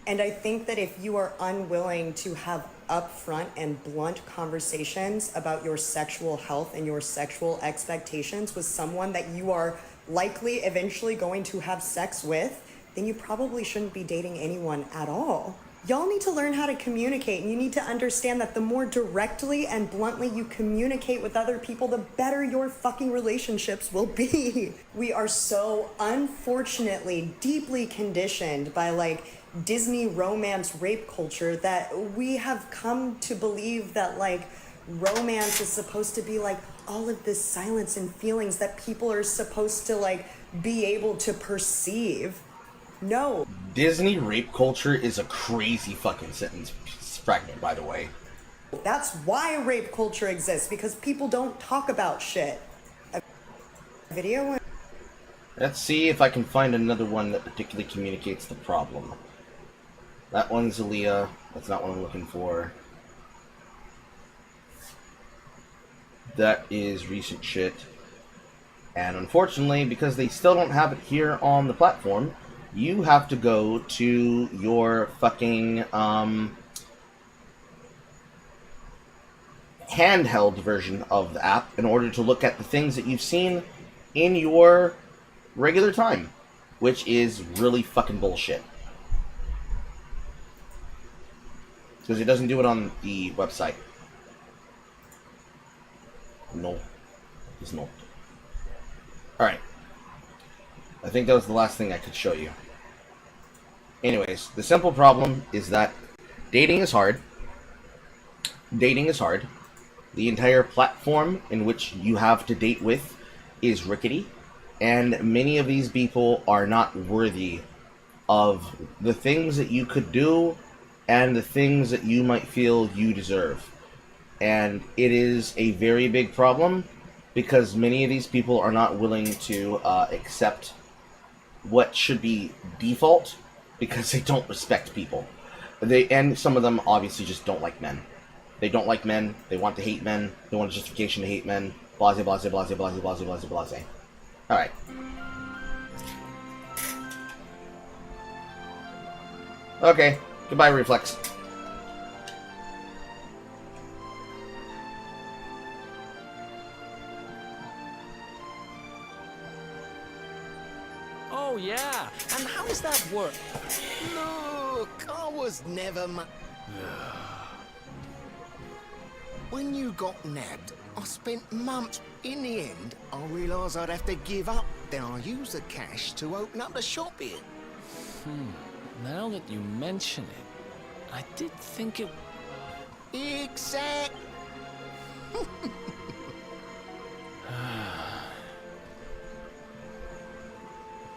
And I think that if you are unwilling to have upfront and blunt conversations about your sexual health and your sexual expectations with someone that you are likely eventually going to have sex with, then you probably shouldn't be dating anyone at all. Y'all need to learn how to communicate, and you need to understand that the more directly and bluntly you communicate with other people, the better your fucking relationships will be. We are so unfortunately deeply conditioned by like Disney romance rape culture that we have come to believe that like romance is supposed to be like all of this silence and feelings that people are supposed to like be able to perceive. No. Disney rape culture is a crazy fucking sentence fragment, by the way. That's why rape culture exists, because people don't talk about shit. A video. Let's see if I can find another one that particularly communicates the problem. That one's Aaliyah. That's not what I'm looking for. That is recent shit. And unfortunately, because they still don't have it here on the platform, you have to go to your fucking handheld version of the app in order to look at the things that you've seen in your regular time, which is really fucking bullshit. Because it doesn't do it on the website. No. It's not. Alright. I think that was the last thing I could show you. Anyways, the simple problem is that dating is hard. Dating is hard. The entire platform in which you have to date with is rickety. And many of these people are not worthy of the things that you could do and the things that you might feel you deserve. And it is a very big problem because many of these people are not willing to accept what should be default because they don't respect people. And some of them obviously just don't like men. They don't like men, they want to hate men, they want a justification to hate men, blase, blase, blase, blase, blase, blase, blase. Alright. Okay, goodbye, Reflex. Oh yeah, and how does that work? Look, I was never When you got nabbed, I spent months. In the end, I realised I'd have to give up. Then I used the cash to open up the shop here. Now that you mention it, I did think it... Exact.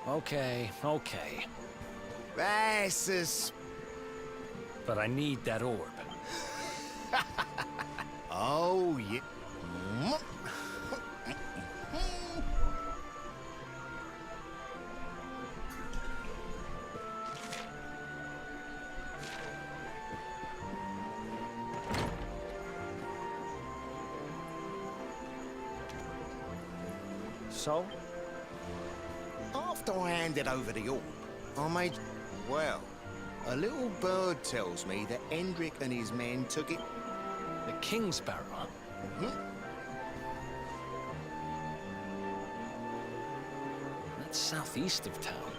Okay. That's But I need that orb. Oh, yeah. So? After I handed over the orb, I made... Well, a little bird tells me that Hendrik and his men took it... The King's Sparrow? That's southeast of town.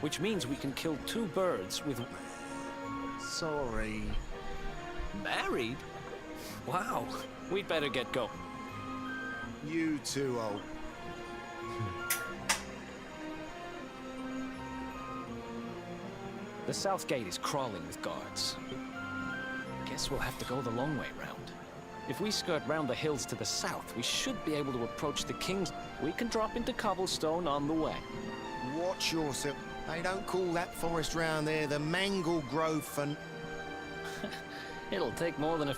Which means we can kill two birds with... Sorry. Married? Wow. We'd better get going. You too, old... The south gate is crawling with guards. Guess we'll have to go the long way round. If we skirt round the hills to the south, we should be able to approach the King's... We can drop into cobblestone on the way. Watch yourself. They don't call that forest round there the Mangle Grove for... It'll take more than a...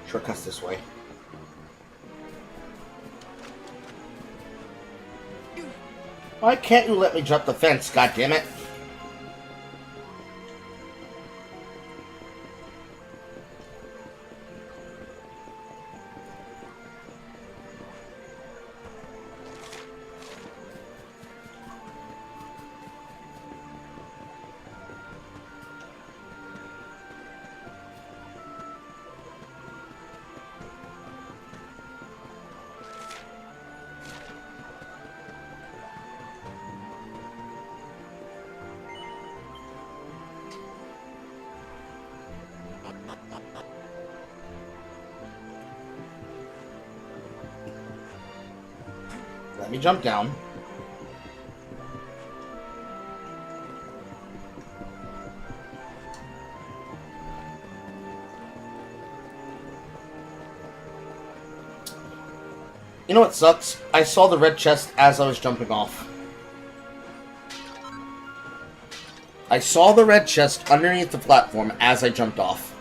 Shortcuts this way. Why can't you let me jump the fence, goddammit? Let me jump down. You know what sucks? I saw the red chest as I was jumping off. I saw the red chest underneath the platform as I jumped off.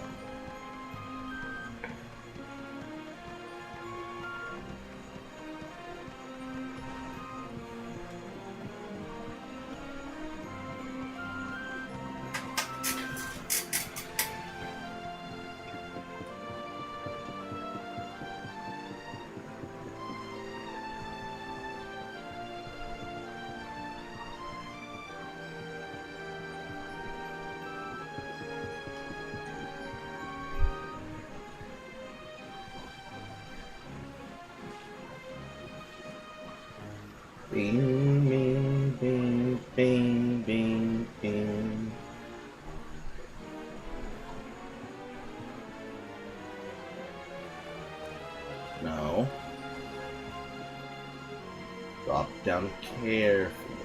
Bing, bing, bing, bing, bing, bing. No. Drop down carefully.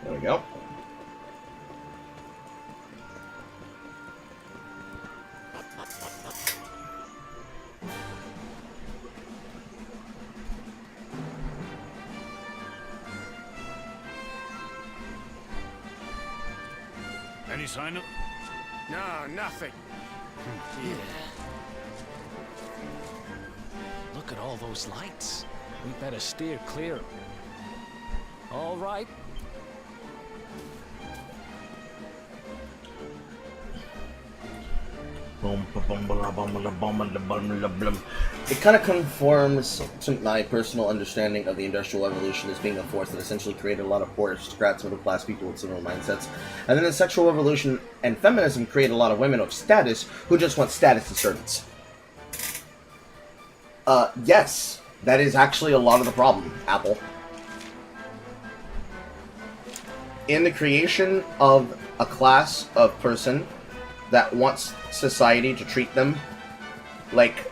There we go. Any sign of... No, nothing. Yeah. Look at all those lights. We better steer clear. All right. It kind of conforms to my personal understanding of the Industrial Revolution as being a force that essentially created a lot of poor aristocrats, middle-class people with similar mindsets. And then the sexual revolution and feminism created a lot of women of status who just want status and servants. Yes, that is actually a lot of the problem, Apple. In the creation of a class of person that wants society to treat them like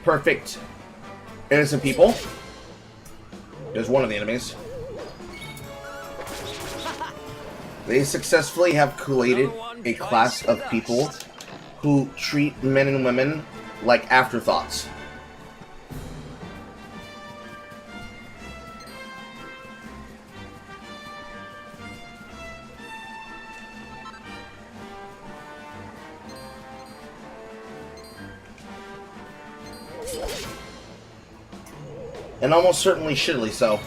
perfect, innocent people. There's one of the enemies. They successfully have created a class of people who treat men and women like afterthoughts. And almost certainly shittily so.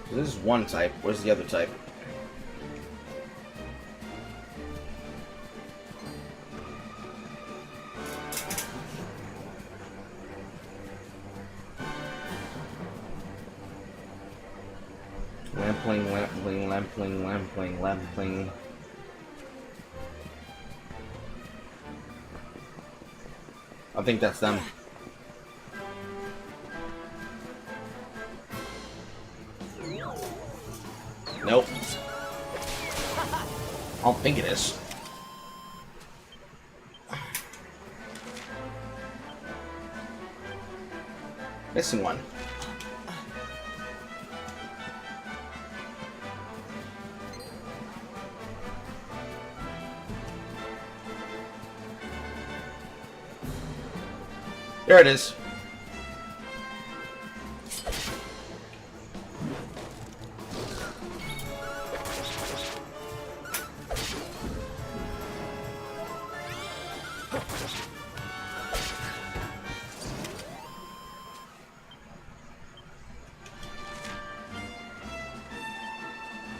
This is one type. Where's the other type? Lampling, lampling, lampling, lampling, lampling. I think that's them. Nope. I don't think it is. Missing one. There it is.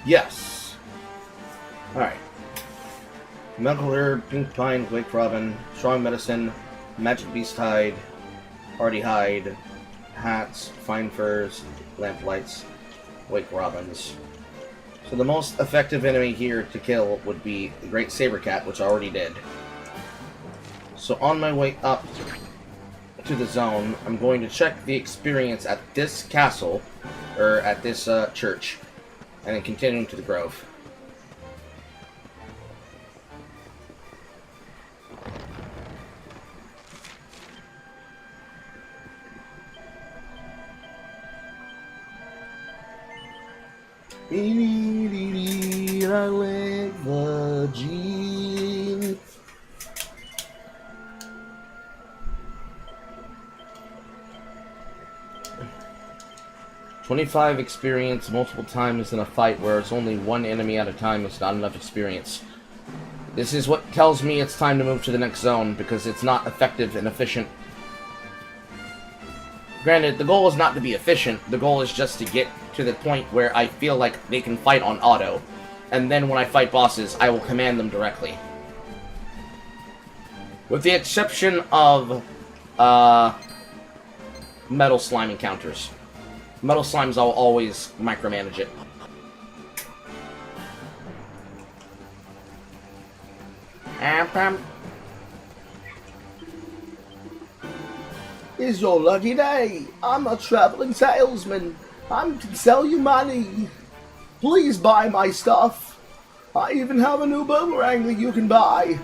Yes. Alright. Medical herb, pink pine, wake robin, strong medicine, magic beast hide, hardy hide, hats, fine furs, lamp lights, wake robins. So the most effective enemy here to kill would be the Great Saber Cat, which I already did. So on my way up to the zone, I'm going to check the experience at this castle, or at this church, and then continuing to the Grove. I like the G. "25 experience multiple times in a fight where it's only one enemy at a time is not enough experience. This is what tells me it's time to move to the next zone, because it's not effective and efficient. Granted, the goal is not to be efficient, the goal is just to get to the point where I feel like they can fight on auto. And then when I fight bosses, I will command them directly. With the exception of, metal slime encounters. Metal slimes, I'll always micromanage it. It's your lucky day. I'm a traveling salesman. I can sell you money. Please buy my stuff. I even have a new boomerang that you can buy.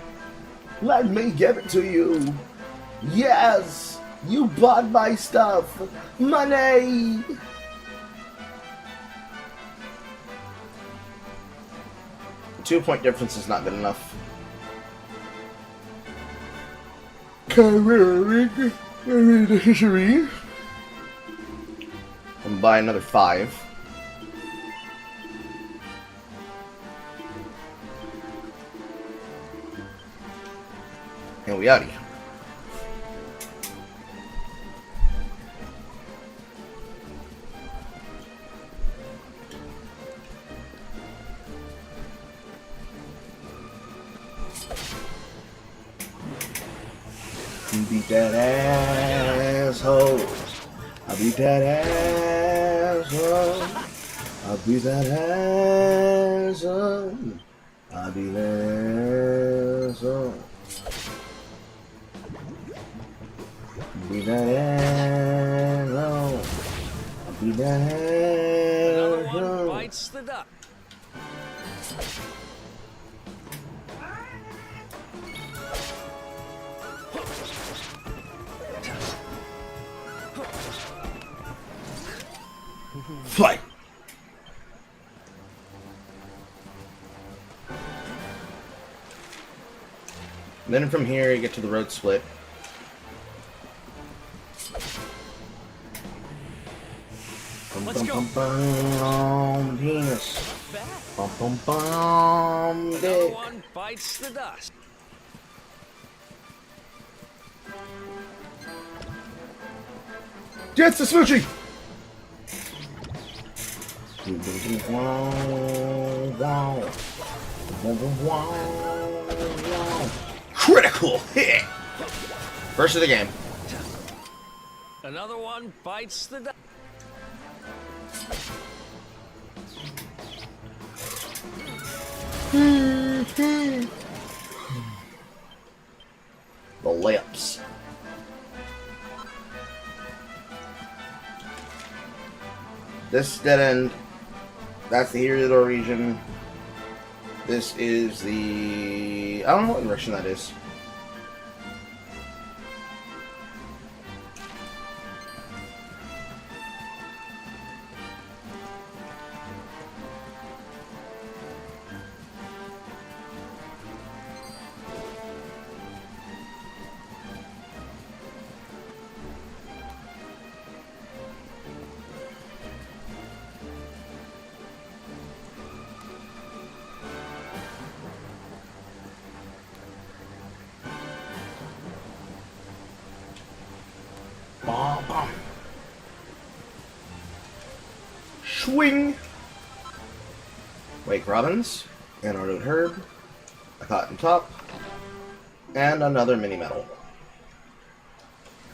Let me give it to you. Yes, you bought my stuff. Money. The 2-point difference is not good enough. And buy another 5. And we outie. Beat that asshole. I beat that asshole. I beat that asshole. I beat that asshole. Beat that asshole. I beat that asshole. Another one bites the dust. Fly. And then from here you get to the road split. Let's go. Penis. Dick. Another one bites the dust. Gets the smoochie. Critical hit. First of the game. Another one bites the dust. The lips. This dead end. That's the Hero region. This is the... I don't know what direction that is. Swing! Wake Robins, an Arnold Herb, a Cotton Top, and another mini medal.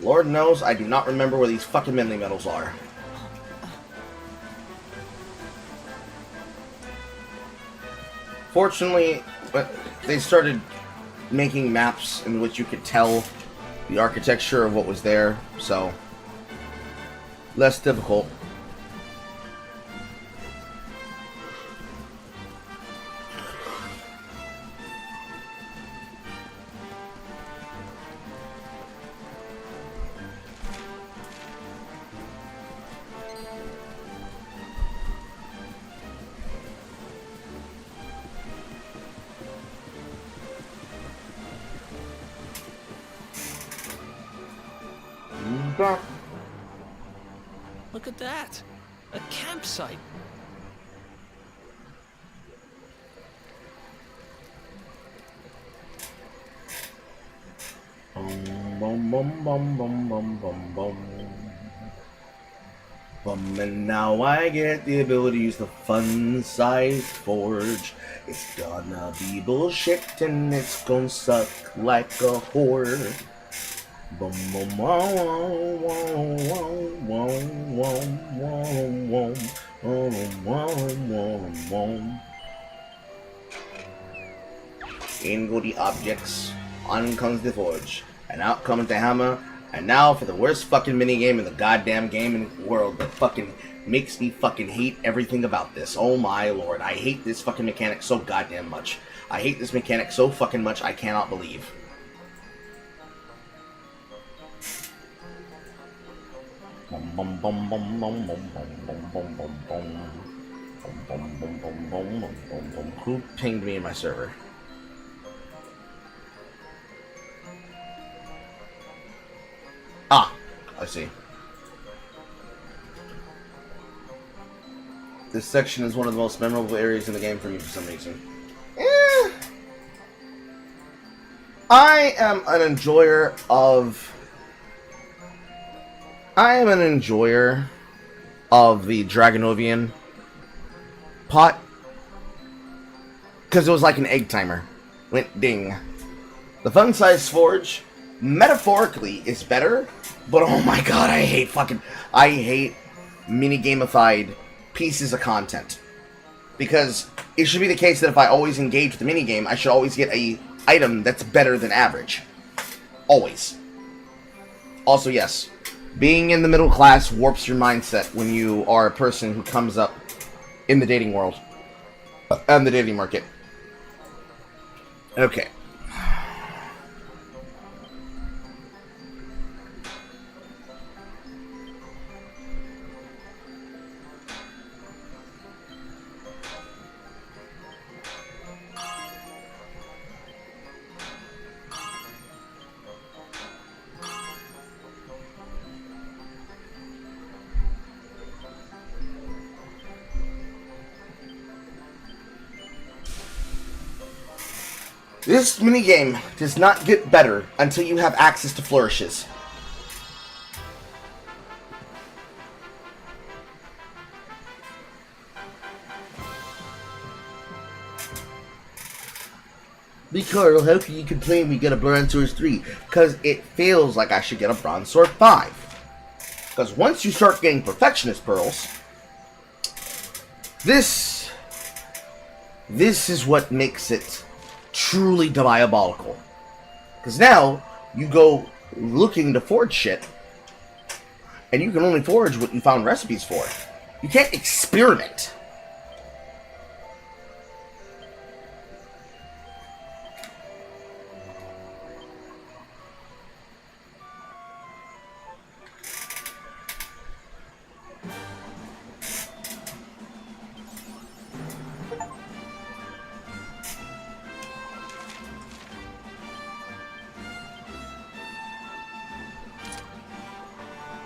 Lord knows I do not remember where these fucking mini medals are. Fortunately, they started making maps in which you could tell the architecture of what was there, so less difficult. Look at that! A campsite! Bum, bum, bum, bum, bum, bum, bum. And now I get the ability to use the fun-sized forge. It's gonna be bullshit and it's gonna suck like a whore. Boom, boom, whoa, whoa, whoa, whoa, whoa, whoa, whoa, whoa. In go the objects, on comes the forge, and out comes the hammer, and now for the worst fucking minigame in the goddamn gaming world that fucking makes me fucking hate everything about this. Oh my lord, I hate this fucking mechanic so goddamn much. I hate this mechanic so fucking much I cannot believe. Who pinged me in my server? Ah, I see. This section is one of the most memorable areas in the game for me for some reason. I am an enjoyer of the Dragonovian pot because it was like an egg timer. Went ding. The fun size forge metaphorically is better, but oh my god, I hate minigamified pieces of content. Because it should be the case that if I always engage with the minigame, I should always get a item that's better than average. Always. Also, yes, being in the middle class warps your mindset when you are a person who comes up in the dating world and the dating market. Okay. This minigame does not get better until you have access to flourishes. Carl, how can you complain we get a Bronze Sword 3? Because it feels like I should get a Bronze Sword 5. Because once you start getting Perfectionist Pearls, this is what makes it truly diabolical. Because now, you go looking to forge shit, and you can only forge what you found recipes for. You can't experiment.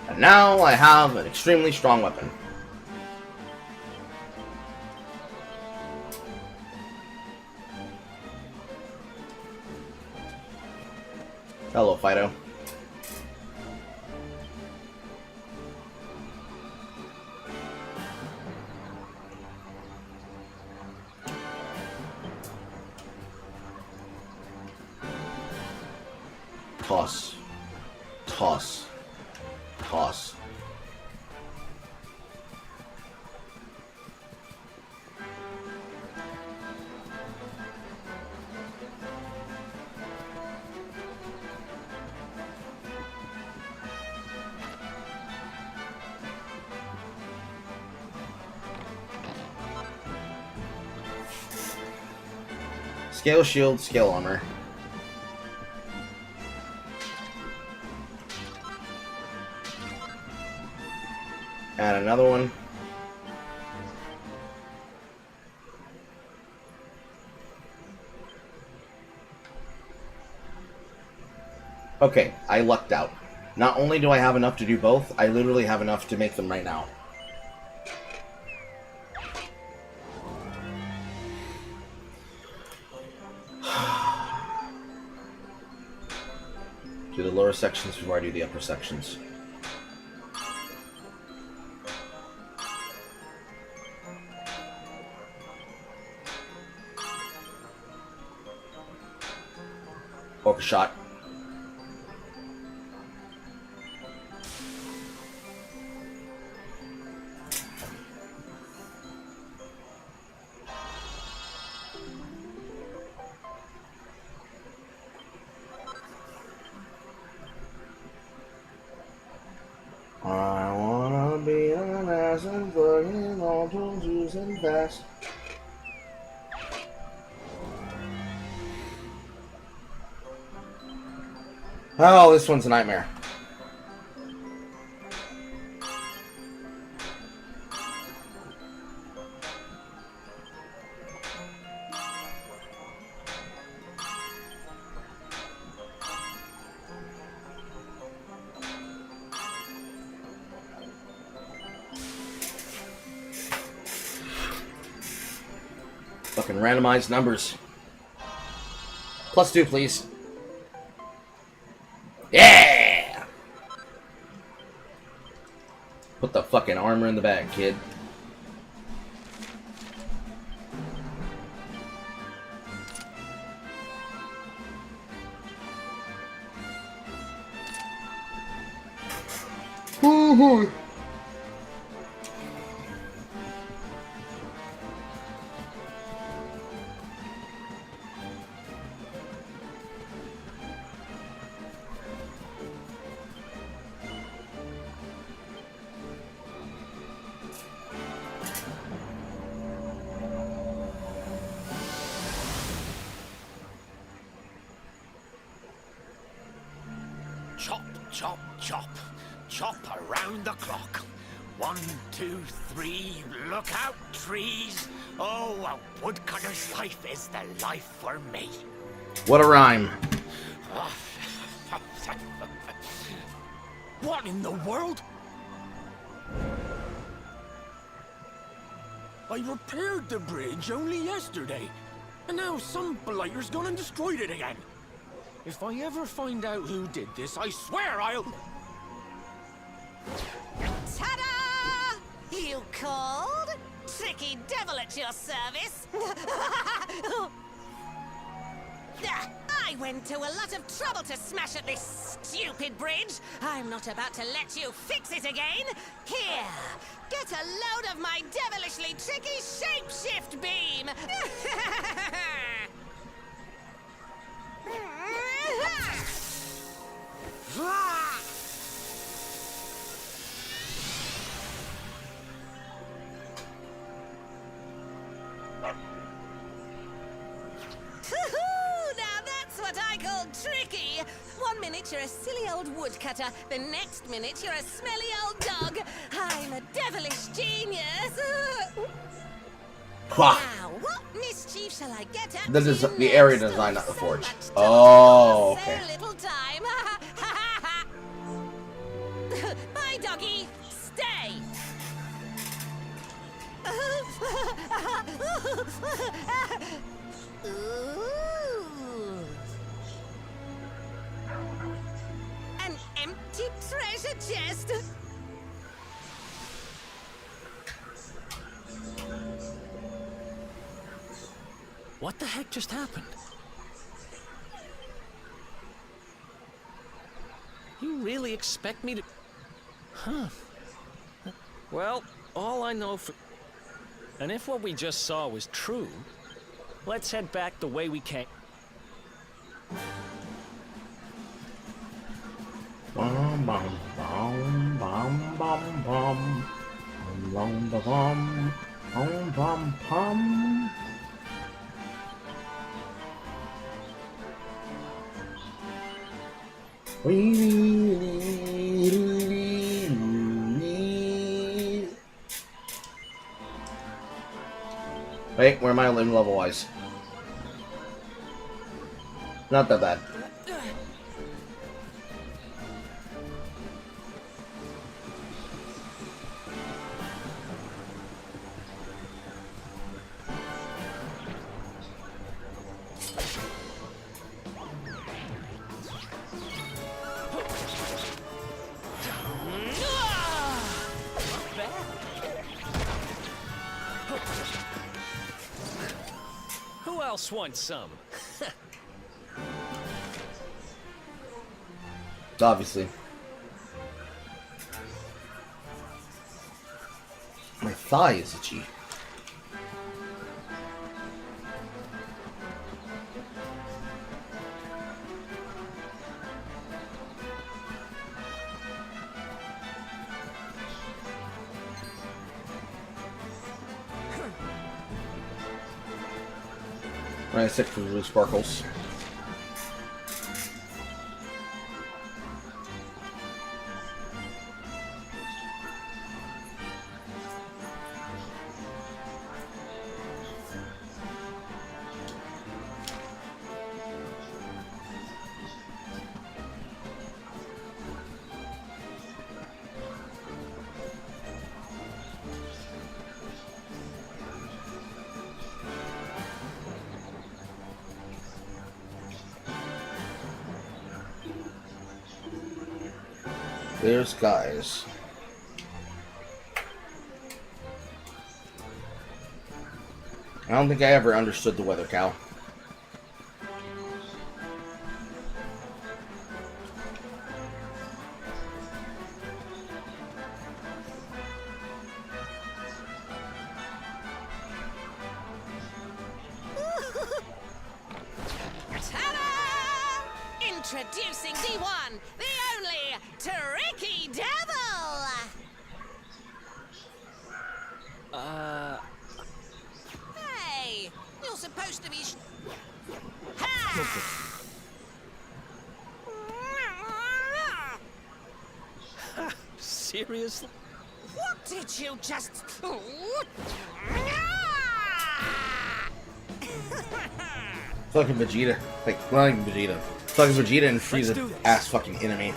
And now I have an extremely strong weapon. Hello, Fido. Toss. Toss. Toss. Scale shield, scale armor. And another one. Okay, I lucked out. Not only do I have enough to do both, I literally have enough to make them right now. Do the lower sections before I do the upper sections. Orca shot. I wanna be an ass and fucking all to juice and fast. Oh, this one's a nightmare. Fucking randomized numbers. +2, please. Yeah! Put the fucking armor in the bag, kid. Woohoo! Chop, chop, chop. Chop around the clock. 1, 2, 3, look out, trees. Oh, a woodcutter's life is the life for me. What a rhyme. What in the world? I repaired the bridge only yesterday, and now some blighter's gone and destroyed it again. If I ever find out who did this, I swear I'll... Ta-da! You called? Tricky devil at your service. I went to a lot of trouble to smash at this stupid bridge. I'm not about to let you fix it again. Here, get a load of my devilishly tricky shapeshift beam. Now that's what I call tricky. 1 minute you're a silly old woodcutter, the next minute you're a smelly old dog. I'm a devilish genius. Wow. Now, what mischief shall I get at? The area design, not the forge. Oh, okay. So little time. Bye, doggy. Stay. Ooh. An empty treasure chest. What the heck just happened? You really expect me to... Huh. Well, all I know for... And if what we just saw was true, let's head back the way we came. Bum bum bum bum bum bum bum bum bum bum bum. Wait, where am I living level wise? Not that bad. Who else wants some? Obviously. My thigh is itchy. Alright, 6 for blue sparkles. There's guys. I don't think I ever understood the weather cow. Ta-da! Introducing the one, the only, Tricky Devil! Hey, you're supposed to be Ha! Seriously? What did you just... Fucking Vegeta. Like, not even Vegeta. Fucking Vegeta and Frieza ass fucking enemy.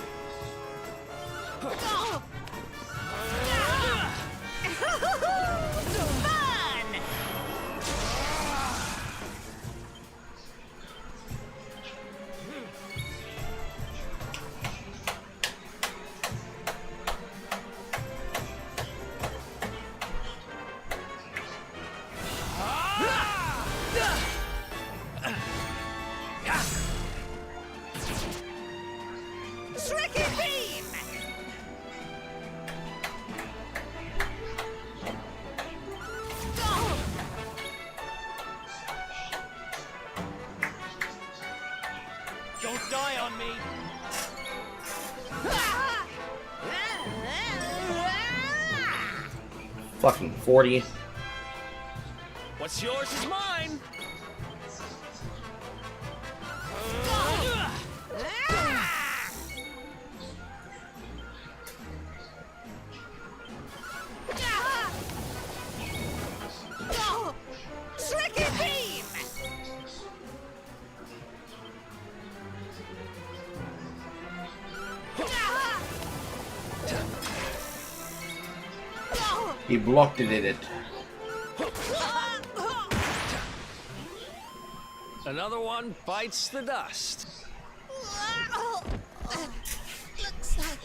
Tricky Beam! Don't die on me. Fucking 40. What's yours is mine. Tricky Beam! He blocked it in it. Another one bites the dust. Looks like...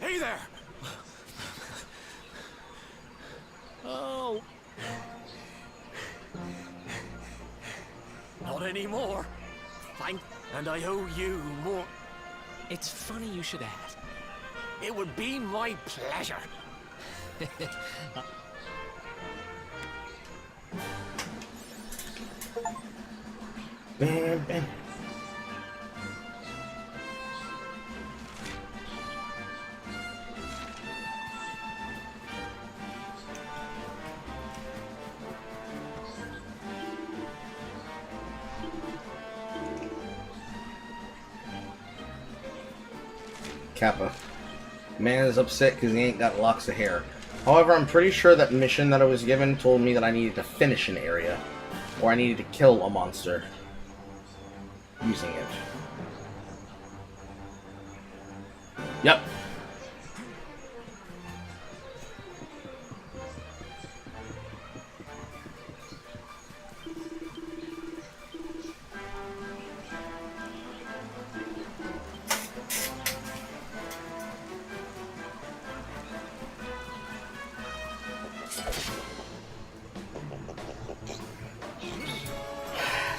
Hey there. Oh. Not anymore. Fine. And I owe you more. It's funny you should ask. It would be my pleasure. Bam, bam. Kappa. Man is upset because he ain't got locks of hair. However, I'm pretty sure that mission that I was given told me that I needed to finish an area. Or I needed to kill a monster. Using it. Yep.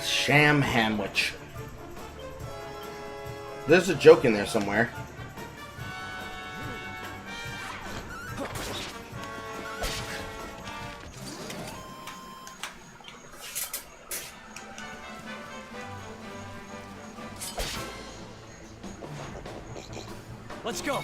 Sham Hamwich. There's a joke in there somewhere. Let's go.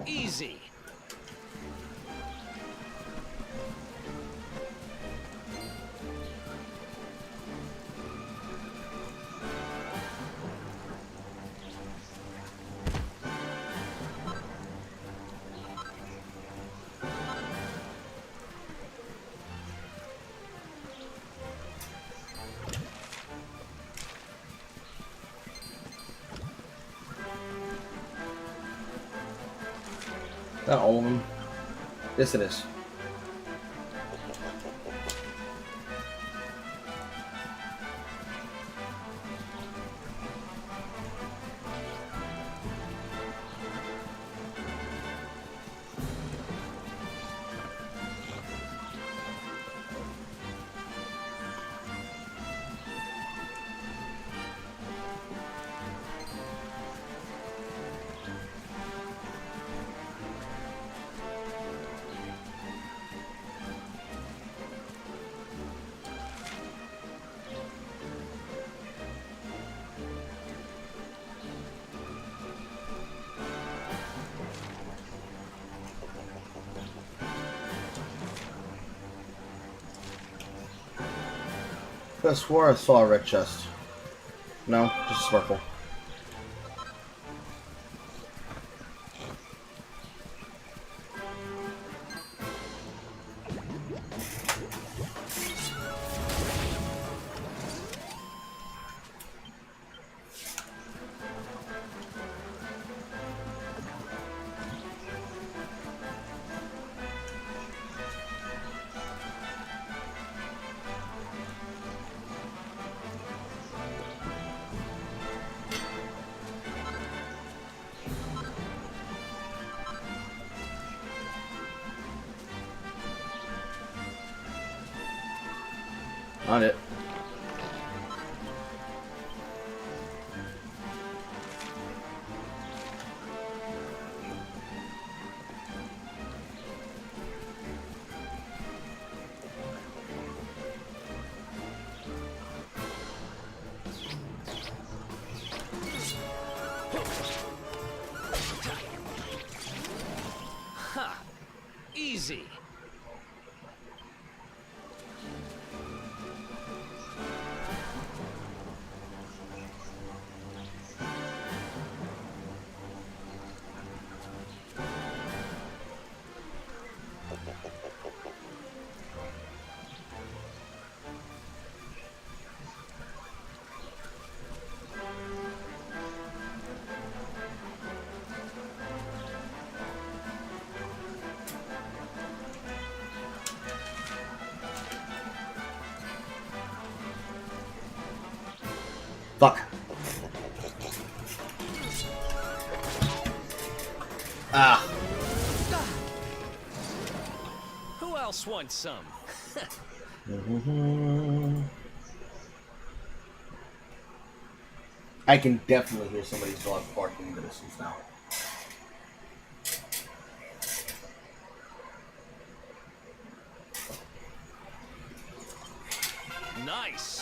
Easy. Not all of them. Yes, it is. I swore I saw a red chest. No, just a sparkle. On it. Ha! Easy. Fuck. Ah. Who else wants some? I can definitely hear somebody's dog barking in the distance now. Nice.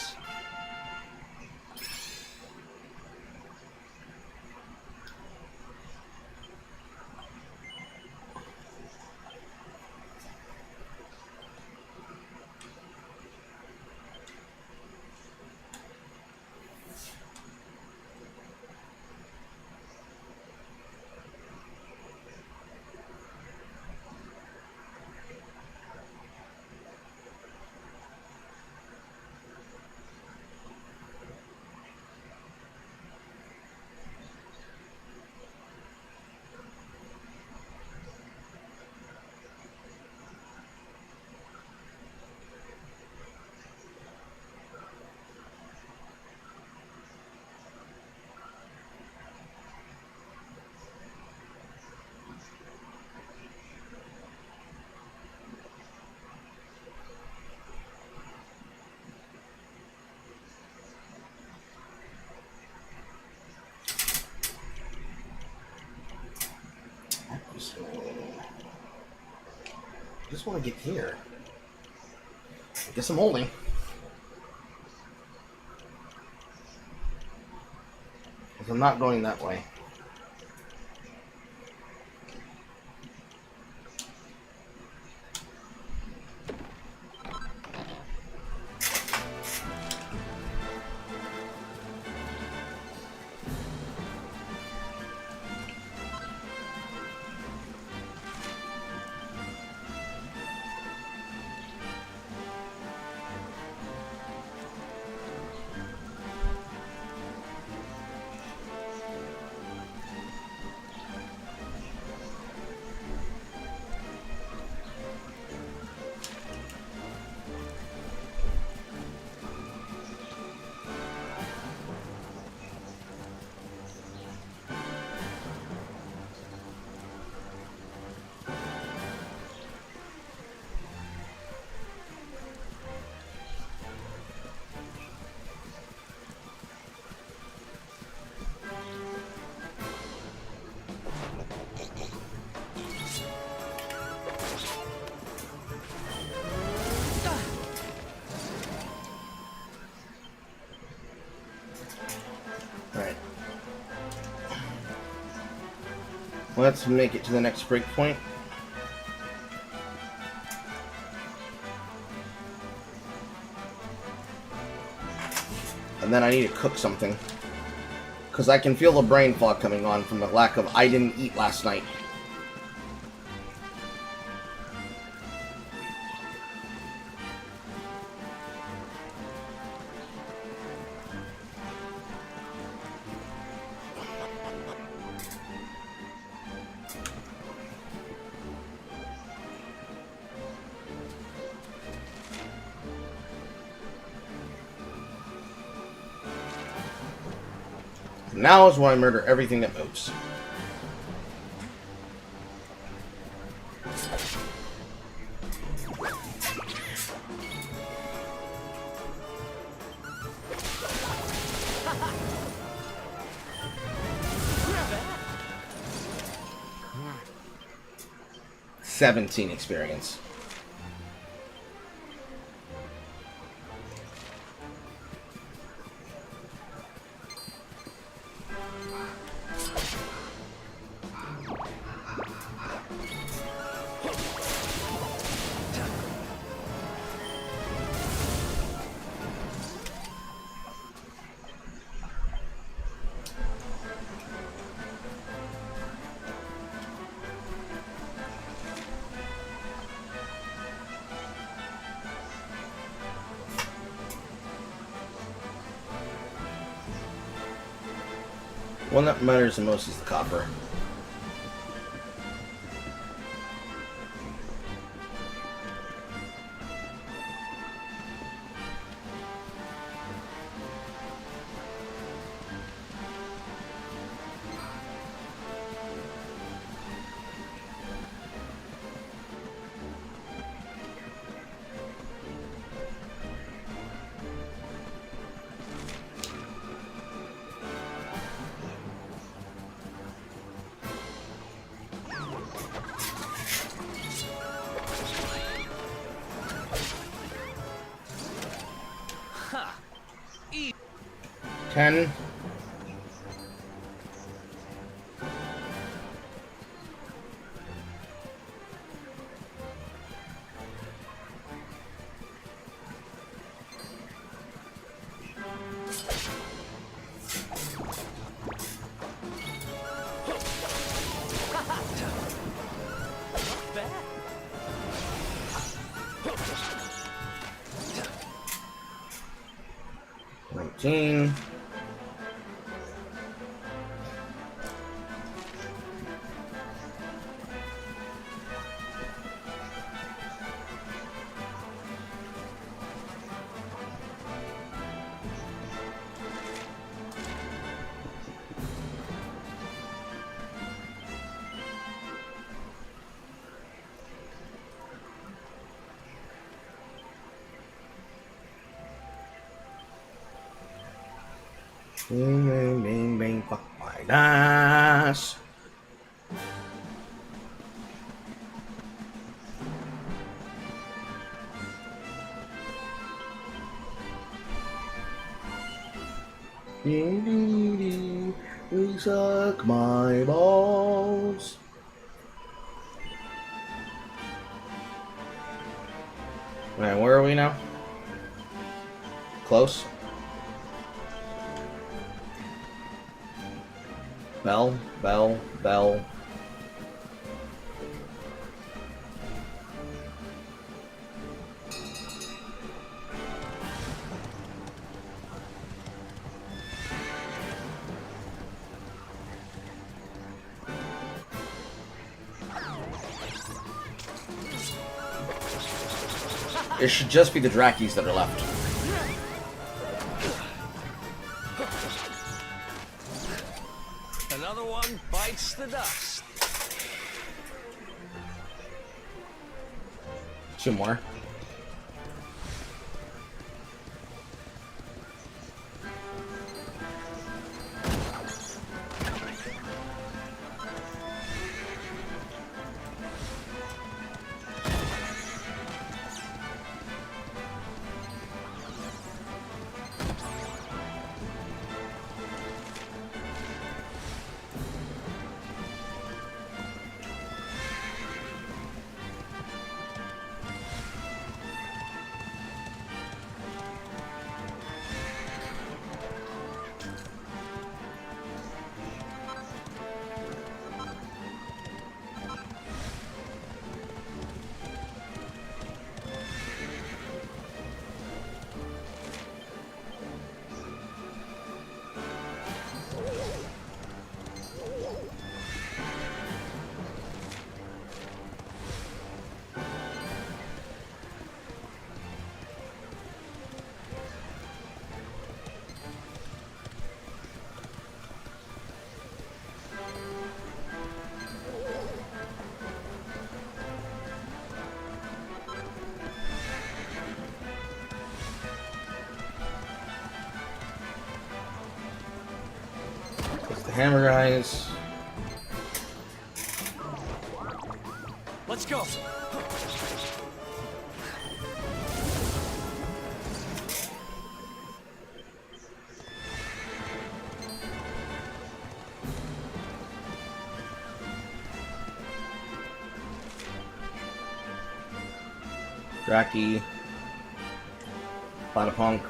I just want to get here. I guess I'm holding. Because I'm not going that way. Let's make it to the next breakpoint. And then I need to cook something. Because I can feel the brain fog coming on from the lack of I didn't eat last night. Now is when I murder everything that moves. $17 experience. One that matters the most is the copper. Ha! 10. $19. Bing, bing, bing, bing, fuck my dash. We suck my balls. Man, where are we now? Close. Bell, bell, bell. It should just be the Drakis that are left. Another one bites the dust. 2 more. hammer guys. Let's go. Draki. Platypunk.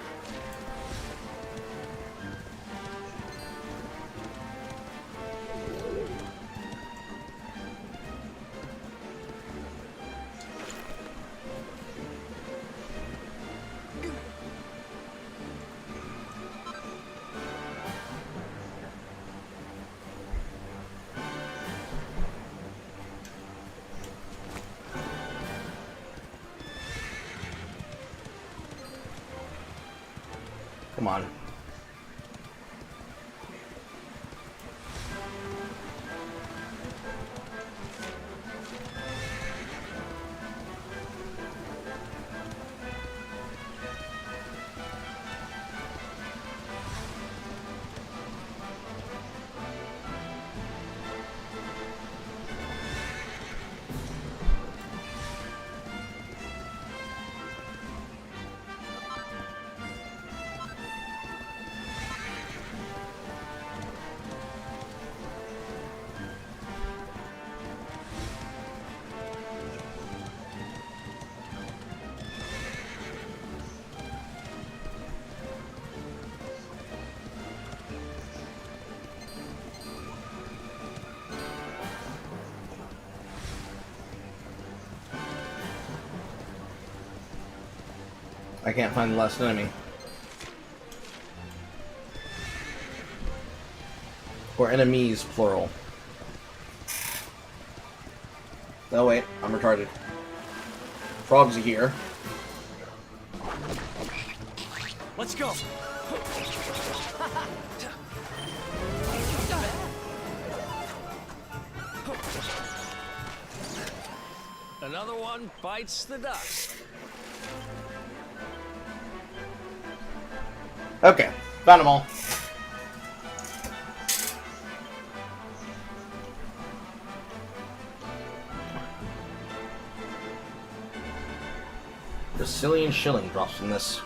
Come on. I can't find the last enemy. Or enemies, plural. Oh wait, I'm retarded. Frogs are here. Let's go. Another one bites the dust. Okay, found them all. Brazilian shilling drops from this.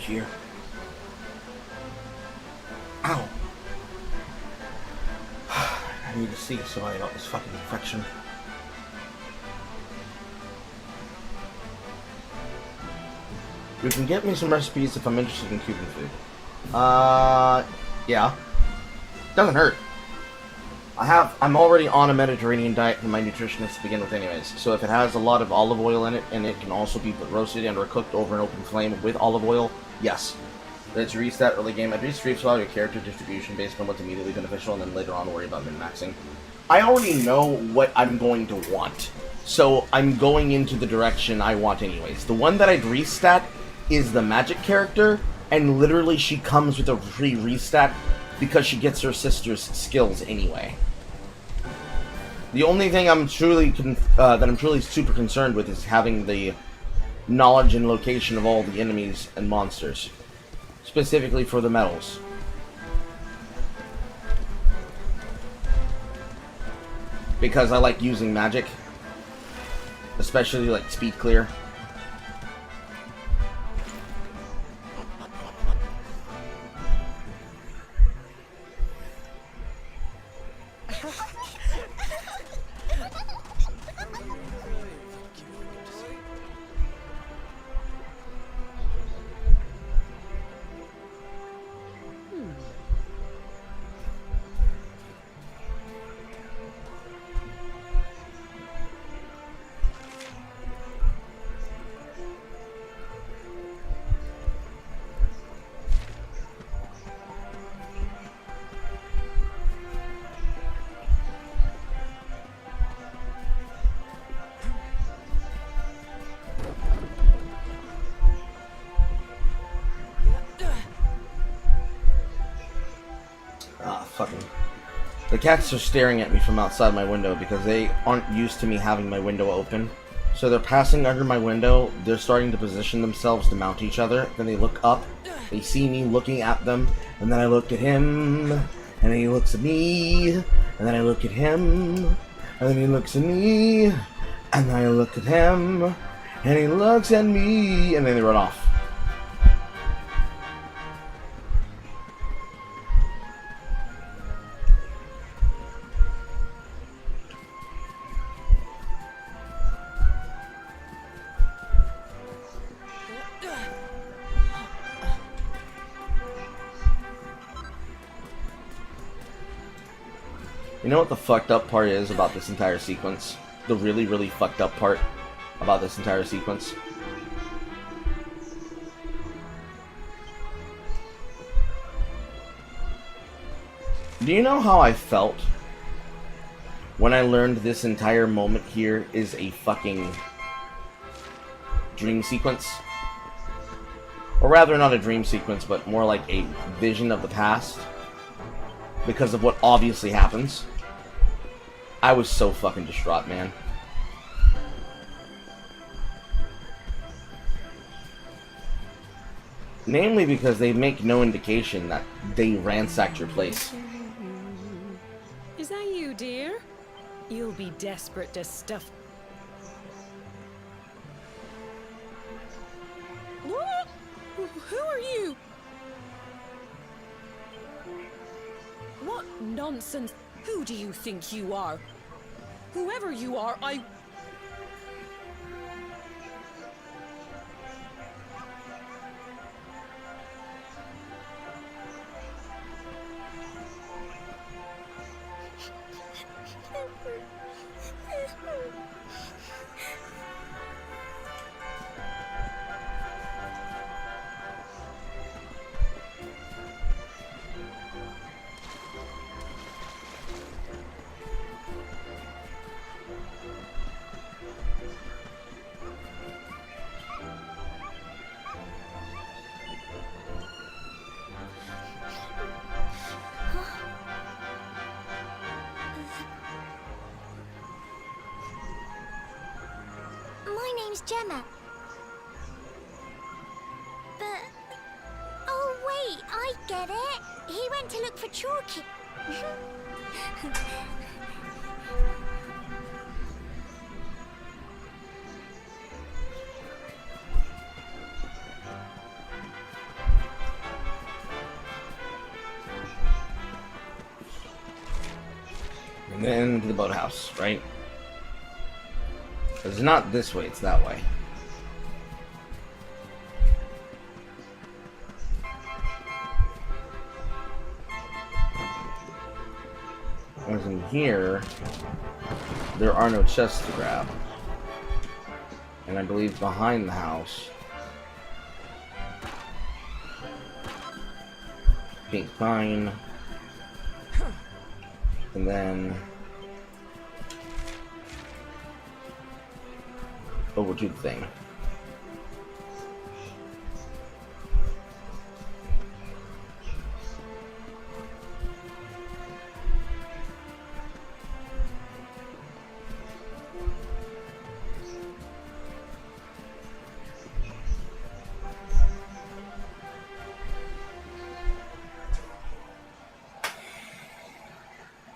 here. Ow. I need to see so I got this fucking infection. You can get me some recipes if I'm interested in Cuban food. Yeah. Doesn't hurt. I'm already on a Mediterranean diet from my nutritionist to begin with anyways. So if it has a lot of olive oil in it, and it can also be roasted and or cooked over an open flame with olive oil, yes. Let's reset early game. At least stream your character distribution based on what's immediately beneficial, and then later on worry about min-maxing. I already know what I'm going to want. So I'm going into the direction I want anyways. The one that I'd restat is the magic character, and literally she comes with a free restat because she gets her sister's skills anyway. The only thing I'm truly super concerned with is having the knowledge and location of all the enemies and monsters, specifically for the medals. Because I like using magic, especially like speed clear. Fucking... The cats are staring at me from outside my window because they aren't used to me having my window open. So they're passing under my window, they're starting to position themselves to mount each other, then they look up, they see me looking at them, and then I look at him, and then he looks at me, and then I look at him, and then he looks at me, and then I look at him, and he looks at me, and then they run off. You know what the fucked up part is about this entire sequence? The really, really fucked up part about this entire sequence? Do you know how I felt when I learned this entire moment here is a fucking dream sequence? Or rather, not a dream sequence, but more like a vision of the past, because of what obviously happens. I was so fucking distraught, man. Namely because they make no indication that they ransacked your place. Is that you, dear? You'll be desperate to stuff... What? Who are you? What nonsense? Who do you think you are? Whoever you are, I... Gemma. But... Oh, wait, I get it. He went to look for Chalky. then to the boathouse, right? It's not this way, it's that way. As in here, there are no chests to grab. And I believe behind the house, pink pine, and then over to the thing.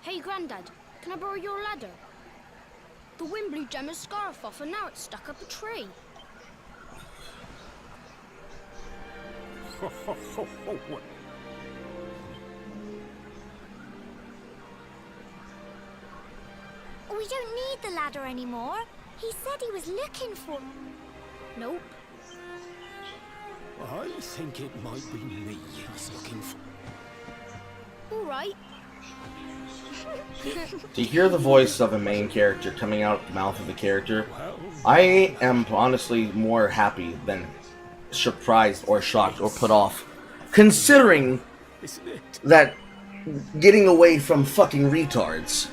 Hey, Grandad, can I borrow your ladder? The wind blew Gemma's scarf off and now it's stuck up a tree. We don't need the ladder anymore. He said he was looking for... Nope. I think it might be me he's looking for. All right. To hear the voice of a main character coming out of the mouth of the character, I am honestly more happy than surprised or shocked or put off, considering that getting away from fucking retards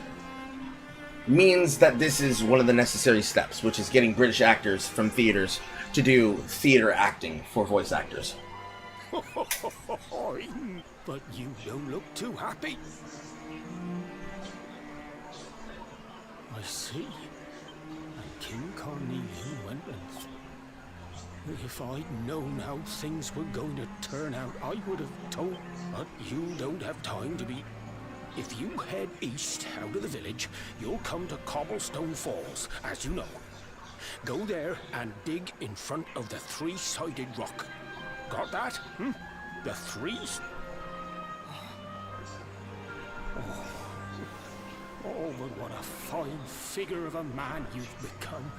means that this is one of the necessary steps, which is getting British actors from theaters to do theater acting for voice actors. But you don't look too happy. I see. And King Carnelian went and... If I'd known how things were going to turn out, I would have told... But you don't have time to be... If you head east out of the village, you'll come to Cobblestone Falls, as you know. Go there and dig in front of the three-sided rock. Got that? Hmm? The threes? Oh, but what a fine figure of a man you've become.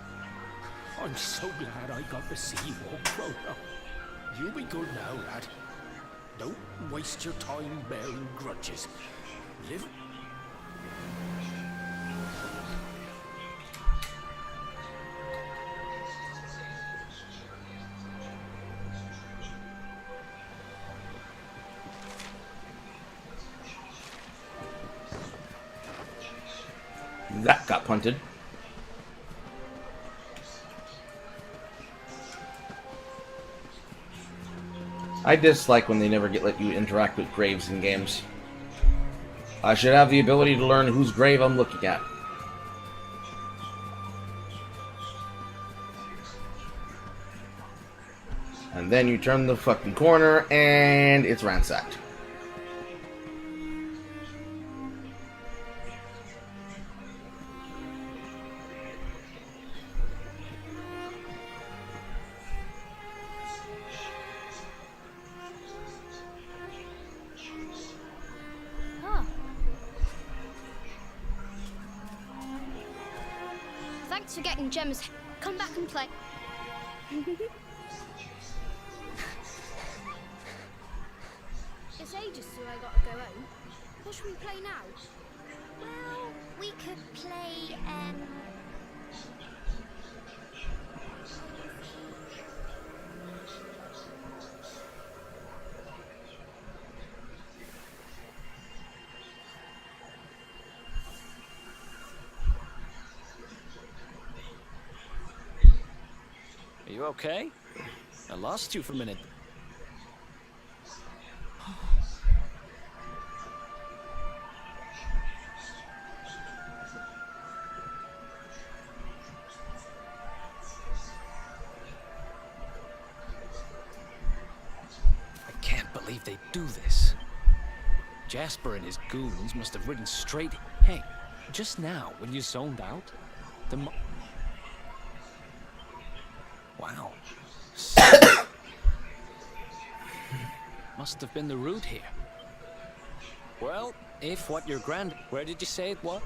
I'm so glad I got to see you all grown up. You be good now, lad. Don't waste your time bearing grudges. Live... That got punted. I dislike when they never let you interact with graves in games. I should have the ability to learn whose grave I'm looking at. And then you turn the fucking corner and it's ransacked. Thanks for getting Gemma's... Come back and play. It's ages till I gotta go home. What should we play now? Well, we could play, Are you okay? I lost you for a minute. I can't believe they do this. Jasper and his goons must have ridden straight... Hey, just now, when you zoned out, Wow. Must have been the route here. Well, if what your Where did you say it was?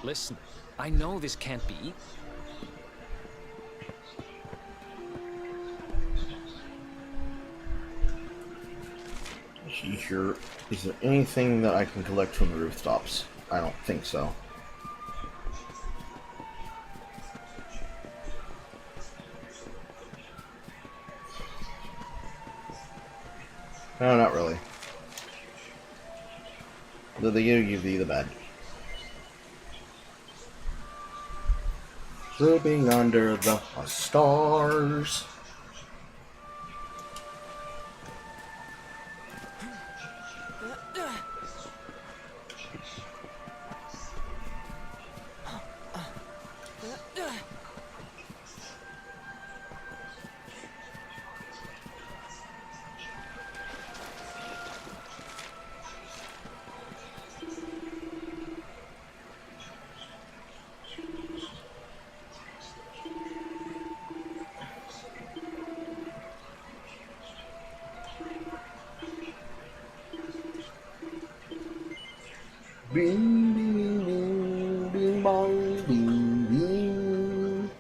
Listen, I know this can't be. Here, is there anything that I can collect from the rooftops? I don't think so. No, not really. Though they give you the bed. Sleeping under the stars. Bing, bing, bing, bing, bong, bing, bing.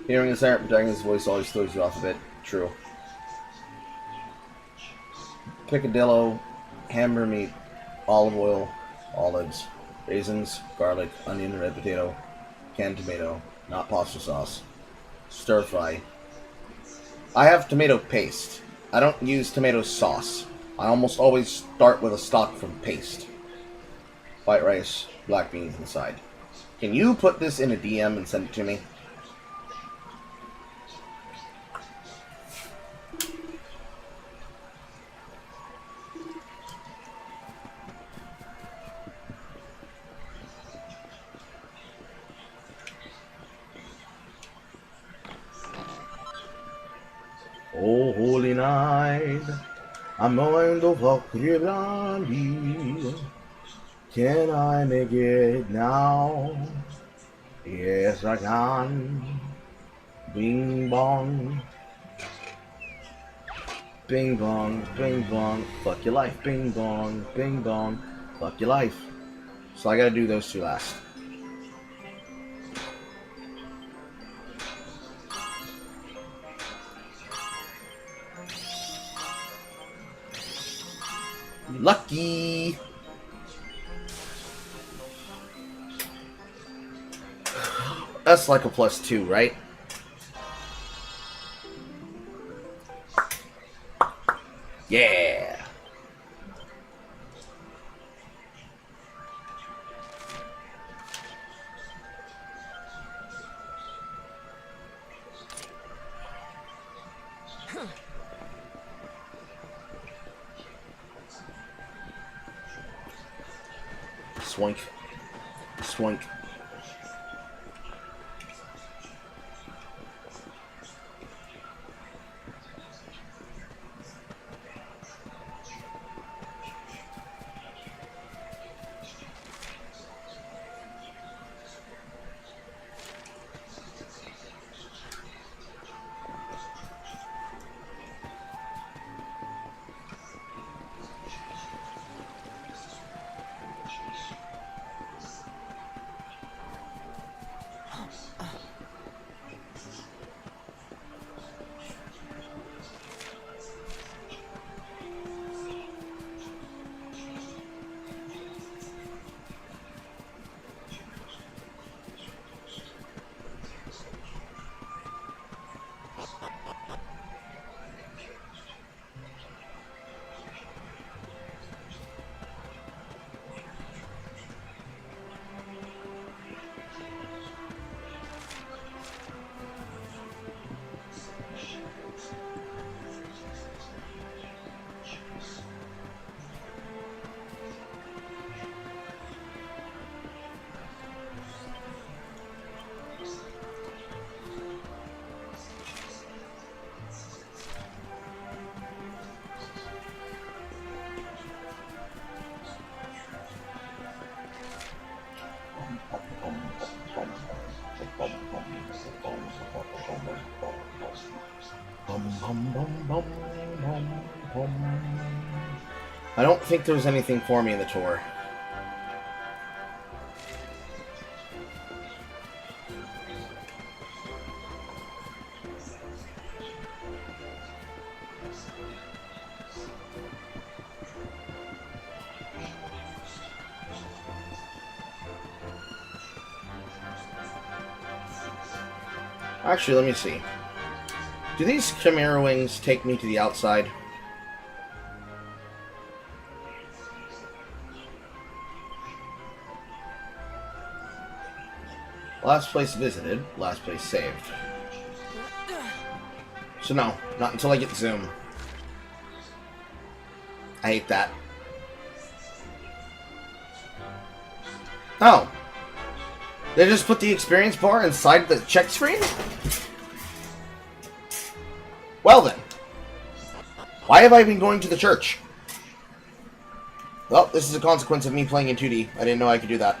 Hearing his protagonist's voice always throws you off a bit. True. Picadillo, hamburger meat, olive oil, olives, raisins, garlic, onion, red potato, canned tomato, not pasta sauce, stir fry. I have tomato paste. I don't use tomato sauce. I almost always start with a stock from paste. White rice, black beans inside. Can you put this in a DM and send it to me? Oh, holy night, I'm going to fuck you blondie. Can I make it now? Yes, I can. Bing bong. Bing bong, bing bong. Fuck your life. Bing bong, bing bong. Fuck your life. So I gotta do those two last. Lucky! That's like a +2, right? Yeah! Swank. Swank. I don't think there's anything for me in the tour. Actually, let me see. Do these Chimera wings take me to the outside? Last place visited, last place saved. So no, not until I get Zoom. I hate that. Oh. They just put the experience bar inside the check screen? Well then. Why have I been going to the church? Well, this is a consequence of me playing in 2D. I didn't know I could do that.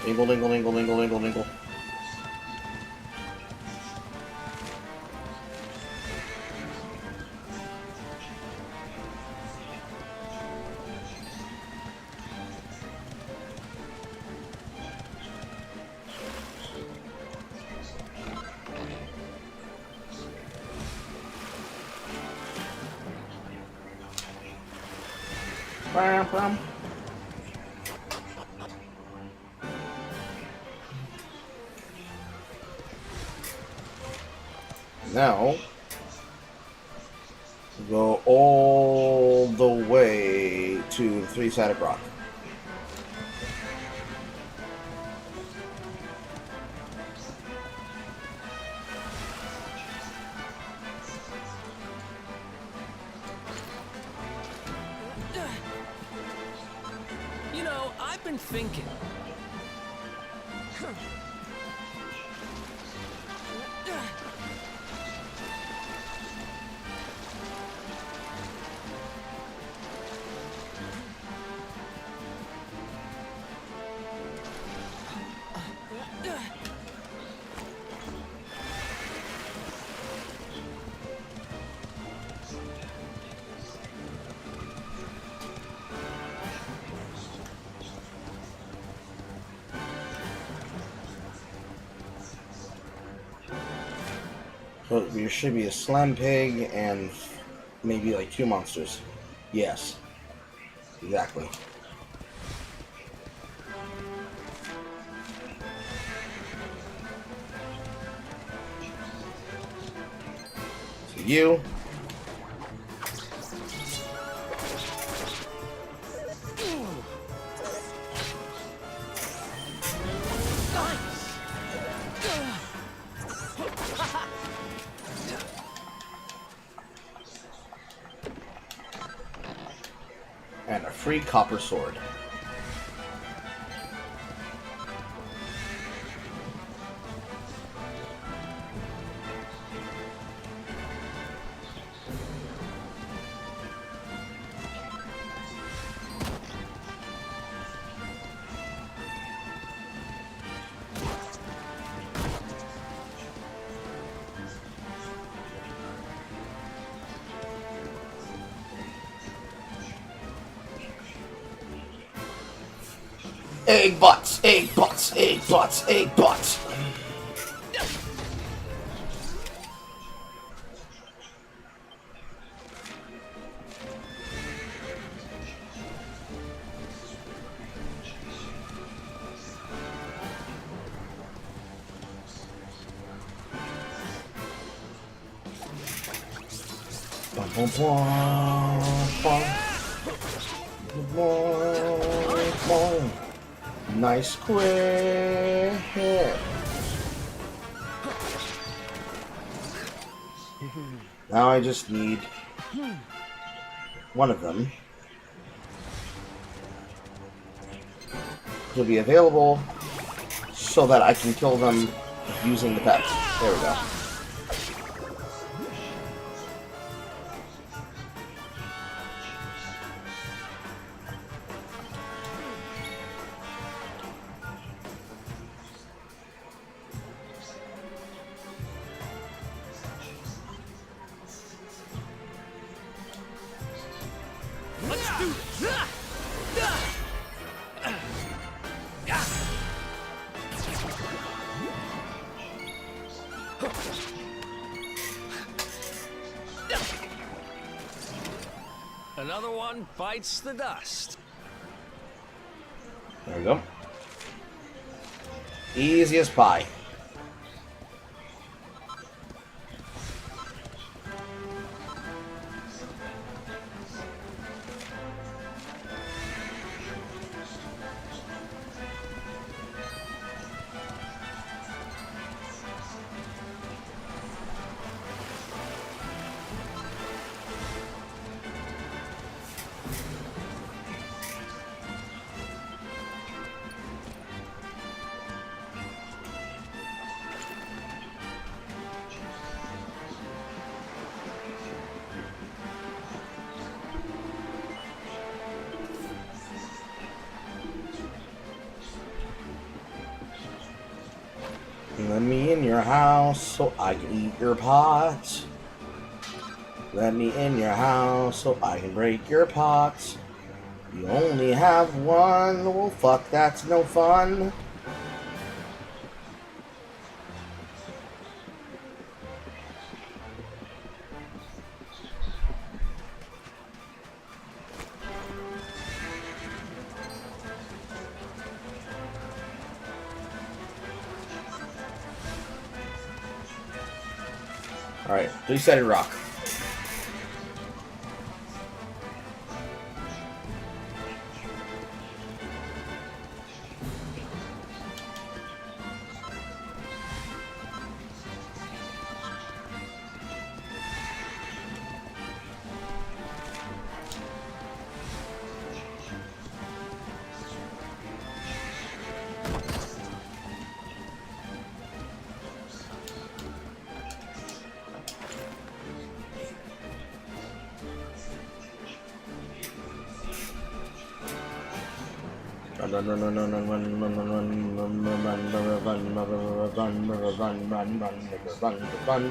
Dingle, dingle, dingle, dingle, dingle, dingle. Bam, bam. Now, go all the way to the three-sided rock. You know, I've been thinking. So there should be a slam pig and maybe like 2 monsters. Yes. Exactly. So you. And a free copper sword. Egg butts, egg butts, egg butts, egg butts. Bum, bum, bum, bum. Bum, bum. Nice quick hit. Now I just need one of them to be available so that I can kill them using the pet. There we go. Let's do this. Another one bites the dust. There we go. Easy as pie. Let me in your house so I can eat your pots. Let me in your house so I can break your pots. You only have one. Well, fuck, that's no fun. Alright, three-sided rock.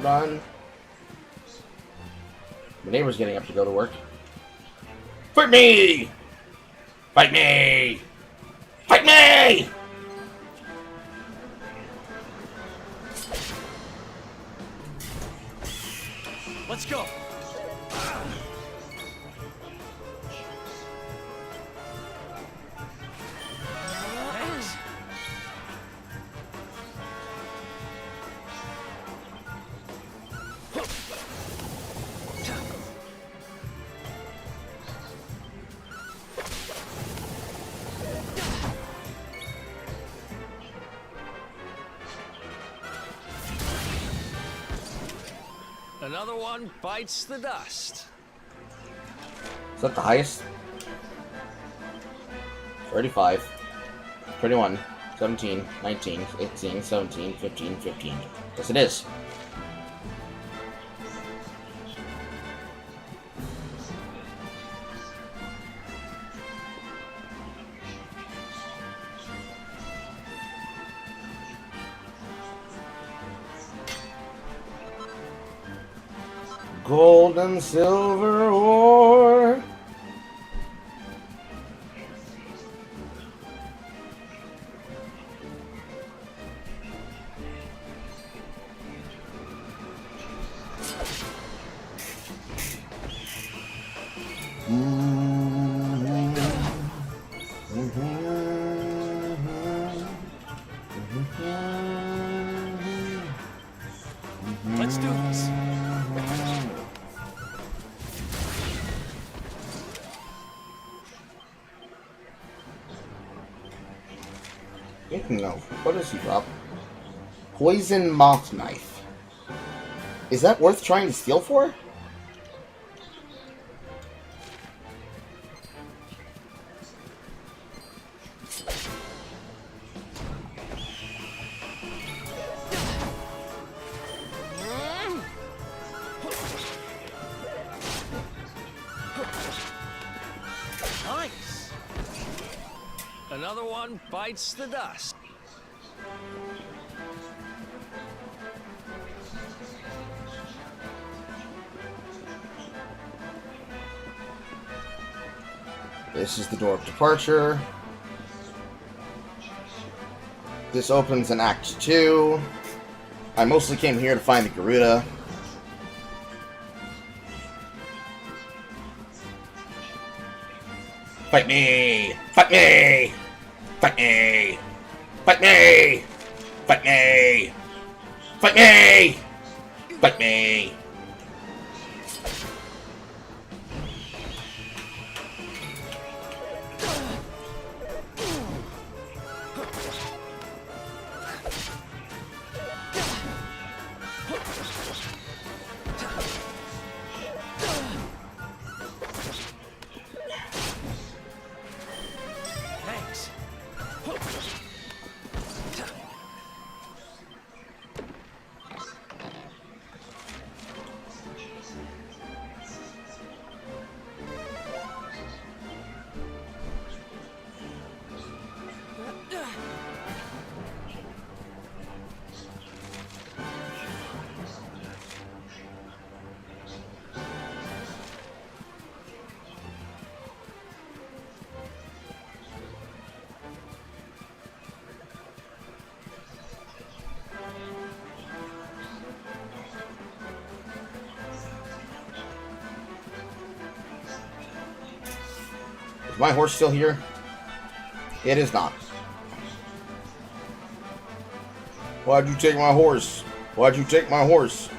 Run. The neighbor's getting up to go to work. Fight me! Fight me! Fight me! Let's go. Thanks. Another one bites the dust. Is that the highest? 35, 21, 17, 19, 18, 17, 15, 15. Yes, it is. Gold and silver ore. Let's do this. No. What does he drop? Poison moth knife. Is that worth trying to steal for? dawn bites the dust. This is the door of departure. This opens in Act 2. I mostly came here to find the Garuda. Fight me! Fight me! Fight me! Fight me! Fight me! Fight me! Fight me! Thanks. Is my horse still here? It is not. Why'd you take my horse? Why'd you take my horse?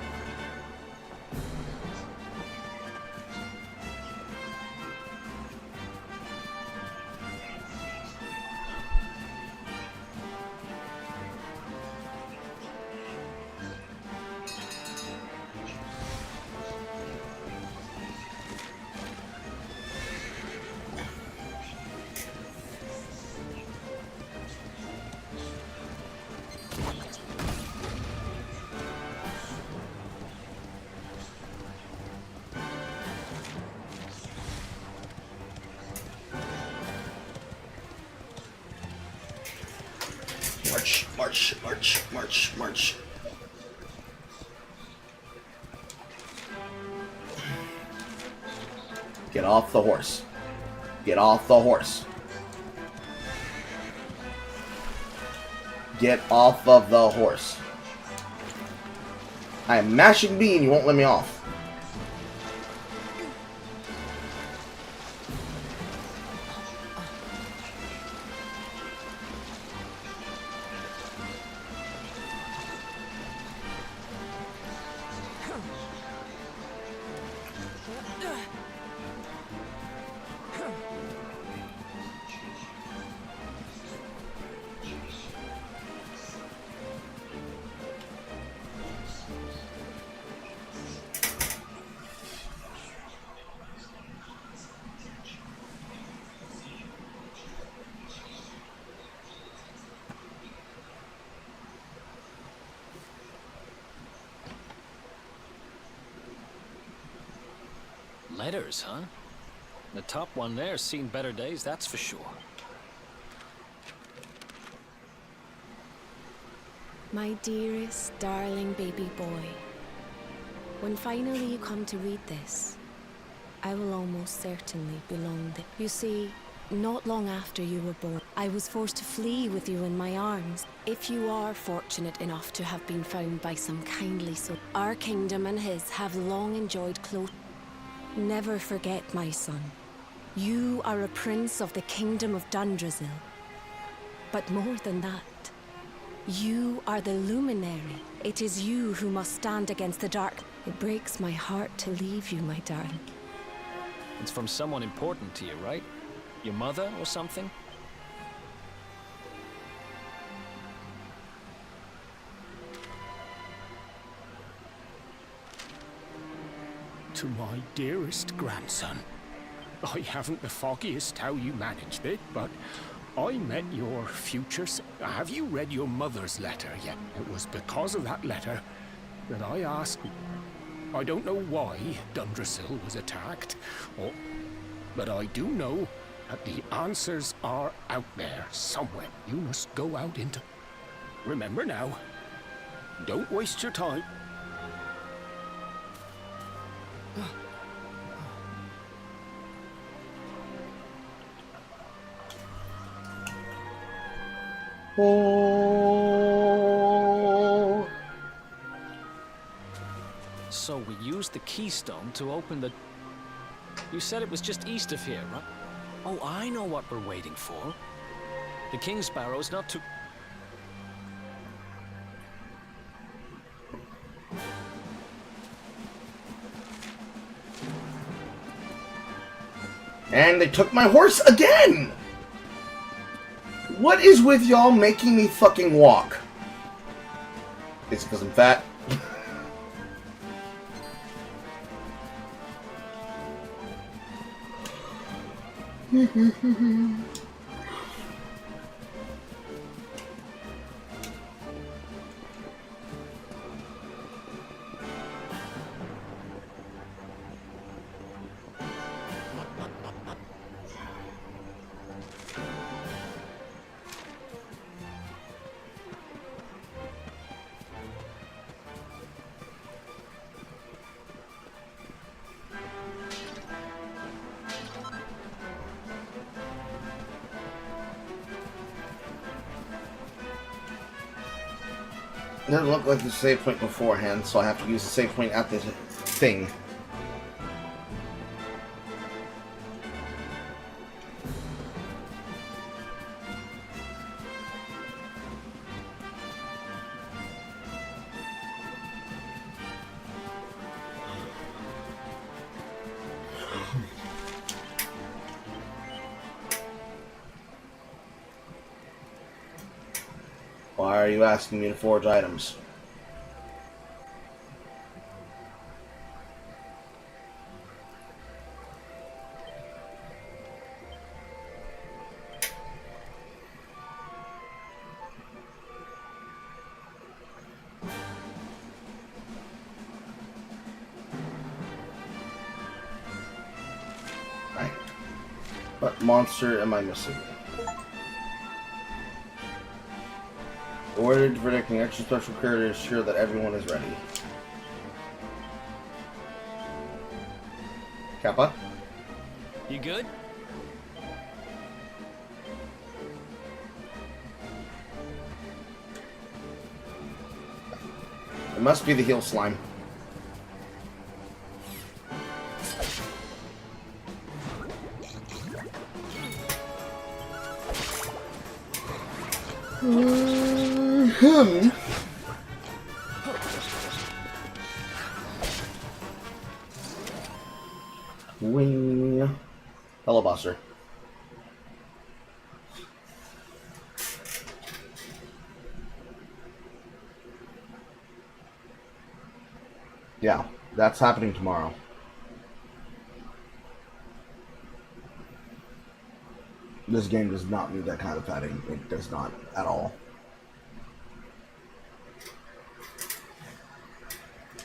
March, march, march, march, march. Get off the horse. Get off the horse. Get off of the horse. I am mashing B and you won't let me off. Letters, huh? The top one there's seen better days, that's for sure. My dearest, darling baby boy, when finally you come to read this, I will almost certainly belong there. You see, not long after you were born, I was forced to flee with you in my arms. If you are fortunate enough to have been found by some kindly soul, our kingdom and his have long enjoyed close. Never forget, my son, you are a prince of the kingdom of Dundrasil. But more than that, you are the luminary. It is you who must stand against the dark. It breaks my heart to leave you, my darling. It's from someone important to you, right? Your mother or something? To my dearest grandson. I haven't the foggiest how you managed it, but I met your future Have you read your mother's letter yet? It was because of that letter that I asked... I don't know why Dundrasil was attacked, but I do know But the answers are out there somewhere. You must go out into... Remember now, don't waste your time. Oh. So we used the keystone to open the... You said it was just east of here, right? Oh, I know what we're waiting for. The King Sparrow's not too... And they took my horse again! What is with y'all making me fucking walk? It's because I'm fat. It doesn't look like the save point beforehand, so I have to use the save point at the thing. Why are you asking me to forge items? Right. What monster am I missing? Ordered to predict an extra special character to ensure that everyone is ready. Kappa? You good? It must be the heal slime. Wing. Hello, Buster. Yeah, that's happening tomorrow. This game does not need that kind of padding. It does not at all.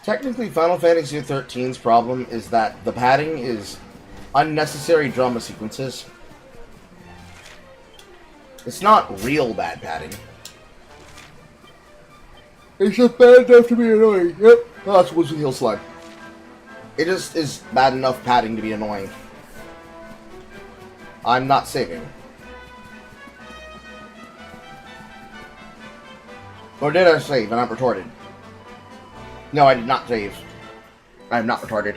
Technically, Final Fantasy XIII's problem is that the padding is unnecessary drama sequences. It's not real bad padding. It's just bad enough to be annoying. Yep, that's what's with heal slime. It just is bad enough padding to be annoying. I'm not saving. Or did I save and I'm retorted? No, I did not save. I am not retarded.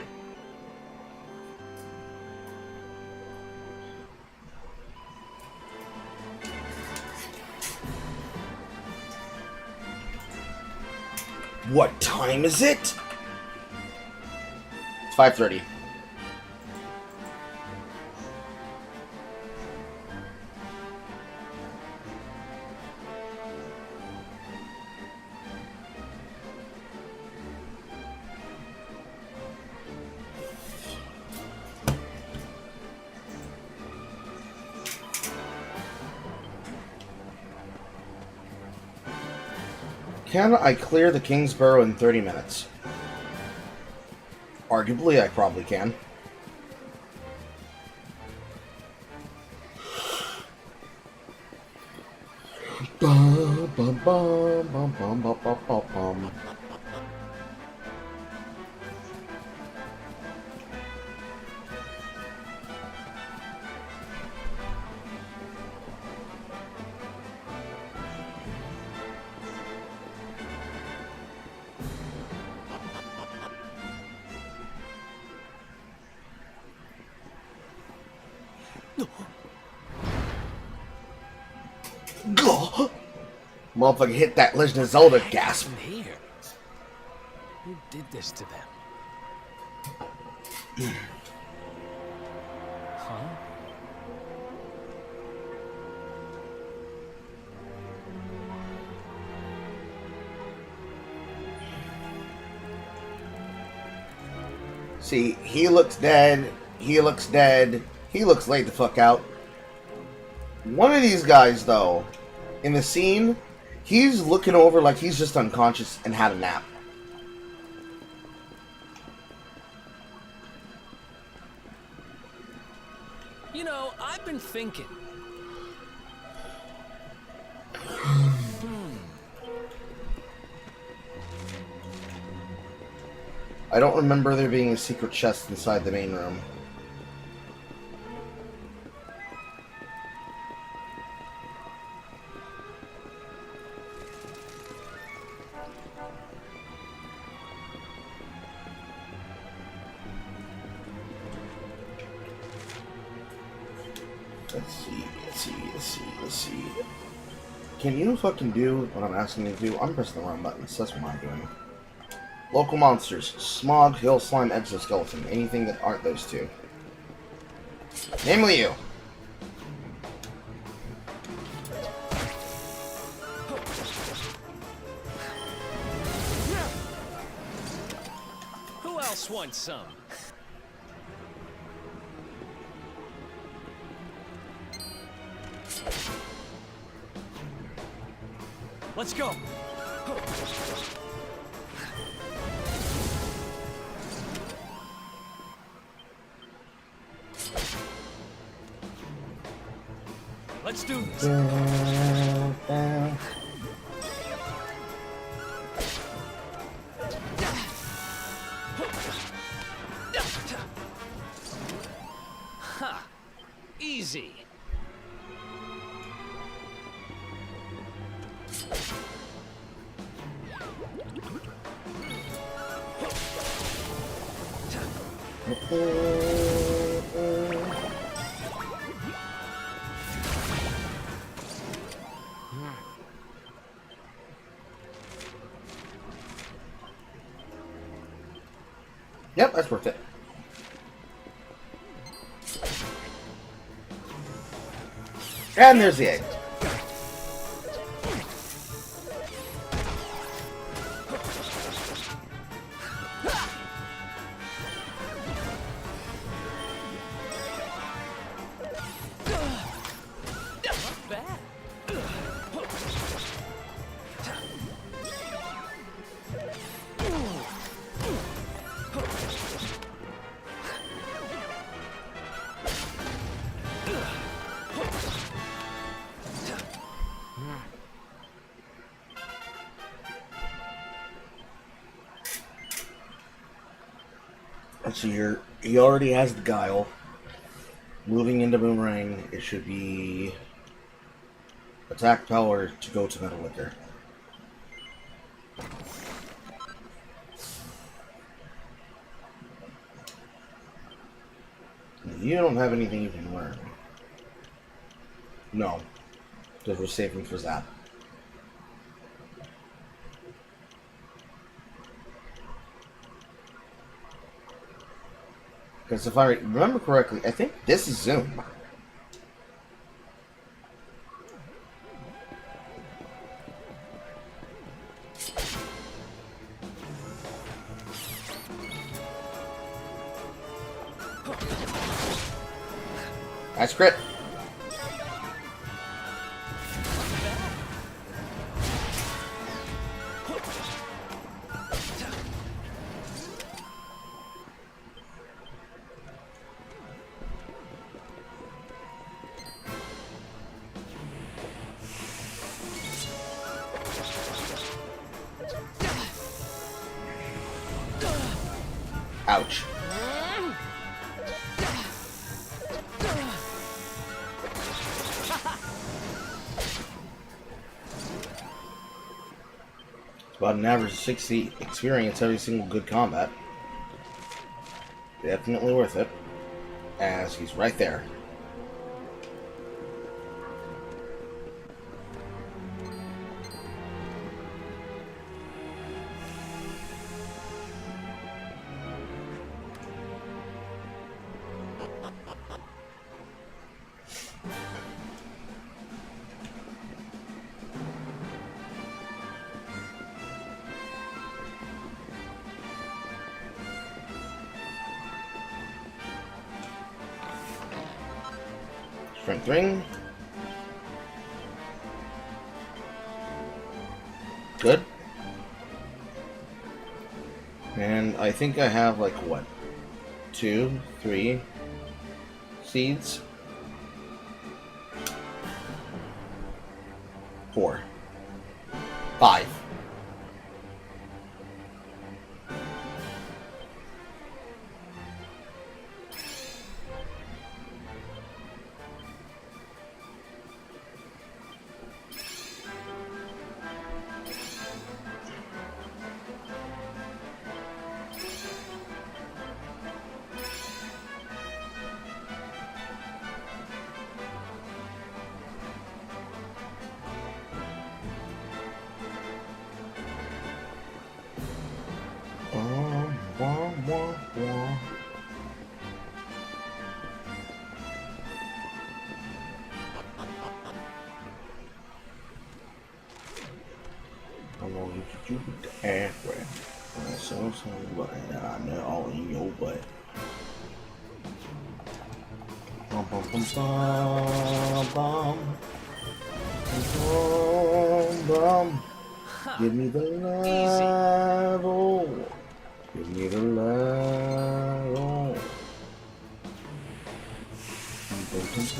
What time is it? It's 5:30. Can I clear the Kingsborough in 30 minutes? Arguably, I probably can. Bum, bum, bum, bum, bum, bum, bum, bum, bum. Motherfucker hit that Legend of Zelda gasp. Here. Who did this to them? Huh? See, he looks dead. He looks dead. He looks laid the fuck out. One of these guys, though, in the scene, he's looking over like he's just unconscious and had a nap. You know, I've been thinking. I don't remember there being a secret chest inside the main room. Let's see. Can you fucking do what I'm asking you to do? I'm pressing the wrong buttons. That's what I'm doing. Local monsters. Smog, hill, slime, exoskeleton. Anything that aren't those two. Namely you. Who else wants some? Let's go. Let's do this. Ha! Easy. Yep, that's worth it. And there's the egg. Let's see here. He already has the guile. Moving into Boomerang, it should be attack power to go to Metal Liquor. You don't have anything you can learn. No. Because we're saving for Zap. Because if I remember correctly, I think this is Zoom. That's crit. Ouch. It's about an average of 60 experience every single good combat. Definitely worth it, as he's right there. Strength ring. Good. And I think I have like what? 2, 3 seeds? 4. 5. I'm gonna get you with the ass wrap. So but I know all in your butt. Bum bum bum bum bum bum. Give me the love, oh. Give me the love, oh. Bum bum bum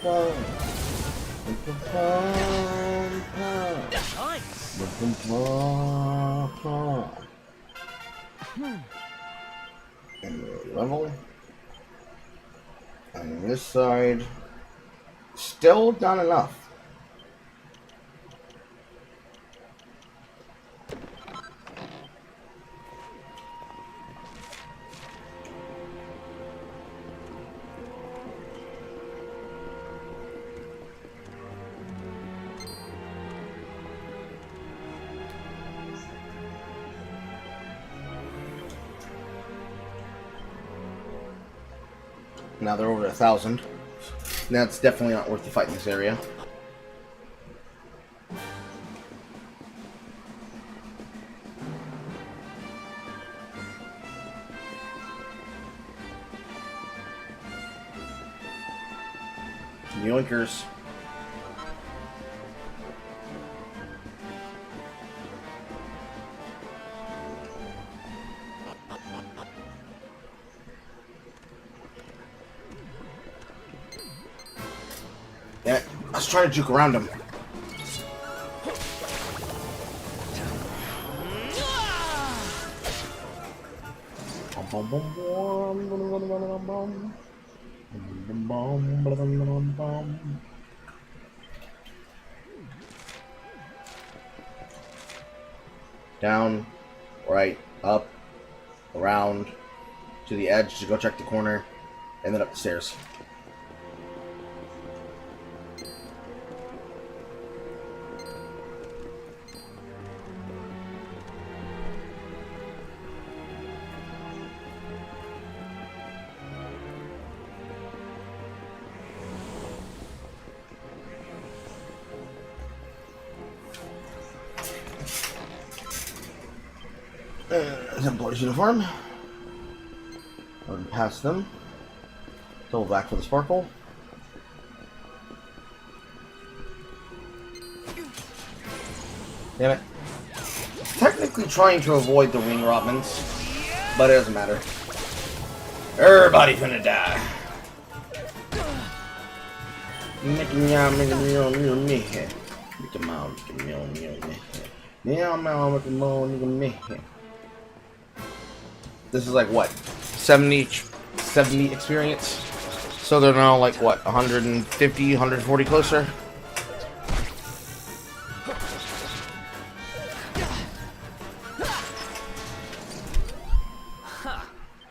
bum bum bum. And level. And this side, still not enough. Now they're over 1,000. That's definitely not worth the fight in this area. Yoinkers. Yeah, I was trying to juke around him. Down, right, up, around, to the edge to go check the corner, and then up the stairs. Employee's uniform. Go and pass them. Double back for the sparkle. Damn it. Technically trying to avoid the wing robins, but it doesn't matter. Everybody's gonna die. Mickey Mouse, Mickey Mouse, Mickey Mouse, Mickey Mouse, Mickey Mouse, Yeah, I'm out with the moon, me. This is like what? 70 experience? So they're now like what? 150, 140 closer?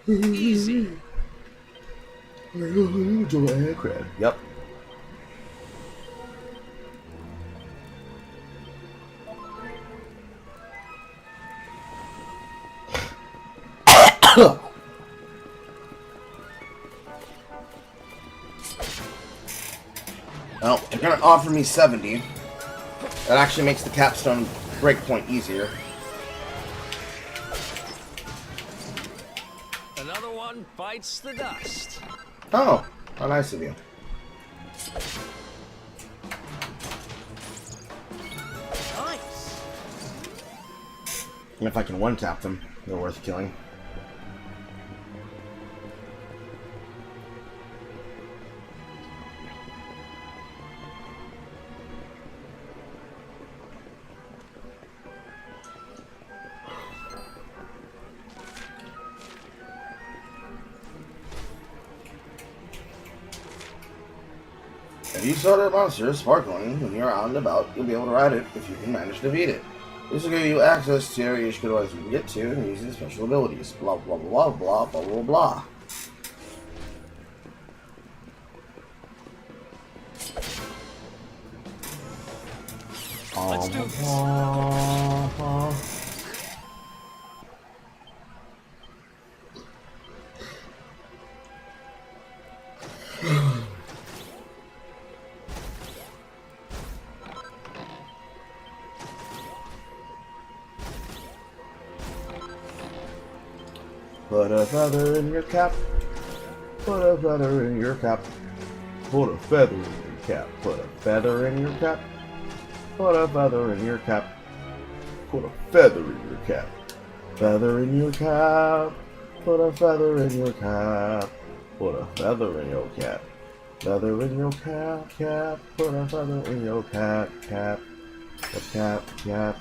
Easy. Yep. Well, they're gonna offer me 70. That actually makes the capstone breakpoint easier. Another one bites the dust. Oh, how nice of you. Nice. And if I can one-tap them, they're worth killing. If you saw that monster sparkling when you're out and about, you'll be able to ride it if you can manage to beat it. This will give you access to areas you could otherwise wouldn't get to and using special abilities. Blah blah blah blah blah blah blah. Let's do this. Put a feather in your cap. Put a feather in your cap. Put a feather in your cap. Put a feather in your cap. Put a feather in your cap. Put a feather in your cap. Feather in your cap. Put a feather in your cap. Put a feather in your cap. Feather in your cap, cap. Put a feather in your cap, cap. Cap, cap.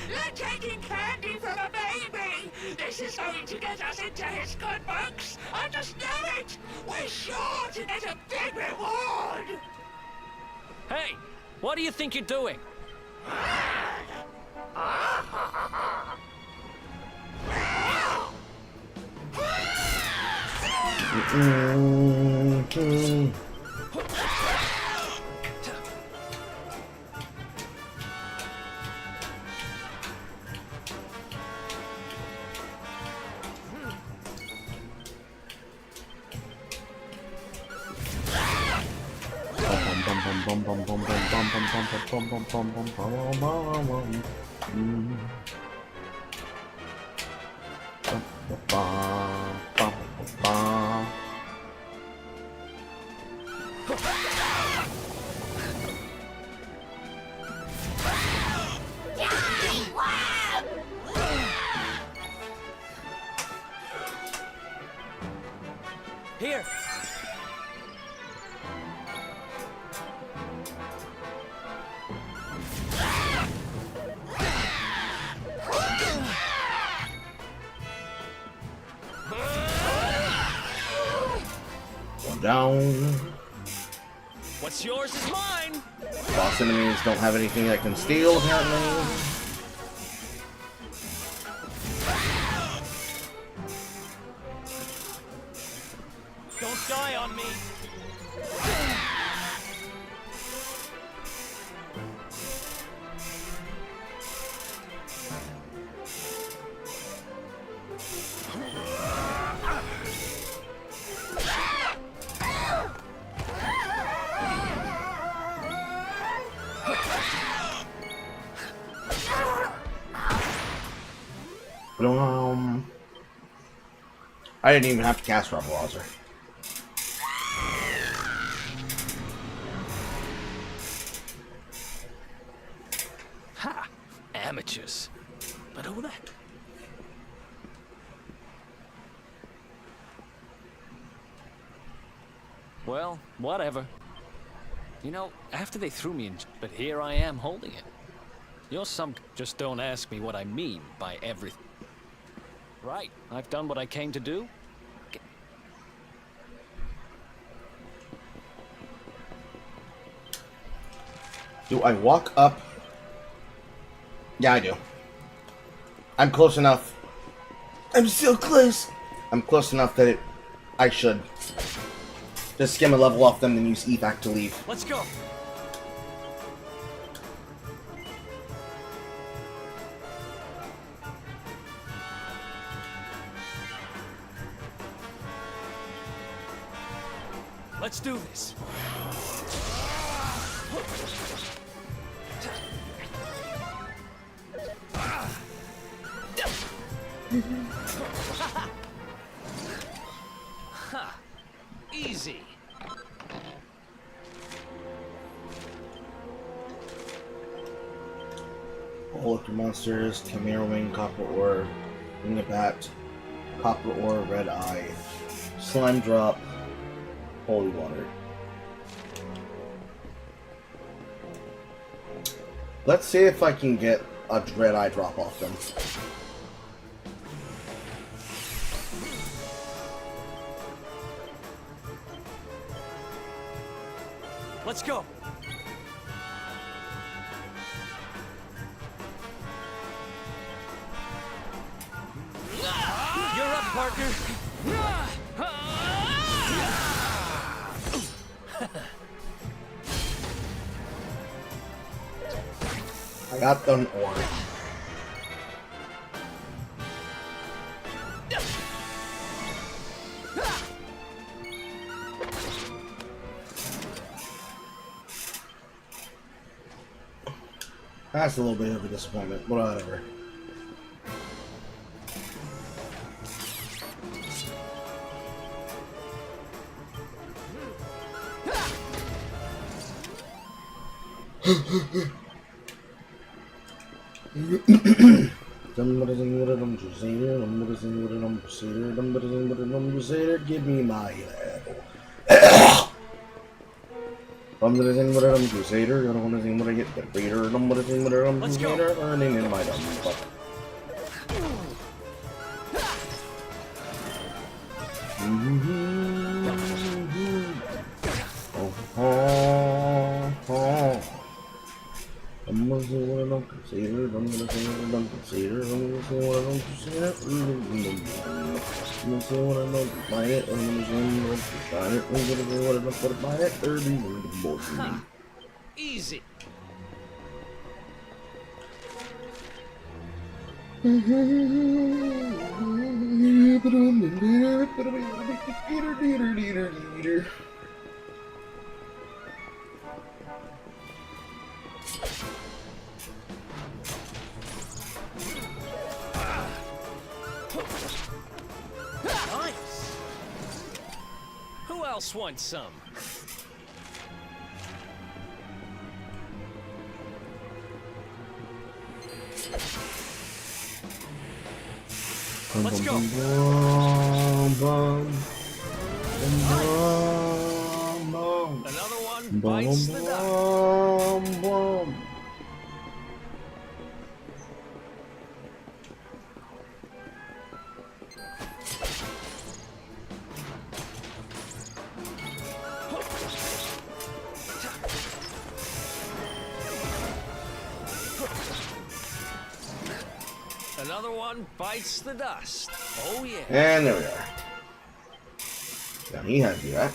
You're taking candy from a baby! This is going to get us into his good books! I just know it! We're sure to get a big reward! Hey, what do you think you're doing? Here. Down. What's yours is mine. Boss enemies don't have anything that can steal, apparently. Don't die on me. I didn't even have to cast Rebel Rouser. Ha! Amateurs. But who the heck? Well, whatever. You know, after they threw me in, but here I am holding it. You're some... Just don't ask me what I mean by everything. Right, I've done what I came to do. Do I walk up? Yeah, I do. I'm close enough. I'm so close. I'm close enough that I should just skim a level off them and use evac to leave. Let's go. Let's do this. Easy. All of the monsters, Chimera Wing, Copper Ore, Wing of Bat, Copper Ore, Red Eye, Slime Drop, Holy Water. Let's see if I can get a Red Eye drop off them. Let's go. You're up, Parker. I got an ore. That's a little bit of a disappointment, but whatever. Give me my I'm gonna sing what I'm Crusader, I don't wanna sing what I get the reader, I'm gonna sing what I'm Crusader, earning in my dumb butt. I'm gonna sing what I'm Crusader, I'm gonna sing what I'm Crusader, I'm gonna sing what I'm Crusader, I'm gonna sing what I'm buy it, I'm gonna sing what I'm buy it, I'm gonna sing what I'm put buy it, early in the morning. Easy. Nice. Who else wants some? Let's go. Another one bites the dust. Another one bites the dust. Oh yeah. And there we are. Now he has that.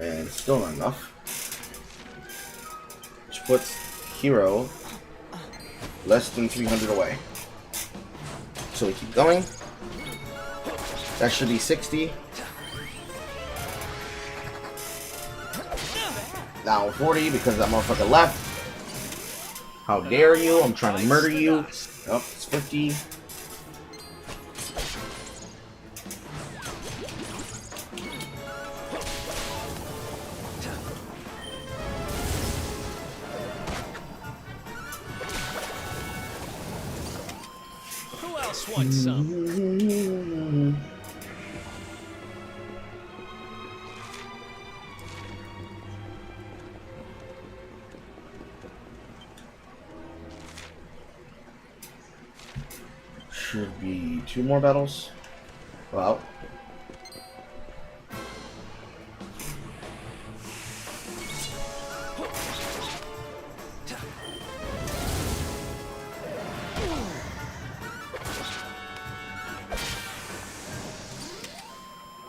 And still not enough. Which puts Hero less than 300 away. So we keep going. That should be 60. Now 40 because that motherfucker left. How dare you? I'm trying to murder you. Oh, it's 50. Who else wants some? should be 2 more battles. Well.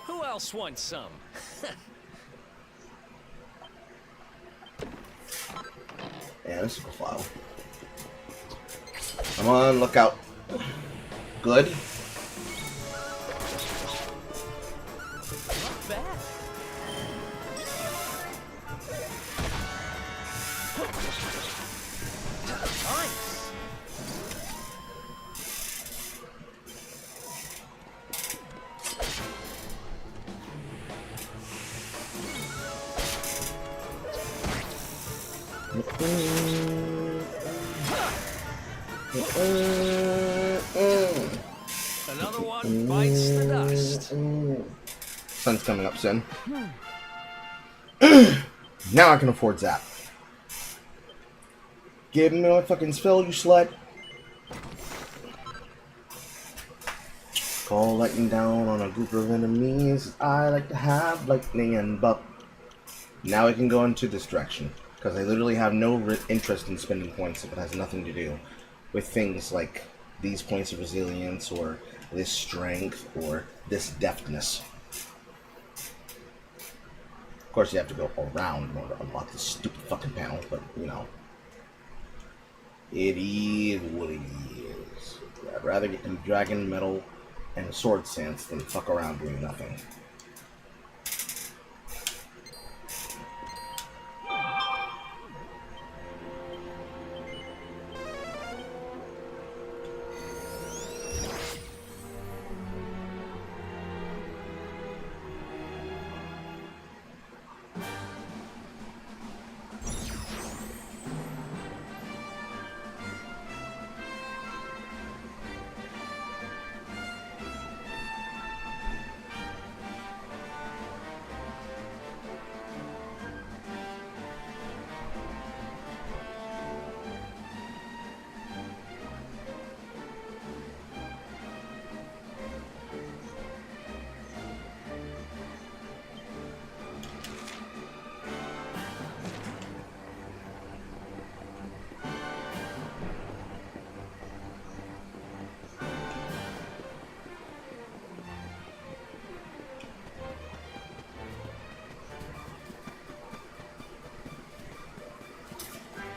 Who else wants some? Yeah, this is a file. Come on, look out. Good. Not bad. Nice. Another one bites the dust. Sun's coming up soon. Now I can afford Zap. Give me my fucking spell, you slut. Call lightning down on a group of enemies. I like to have lightning and buff. Now I can go into this direction. Because I literally have no interest in spending points if it has nothing to do with things like these points of resilience or this strength or this deftness. Of course, you have to go around in order to unlock this stupid fucking panel, but you know. It is what it is. I'd rather get them dragon metal and sword sense than fuck around doing nothing.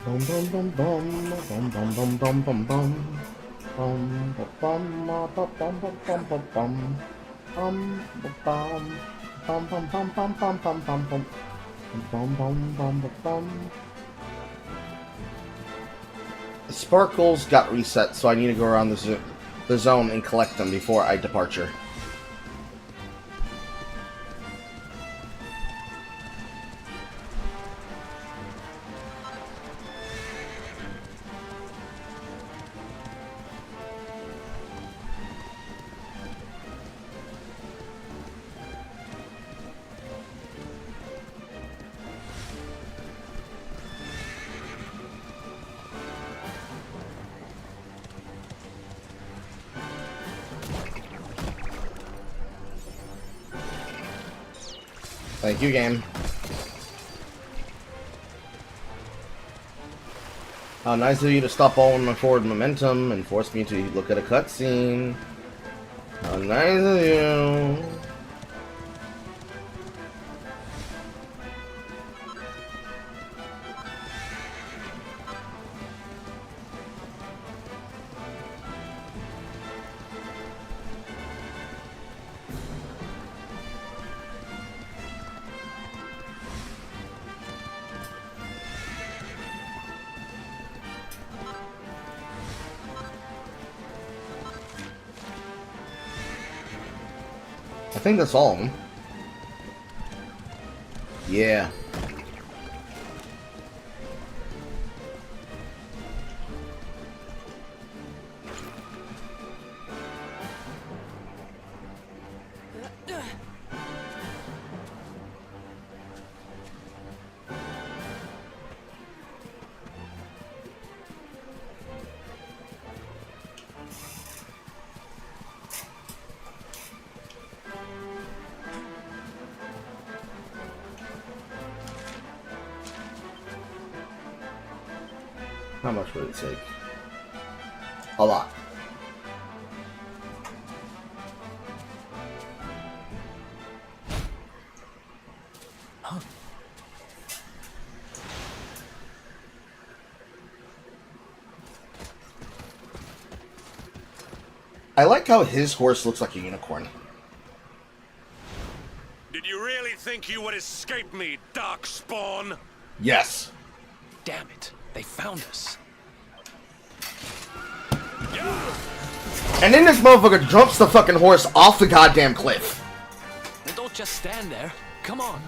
Bum bum bum bum bum bum bum bum bum bum bum bum bum bum bum bum bum bum. The sparkles got reset, so I need to go around the zone and collect them before I departure. Thank you, game. How nice of you to stop all my forward momentum and force me to look at a cutscene. How nice of you. I think that's all of them. Yeah. How much would it take? A lot. Huh? I like how his horse looks like a unicorn. Did you really think you would escape me, Darkspawn? Yes. Damn it. They found us. And then this motherfucker jumps the fucking horse off the goddamn cliff. Well, don't just stand there. Come on.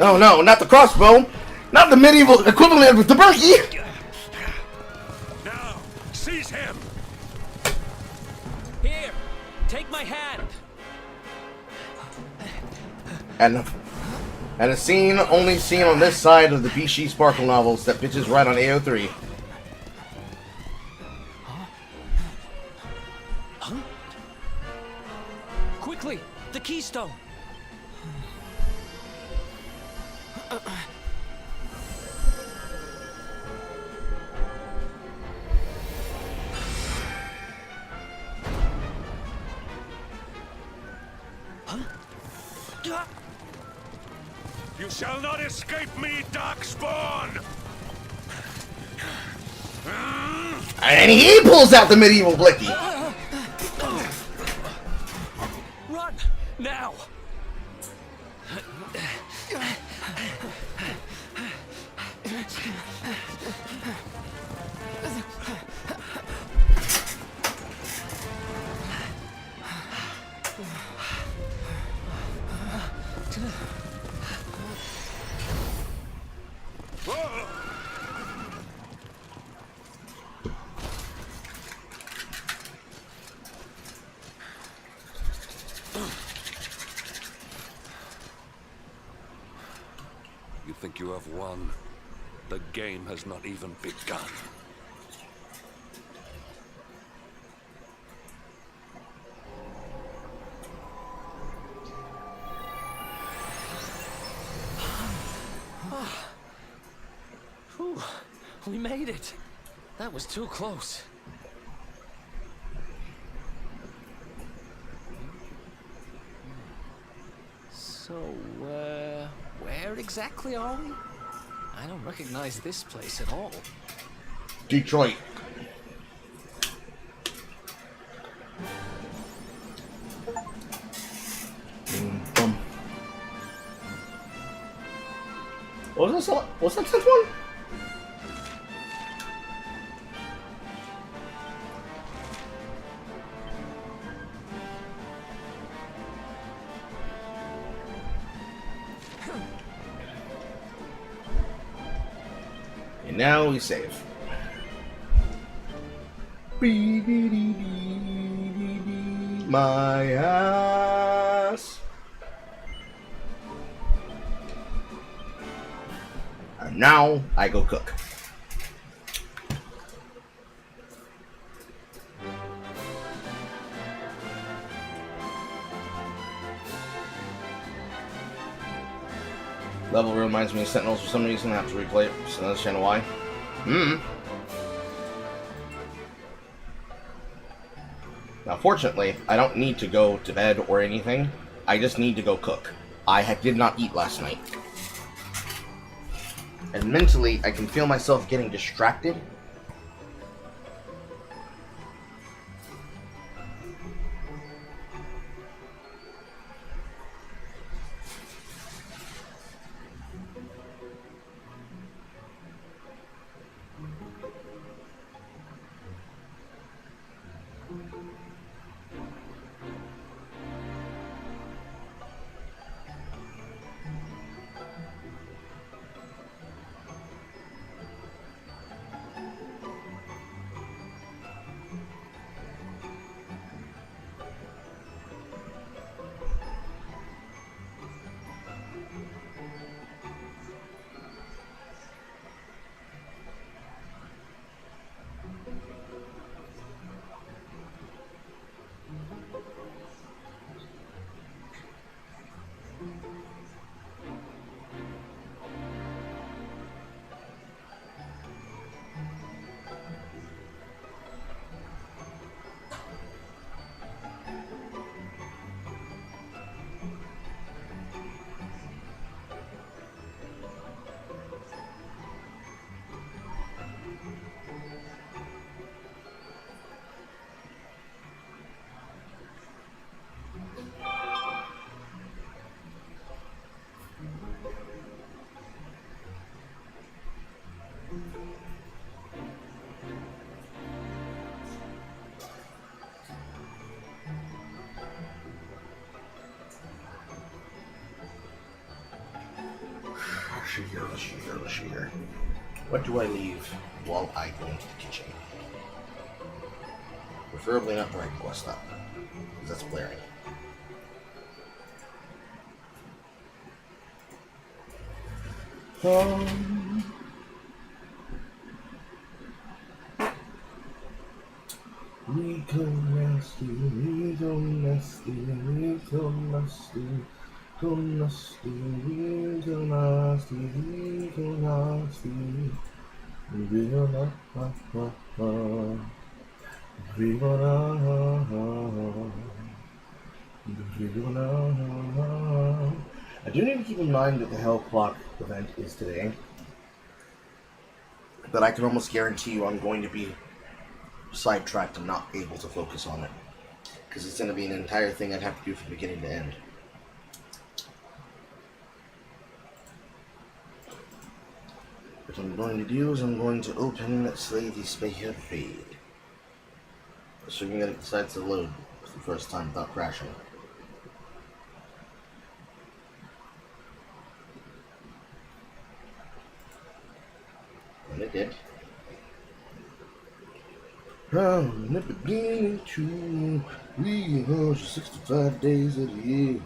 Oh no, not the crossbow! Not the medieval equivalent of the Berkey! Now, seize him! Here, take my hand. And a scene only seen on this side of the BC Sparkle novels that bitches right on AO3. Huh? Quickly, the keystone. You shall not escape me, Darkspawn! And he pulls out the medieval blicky! Run! Now! You think you have won? The game has not even begun. Whew, we made it. That was too close. So, where exactly are we? I don't recognize this place at all. Detroit. What's that 10th one? And now we save. My ass. And now I go cook. Level reminds me of Sentinels for some reason. I have to replay it, so I understand why. Now, fortunately, I don't need to go to bed or anything. I just need to go cook. I did not eat last night. And mentally, I can feel myself getting distracted. see here. What do I leave while I go into the kitchen? Preferably not Dragon Quest stuff, because that's blaring. We go nasty, we go nasty, we go nasty, go nasty, we go nasty, we go nasty, we go nasty, we go nasty. I do need to keep in mind that the Hell Clock event is today, but I can almost guarantee you I'm going to be sidetracked and not able to focus on it, because it's going to be an entire thing I'd have to do from beginning to end. What I'm going to do is I'm going to open Slay the Spire feed, assuming that it decides to load for the first time without crashing. And it did. From the beginning to we are 65 days of the year.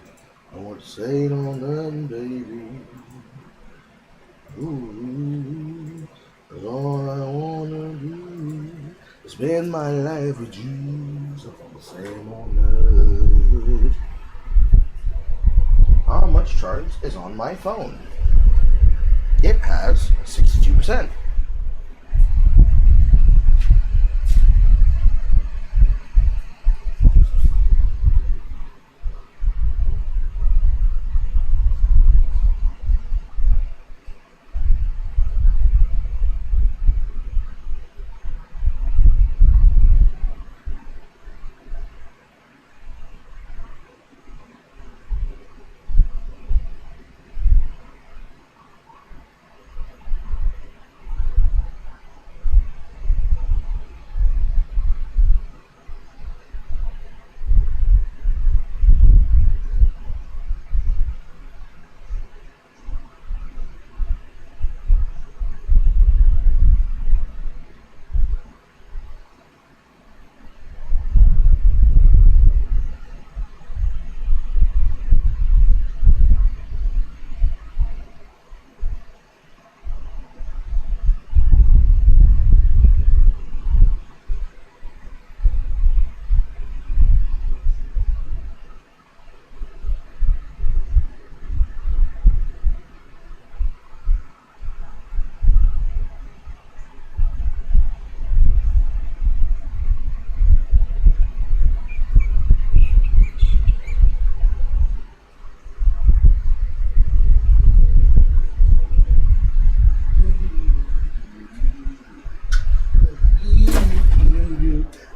I want to say it on that, baby. Ooh, that's all I wanna do is spend my life with you. So I'm the same on that. How much charge is on my phone? It has 62%.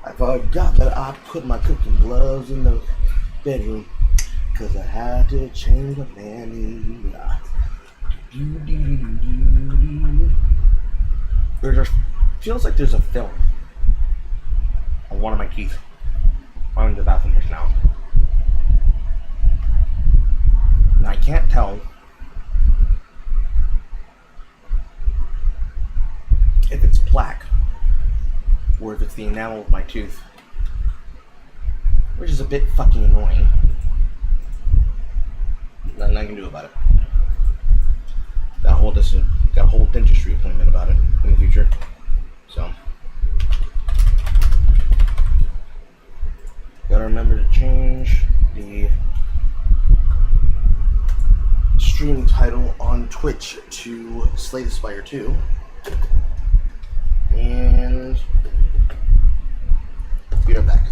I forgot that I put my cooking gloves in the bedroom because I had to change the panties. There just feels like there's a film on one of my teeth. I'm in the bathroom just now. And I can't tell if it's plaque or if it's the enamel of my tooth, which is a bit fucking annoying. Nothing I can do about it. Got a whole dentistry appointment about it in the future. So gotta remember to change the stream title on Twitch to Slay the Spire 2. And be right back.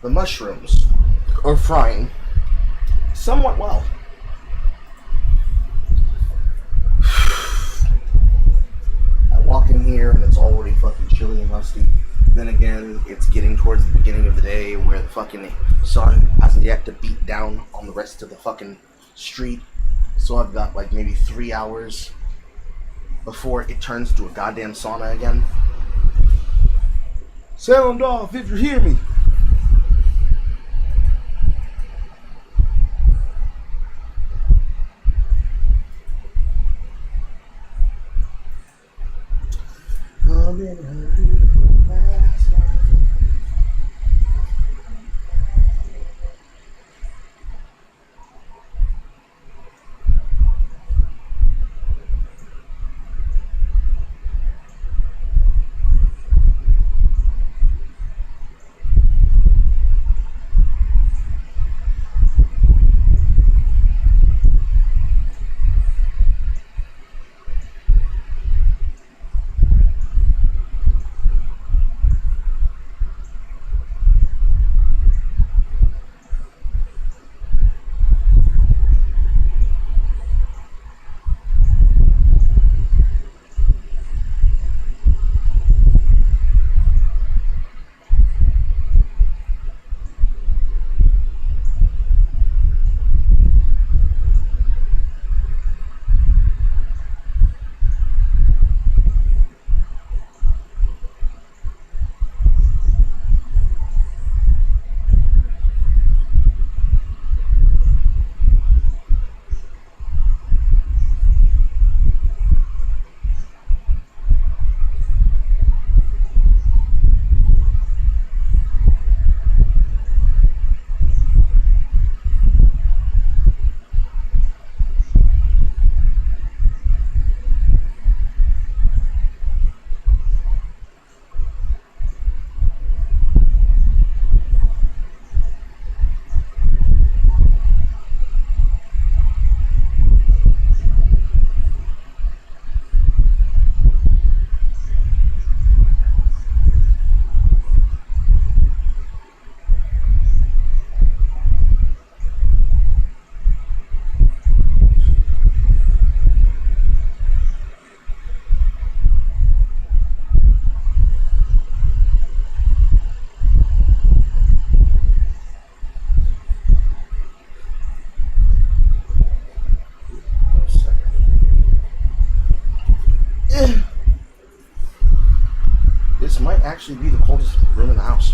the mushrooms are frying somewhat well. I walk in here and it's already fucking chilly and musty. Then again, it's getting towards the beginning of the day where the fucking sun hasn't yet to beat down on the rest of the fucking street. So I've got like maybe 3 hours before it turns to a goddamn sauna again. Sound off if you hear me. This might actually be the coldest room in the house.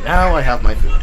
Now I have my food.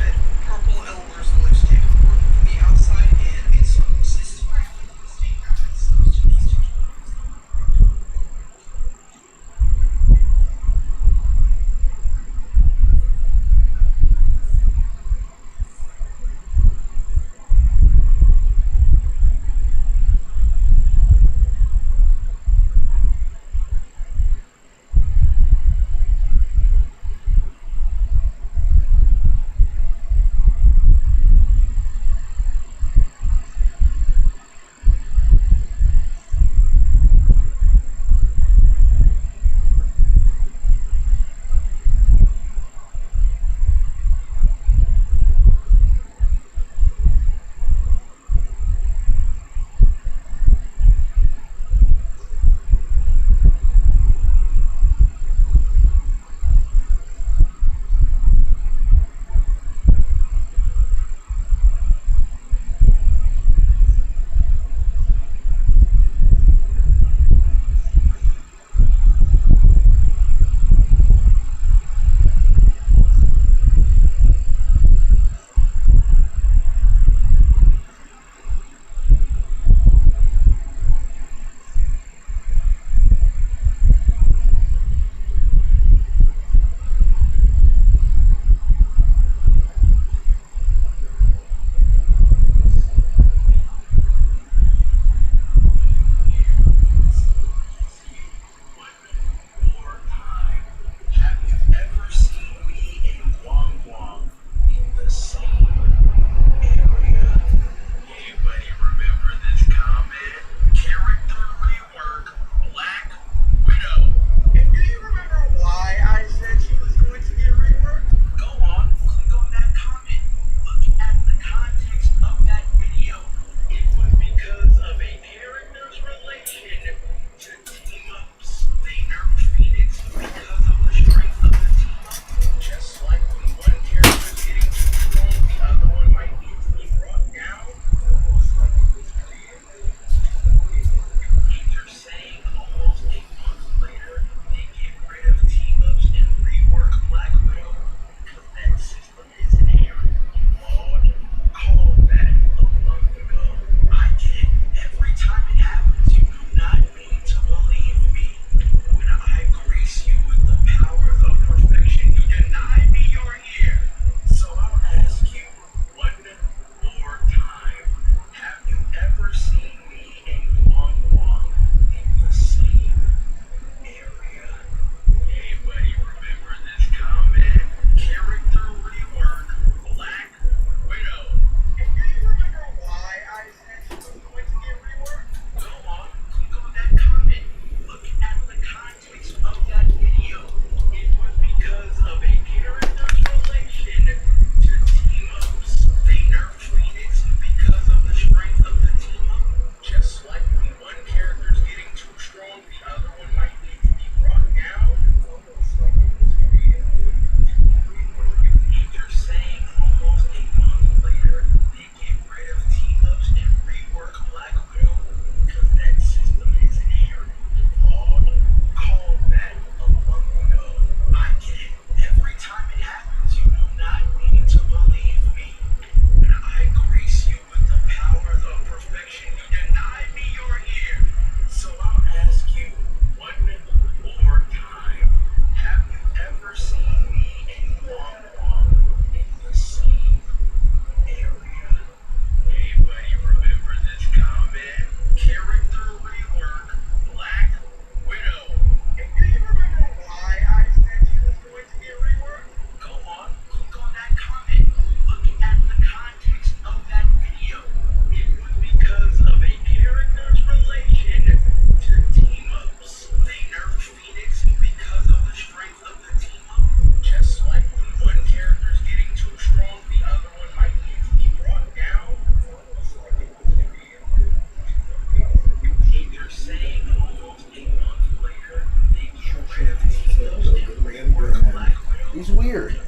He's weird.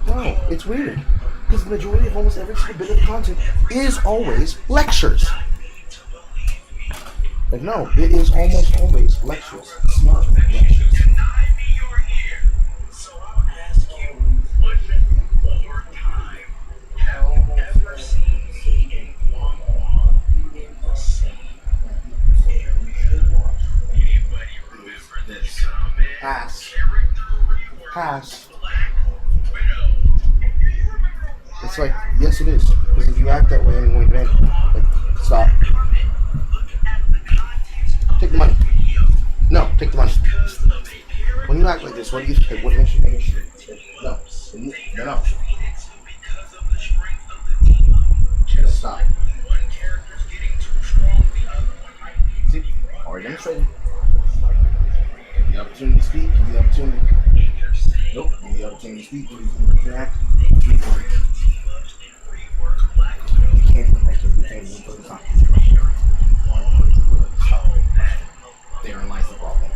No, it's weird. Because the majority of almost every single bit of the content is always lectures. Like, no, it is almost always lectures. Smart lectures. Pass. Pass. It's like, yes it is. Because if you act that way anyway, then, like, stop. Take the money. No, take the money. When you act like this, what do you think? What makes you think it? No. No. Stop. See? Already demonstrated. Give me the opportunity to speak. Give me the opportunity. Nope. Give me the opportunity to speak. Give me the opportunity to act. You can't do that. You can't do that. Therein lies the problem.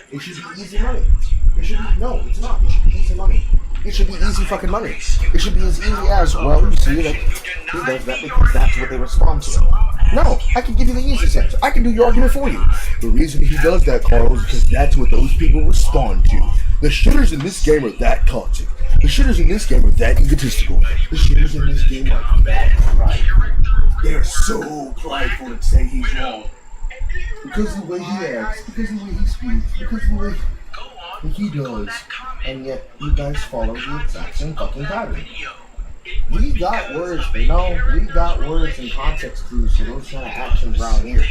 It should be easy money. It should be, no, it's not. It should be easy money. It should be easy fucking money. It should be as easy as, well, you see that he does that because that's what they respond to. No, I can give you the easy answer. I can do your argument for you. The reason he does that, Carl, is because that's what those people respond to. The shitters in this game are that toxic. The shitters in this game are that egotistical. The shitters in this game are that prideful. They're so prideful to say he's wrong. Because of the way he acts, because of the way he speaks, because of the way he does, and yet you guys follow the exact same fucking pattern. We got words, we got words and context clues for those kind of actions around here.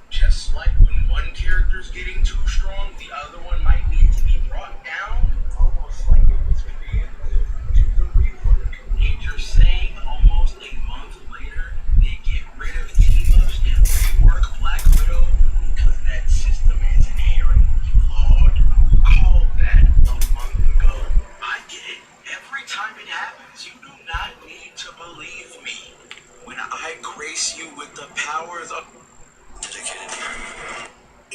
Just like when one character's getting too strong, the other one might need to be brought down. Almost like it was created to the rework. And you're saying almost a month later, they get rid of team-ups and rework Black Widow because that system is inherently flawed? Who called that a month ago? I get it. Every time it happens, you do not need to believe me. When I grace you with the powers of...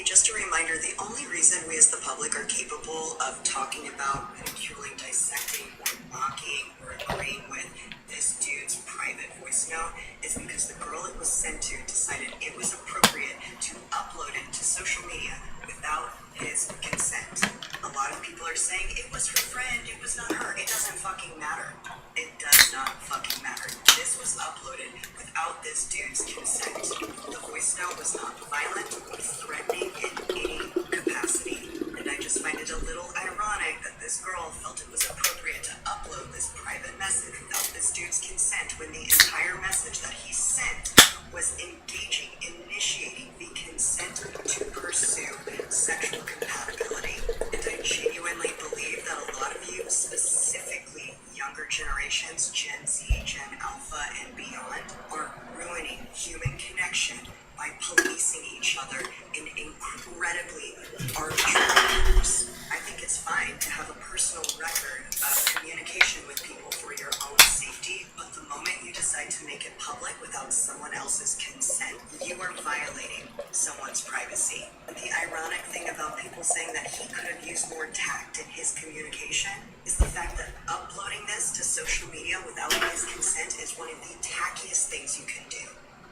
Just a reminder, the only reason we as the public are capable of talking about, ridiculing, dissecting, or mocking, or agreeing with this dude's private voice note is because the girl it was sent to decided it was appropriate to upload it to social media without his consent. A lot of people are saying it was her friend, it was not her. It doesn't fucking matter. It does not fucking matter. This was uploaded without this dude's consent. The voice note was not violent or threatening in any capacity. And I just find it a little ironic that this girl felt it was appropriate to upload this private message without this dude's consent when the entire message that he sent was engaging, initiating the consent to pursue sexual compatibility. And I genuinely believe that a lot of you, specifically younger generations, Gen Z, Gen Alpha, and beyond, are ruining human connection by policing each other in incredibly arbitrary groups. I think it's fine to have a personal record of communication with people for your own safety, but the moment you decide to make it public without someone else's consent, you are violating someone's privacy. The ironic thing about people saying that he could have used more tact in his communication is the fact that uploading this to social media without his consent is one of the tackiest things you can do.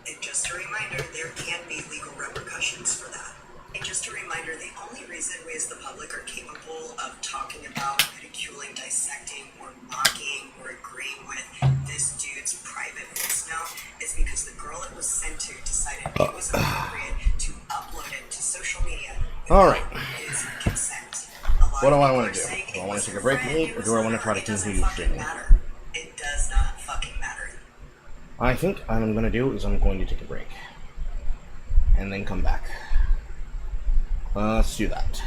And just a reminder, there can be legal repercussions for that. And just a reminder, the only reason we as the public are capable of talking about, ridiculing, dissecting, or mocking, or agreeing with this dude's private voice note is because the girl it was sent to decided it was appropriate to upload it to social media Alright. his consent. What do I want to do? Do I want to take a break and eat, or do I want to try to continue streaming? It does not fucking matter. I think what I'm going to do is I'm going to take a break. And then come back. Let's do that.